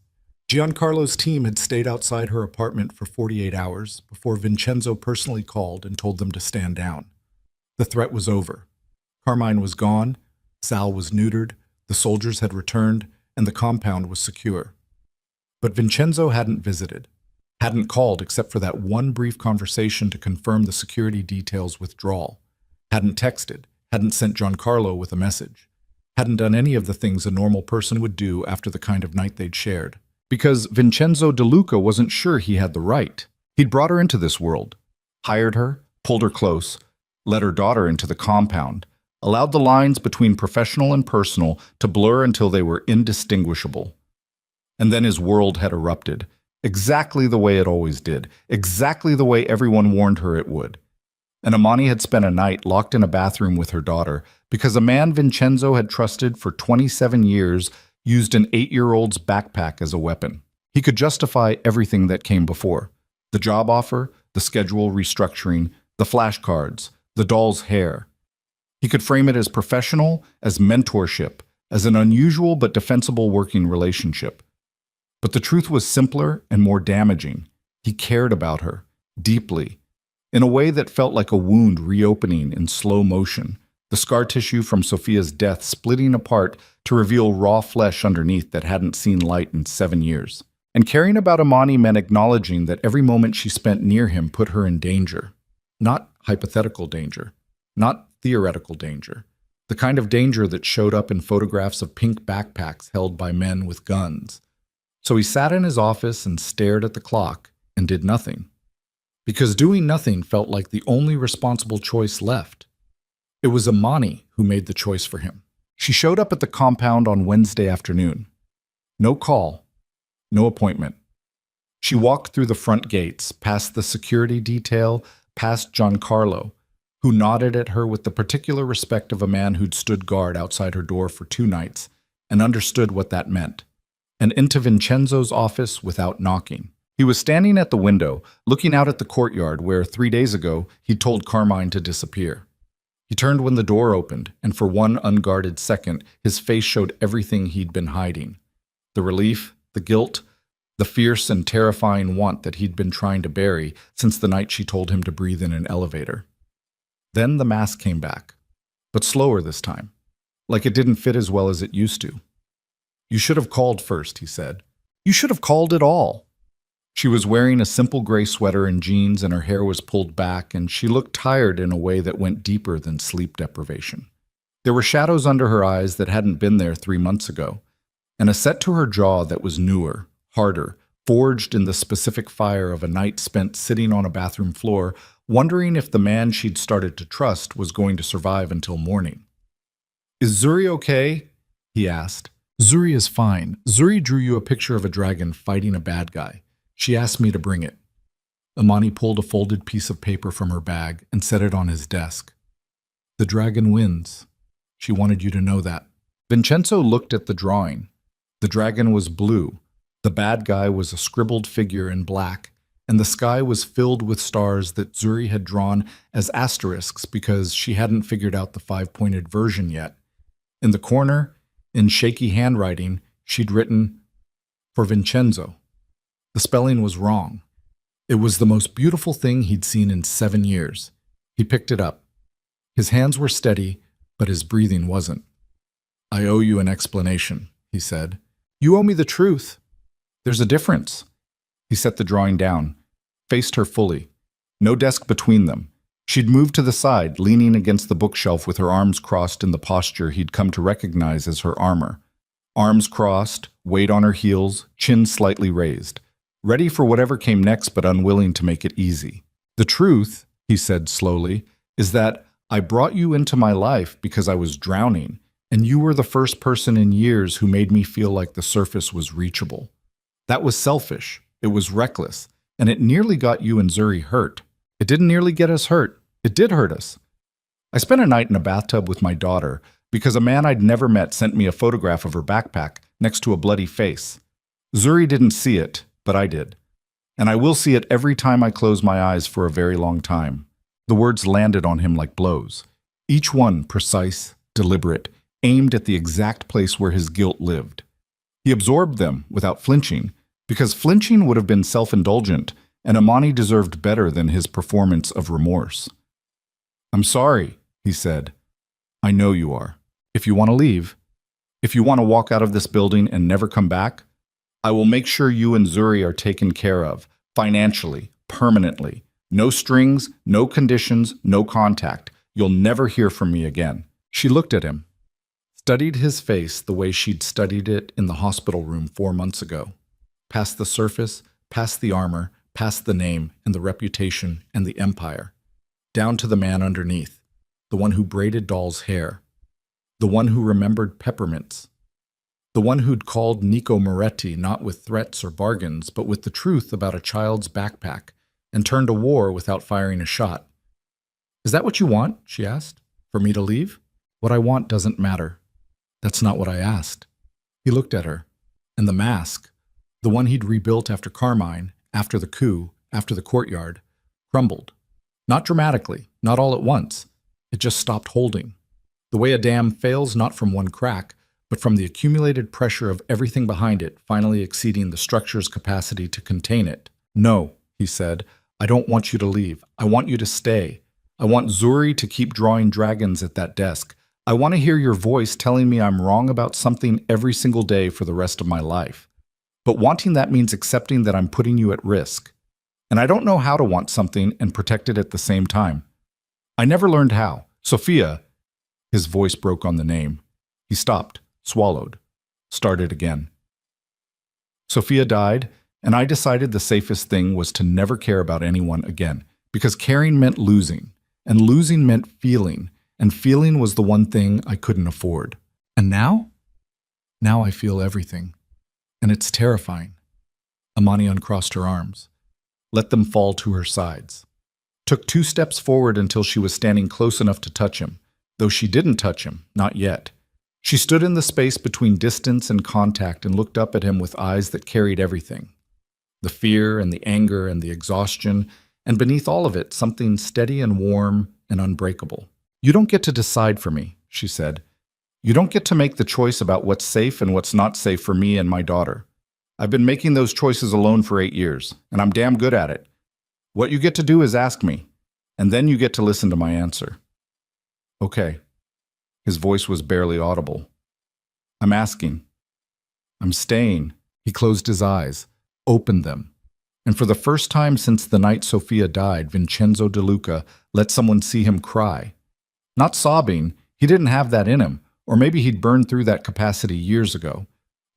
Giancarlo's team had stayed outside her apartment for 48 hours before Vincenzo personally called and told them to stand down. The threat was over. Carmine was gone, Sal was neutered, the soldiers had returned, and the compound was secure. But Vincenzo hadn't visited, hadn't called except for that one brief conversation to confirm the security details withdrawal, hadn't texted, hadn't sent Giancarlo with a message, hadn't done any of the things a normal person would do after the kind of night they'd shared. Because Vincenzo De Luca wasn't sure he had the right. He'd brought her into this world, hired her, pulled her close, let her daughter into the compound, allowed the lines between professional and personal to blur until they were indistinguishable. And then his world had erupted, exactly the way it always did, exactly the way everyone warned her it would. And Amani had spent a night locked in a bathroom with her daughter because a man Vincenzo had trusted for 27 years used an 8-year-old's backpack as a weapon. He could justify everything that came before: the job offer, the schedule restructuring, the flashcards, the doll's hair. He could frame it as professional, as mentorship, as an unusual but defensible working relationship. But the truth was simpler and more damaging. He cared about her, deeply, in a way that felt like a wound reopening in slow motion, the scar tissue from Sophia's death splitting apart to reveal raw flesh underneath that hadn't seen light in 7 years. And caring about Amani meant acknowledging that every moment she spent near him put her in danger. Not hypothetical danger, not theoretical danger, the kind of danger that showed up in photographs of pink backpacks held by men with guns. So he sat in his office and stared at the clock and did nothing. Because doing nothing felt like the only responsible choice left. It was Amani who made the choice for him. She showed up at the compound on Wednesday afternoon. No call. No appointment. She walked through the front gates, past the security detail, past Giancarlo, who nodded at her with the particular respect of a man who'd stood guard outside her door for 2 nights and understood what that meant, and into Vincenzo's office without knocking. He was standing at the window, looking out at the courtyard where 3 days ago he'd told Carmine to disappear. He turned when the door opened, and for one unguarded second, his face showed everything he'd been hiding: the relief, the guilt, the fierce and terrifying want that he'd been trying to bury since the night she told him to breathe in an elevator. Then the mask came back, but slower this time, like it didn't fit as well as it used to. "You should have called first," he said. "You should have called at all." She was wearing a simple gray sweater and jeans, and her hair was pulled back, and she looked tired in a way that went deeper than sleep deprivation. There were shadows under her eyes that hadn't been there 3 months ago, and a set to her jaw that was newer, harder, forged in the specific fire of a night spent sitting on a bathroom floor, wondering if the man she'd started to trust was going to survive until morning. "Is Zuri okay?" he asked. "Zuri is fine. Zuri drew you a picture of a dragon fighting a bad guy. She asked me to bring it." Amani pulled a folded piece of paper from her bag and set it on his desk. "The dragon wins. She wanted you to know that." Vincenzo looked at the drawing. The dragon was blue, the bad guy was a scribbled figure in black, and the sky was filled with stars that Zuri had drawn as asterisks because she hadn't figured out the 5-pointed version yet. In the corner, in shaky handwriting, she'd written, "For Vincenzo." The spelling was wrong. It was the most beautiful thing he'd seen in 7 years. He picked it up. His hands were steady, but his breathing wasn't. "I owe you an explanation," he said. "You owe me the truth. There's a difference." He set the drawing down, faced her fully. No desk between them. She'd moved to the side, leaning against the bookshelf with her arms crossed in the posture he'd come to recognize as her armor. Arms crossed, weight on her heels, chin slightly raised. Ready for whatever came next but unwilling to make it easy. "The truth," he said slowly, "is that I brought you into my life because I was drowning, and you were the first person in years who made me feel like the surface was reachable. That was selfish, it was reckless, and it nearly got you and Zuri hurt. It didn't nearly get us hurt, it did hurt us. I spent a night in a bathtub with my daughter because a man I'd never met sent me a photograph of her backpack next to a bloody face. Zuri didn't see it, but I did. And I will see it every time I close my eyes for a very long time." The words landed on him like blows. Each one precise, deliberate, aimed at the exact place where his guilt lived. He absorbed them without flinching, because flinching would have been self-indulgent, and Amani deserved better than his performance of remorse. "I'm sorry," he said. "I know you are. If you want to leave, if you want to walk out of this building and never come back, I will make sure you and Zuri are taken care of, financially, permanently. No strings, no conditions, no contact. You'll never hear from me again." She looked at him, studied his face the way she'd studied it in the hospital room 4 months ago. Past the surface, past the armor, past the name and the reputation and the empire. down to the man underneath, the one who braided Doll's hair, the one who remembered peppermints, the one who'd called Nico Moretti not with threats or bargains, but with the truth about a child's backpack, and turned to war without firing a shot. "Is that what you want?" she asked. "For me to leave? What I want doesn't matter." "That's not what I asked." He looked at her, and the mask, the one he'd rebuilt after Carmine, after the coup, after the courtyard, crumbled. Not dramatically, not all at once. It just stopped holding. The way a dam fails not from one crack, but from the accumulated pressure of everything behind it finally exceeding the structure's capacity to contain it. "No," he said, "I don't want you to leave. I want you to stay. I want Zuri to keep drawing dragons at that desk. I want to hear your voice telling me I'm wrong about something every single day for the rest of my life. But wanting that means accepting that I'm putting you at risk. And I don't know how to want something and protect it at the same time. I never learned how. Sophia." His voice broke on the name. He stopped, swallowed, started again. "Sophia died, and I decided the safest thing was to never care about anyone again, because caring meant losing, and losing meant feeling, and feeling was the one thing I couldn't afford. And now? Now I feel everything. And it's terrifying." Amani uncrossed her arms, let them fall to her sides, took 2 steps forward until she was standing close enough to touch him, though she didn't touch him, not yet. She stood in the space between distance and contact and looked up at him with eyes that carried everything. The fear and the anger and the exhaustion, and beneath all of it, something steady and warm and unbreakable. "You don't get to decide for me," she said. "You don't get to make the choice about what's safe and what's not safe for me and my daughter. I've been making those choices alone for 8 years, and I'm damn good at it. What you get to do is ask me, and then you get to listen to my answer." "Okay." His voice was barely audible. "I'm asking. I'm staying." He closed his eyes, opened them, and for the first time since the night Sophia died, Vincenzo De Luca let someone see him cry. Not sobbing, he didn't have that in him, or maybe he'd burned through that capacity years ago.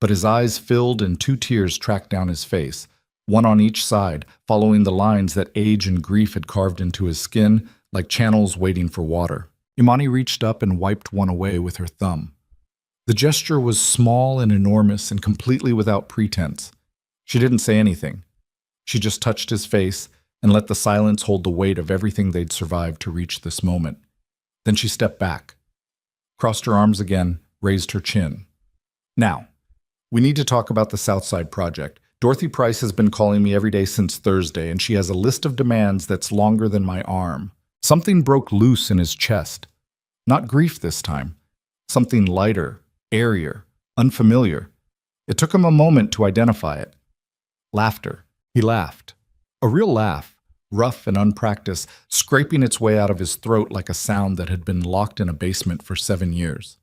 But his eyes filled and 2 tears tracked down his face, one on each side, following the lines that age and grief had carved into his skin like channels waiting for water. Imani reached up and wiped one away with her thumb. The gesture was small and enormous and completely without pretense. She didn't say anything. She just touched his face and let the silence hold the weight of everything they'd survived to reach this moment. Then she stepped back, crossed her arms again, raised her chin. "Now, we need to talk about the Southside project. Dorothy Price has been calling me every day since Thursday, and she has a list of demands that's longer than my arm." Something broke loose in his chest. Not grief this time. Something lighter, airier, unfamiliar. It took him a moment to identify it. Laughter. He laughed. A real laugh, rough and unpracticed, scraping its way out of his throat like a sound that had been locked in a basement for 7 years.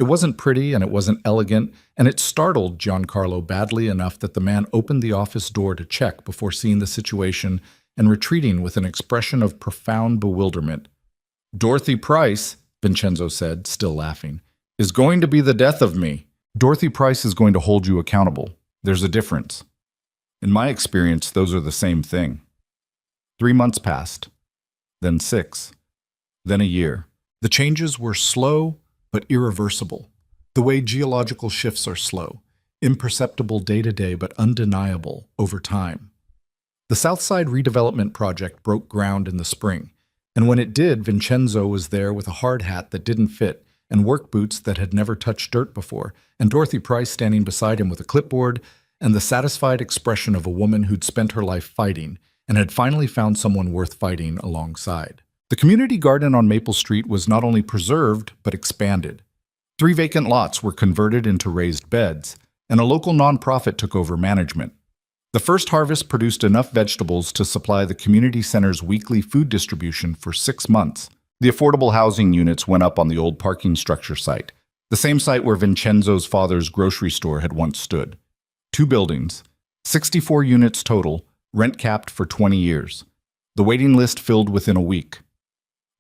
It wasn't pretty and it wasn't elegant, and it startled Giancarlo badly enough that the man opened the office door to check before seeing the situation and retreating with an expression of profound bewilderment. "Dorothy Price," Vincenzo said, still laughing, "is going to be the death of me." "Dorothy Price is going to hold you accountable. There's a difference. In my experience, those are the same thing." 3 months passed, then 6, then a year. The changes were slow but irreversible, the way geological shifts are slow, imperceptible day to day but undeniable over time. The Southside redevelopment project broke ground in the spring, and when it did, Vincenzo was there with a hard hat that didn't fit and work boots that had never touched dirt before, and Dorothy Price standing beside him with a clipboard and the satisfied expression of a woman who'd spent her life fighting and had finally found someone worth fighting alongside. The community garden on Maple Street was not only preserved, but expanded. 3 vacant lots were converted into raised beds, and a local nonprofit took over management. The first harvest produced enough vegetables to supply the community center's weekly food distribution for 6 months. The affordable housing units went up on the old parking structure site, the same site where Vincenzo's father's grocery store had once stood. 2 buildings, 64 units total, rent capped for 20 years. The waiting list filled within a week.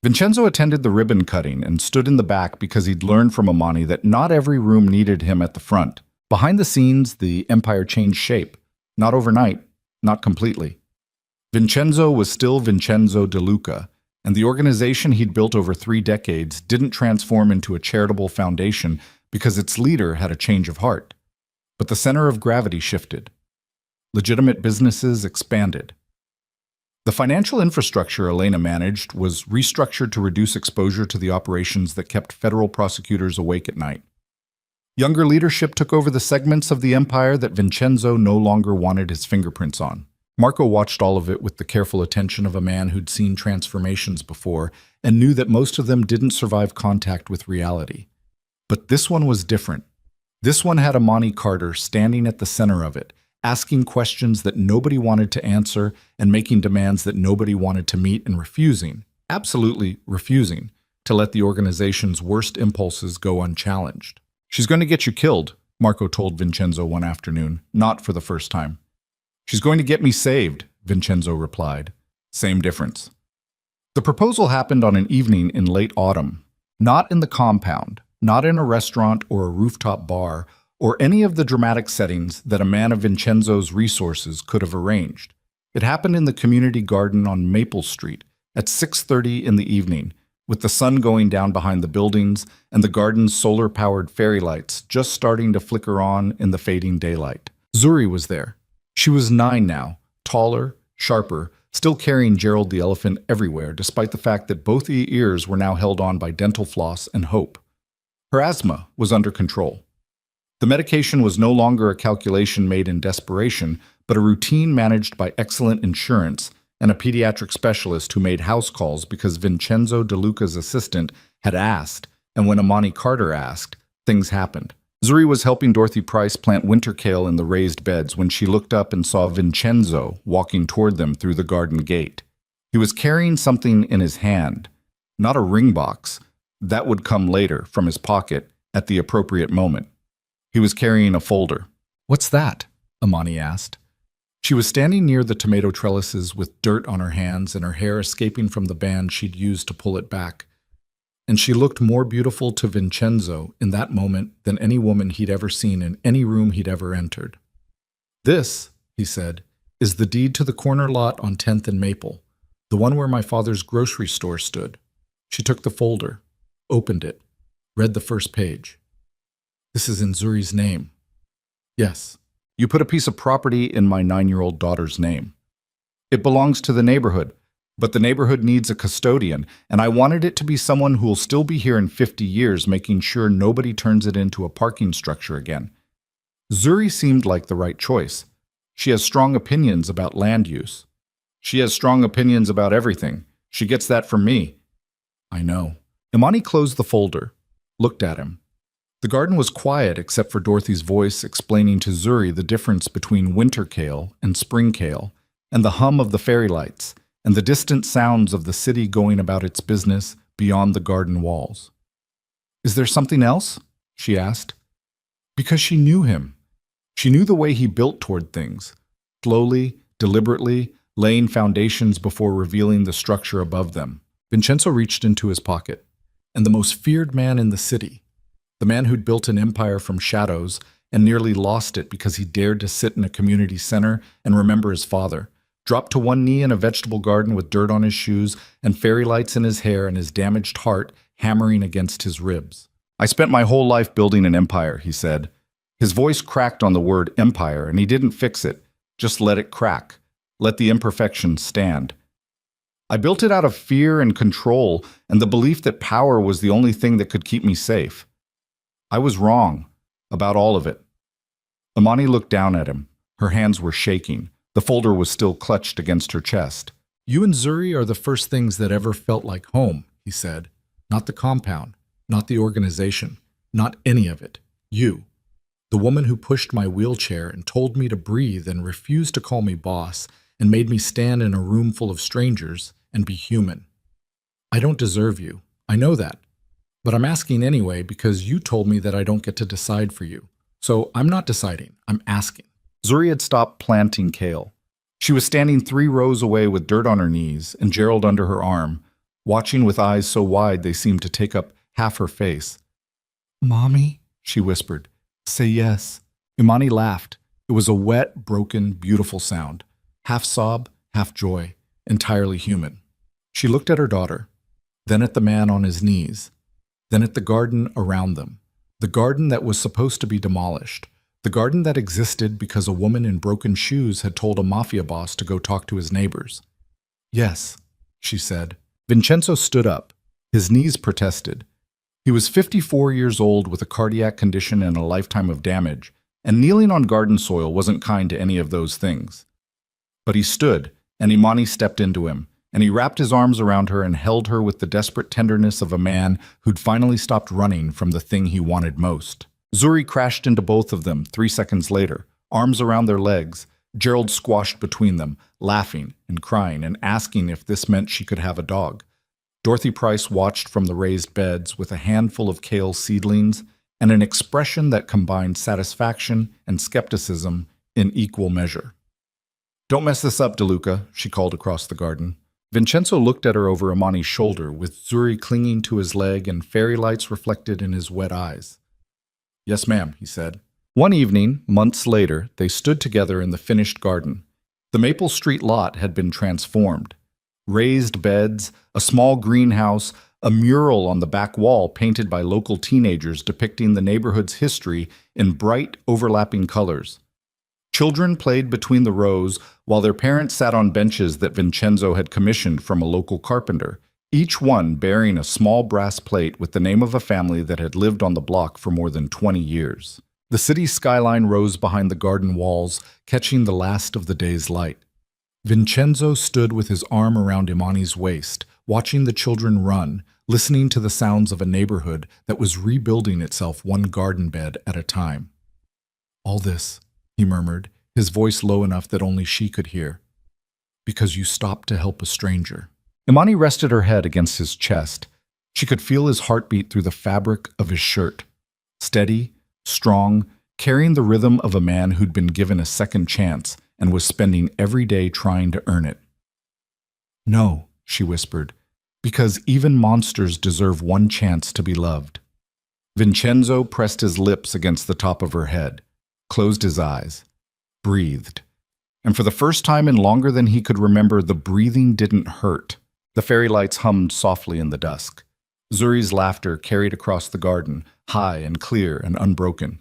Vincenzo attended the ribbon cutting and stood in the back because he'd learned from Amani that not every room needed him at the front. Behind the scenes, the empire changed shape. Not overnight, not completely. Vincenzo was still Vincenzo De Luca, And the organization he'd built over 3 decades didn't transform into a charitable foundation because its leader had a change of heart. But the center of gravity shifted. Legitimate businesses expanded. The financial infrastructure Elena managed was restructured to reduce exposure to the operations that kept federal prosecutors awake at night. Younger leadership took over the segments of the empire that Vincenzo no longer wanted his fingerprints on. Marco watched all of it with the careful attention of a man who'd seen transformations before and knew that most of them didn't survive contact with reality. But this one was different. This one had Amani Carter standing at the center of it, asking questions that nobody wanted to answer and making demands that nobody wanted to meet and refusing, absolutely refusing, to let the organization's worst impulses go unchallenged. "She's going to get you killed," Marco told Vincenzo one afternoon, not for the first time. "She's going to get me saved," Vincenzo replied. Same difference. The proposal happened on an evening in late autumn, not in the compound, not in a restaurant or a rooftop bar, or any of the dramatic settings that a man of Vincenzo's resources could have arranged. It happened in the community garden on Maple Street at 6:30 in the evening, with the sun going down behind the buildings and the garden's solar-powered fairy lights just starting to flicker on in the fading daylight. Zuri was there. She was 9 now, taller, sharper, still carrying Gerald the elephant everywhere, despite the fact that both ears were now held on by dental floss and hope. Her asthma was under control. The medication was no longer a calculation made in desperation, but a routine managed by excellent insurance and a pediatric specialist who made house calls because Vincenzo De Luca's assistant had asked, and when Amani Carter asked, things happened. Zuri was helping Dorothy Price plant winter kale in the raised beds when she looked up and saw Vincenzo walking toward them through the garden gate. He was carrying something in his hand, not a ring box. That would come later from his pocket at the appropriate moment. He was carrying a folder. "What's that?" Amani asked. She was standing near the tomato trellises with dirt on her hands and her hair escaping from the band she'd used to pull it back. And she looked more beautiful to Vincenzo in that moment than any woman he'd ever seen in any room he'd ever entered. "This," he said, "is the deed to the corner lot on 10th and Maple, the one where my father's grocery store stood." She took the folder, opened it, read the first page. "This is in Zuri's name." "Yes. You put a piece of property in my 9-year-old daughter's name. It belongs to the neighborhood, but the neighborhood needs a custodian, and I wanted it to be someone who will still be here in 50 years, making sure nobody turns it into a parking structure again." Zuri seemed like the right choice. She has strong opinions about land use. She has strong opinions about everything. She gets that from me. "I know." Imani closed the folder, looked at him. The garden was quiet except for Dorothy's voice explaining to Zuri the difference between winter kale and spring kale, and the hum of the fairy lights, and the distant sounds of the city going about its business beyond the garden walls. "Is there something else?" she asked. Because she knew him. She knew the way he built toward things, slowly, deliberately, laying foundations before revealing the structure above them. Vincenzo reached into his pocket, and the most feared man in the city, the man who'd built an empire from shadows and nearly lost it because he dared to sit in a community center and remember his father, dropped to one knee in a vegetable garden with dirt on his shoes and fairy lights in his hair and his damaged heart hammering against his ribs. "I spent my whole life building an empire," he said. His voice cracked on the word empire, and he didn't fix it, just let it crack, let the imperfections stand. "I built it out of fear and control and the belief that power was the only thing that could keep me safe. I was wrong about all of it." Amani looked down at him. Her hands were shaking. The folder was still clutched against her chest. "You and Zuri are the first things that ever felt like home," he said. "Not the compound, not the organization, not any of it. You. The woman who pushed my wheelchair and told me to breathe and refused to call me boss and made me stand in a room full of strangers and be human. I don't deserve you. I know that. But I'm asking anyway because you told me that I don't get to decide for you. So I'm not deciding. I'm asking." Zuri had stopped planting kale. She was standing 3 rows away with dirt on her knees and Gerald under her arm, watching with eyes so wide they seemed to take up half her face. "Mommy," she whispered, "say yes." Imani laughed. It was a wet, broken, beautiful sound. Half sob, half joy, entirely human. She looked at her daughter, then at the man on his knees, then at the garden around them, the garden that was supposed to be demolished, the garden that existed because a woman in broken shoes had told a mafia boss to go talk to his neighbors. Yes, she said. Vincenzo stood up. His knees protested. He was 54 years old with a cardiac condition and a lifetime of damage, and kneeling on garden soil wasn't kind to any of those things. But he stood, and Imani stepped into him, and he wrapped his arms around her and held her with the desperate tenderness of a man who'd finally stopped running from the thing he wanted most. Zuri crashed into both of them 3 seconds later, arms around their legs. Gerald squashed between them, laughing and crying and asking if this meant she could have a dog. Dorothy Price watched from the raised beds with a handful of kale seedlings and an expression that combined satisfaction and skepticism in equal measure. "Don't mess this up, DeLuca," she called across the garden. Vincenzo looked at her over Imani's shoulder, with Zuri clinging to his leg and fairy lights reflected in his wet eyes. "Yes, ma'am," he said. One evening, months later, they stood together in the finished garden. The Maple Street lot had been transformed. Raised beds, a small greenhouse, a mural on the back wall painted by local teenagers depicting the neighborhood's history in bright, overlapping colors. Children played between the rows while their parents sat on benches that Vincenzo had commissioned from a local carpenter, each one bearing a small brass plate with the name of a family that had lived on the block for more than 20 years. The city's skyline rose behind the garden walls, catching the last of the day's light. Vincenzo stood with his arm around Imani's waist, watching the children run, listening to the sounds of a neighborhood that was rebuilding itself one garden bed at a time. "All this," he murmured, his voice low enough that only she could hear, "because you stopped to help a stranger." Imani rested her head against his chest. She could feel his heartbeat through the fabric of his shirt. Steady, strong, carrying the rhythm of a man who'd been given a second chance and was spending every day trying to earn it. "No," she whispered, "because even monsters deserve one chance to be loved." Vincenzo pressed his lips against the top of her head, closed his eyes, breathed. And for the first time in longer than he could remember, the breathing didn't hurt. The fairy lights hummed softly in the dusk. Zuri's laughter carried across the garden, high and clear and unbroken.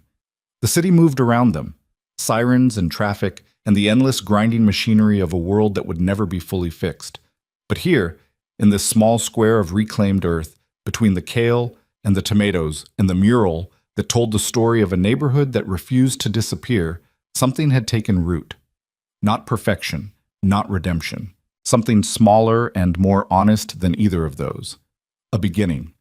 The city moved around them, sirens and traffic and the endless grinding machinery of a world that would never be fully fixed. But here, in this small square of reclaimed earth, between the kale and the tomatoes and the mural that told the story of a neighborhood that refused to disappear, something had taken root. Not perfection, not redemption. Something smaller and more honest than either of those. A beginning.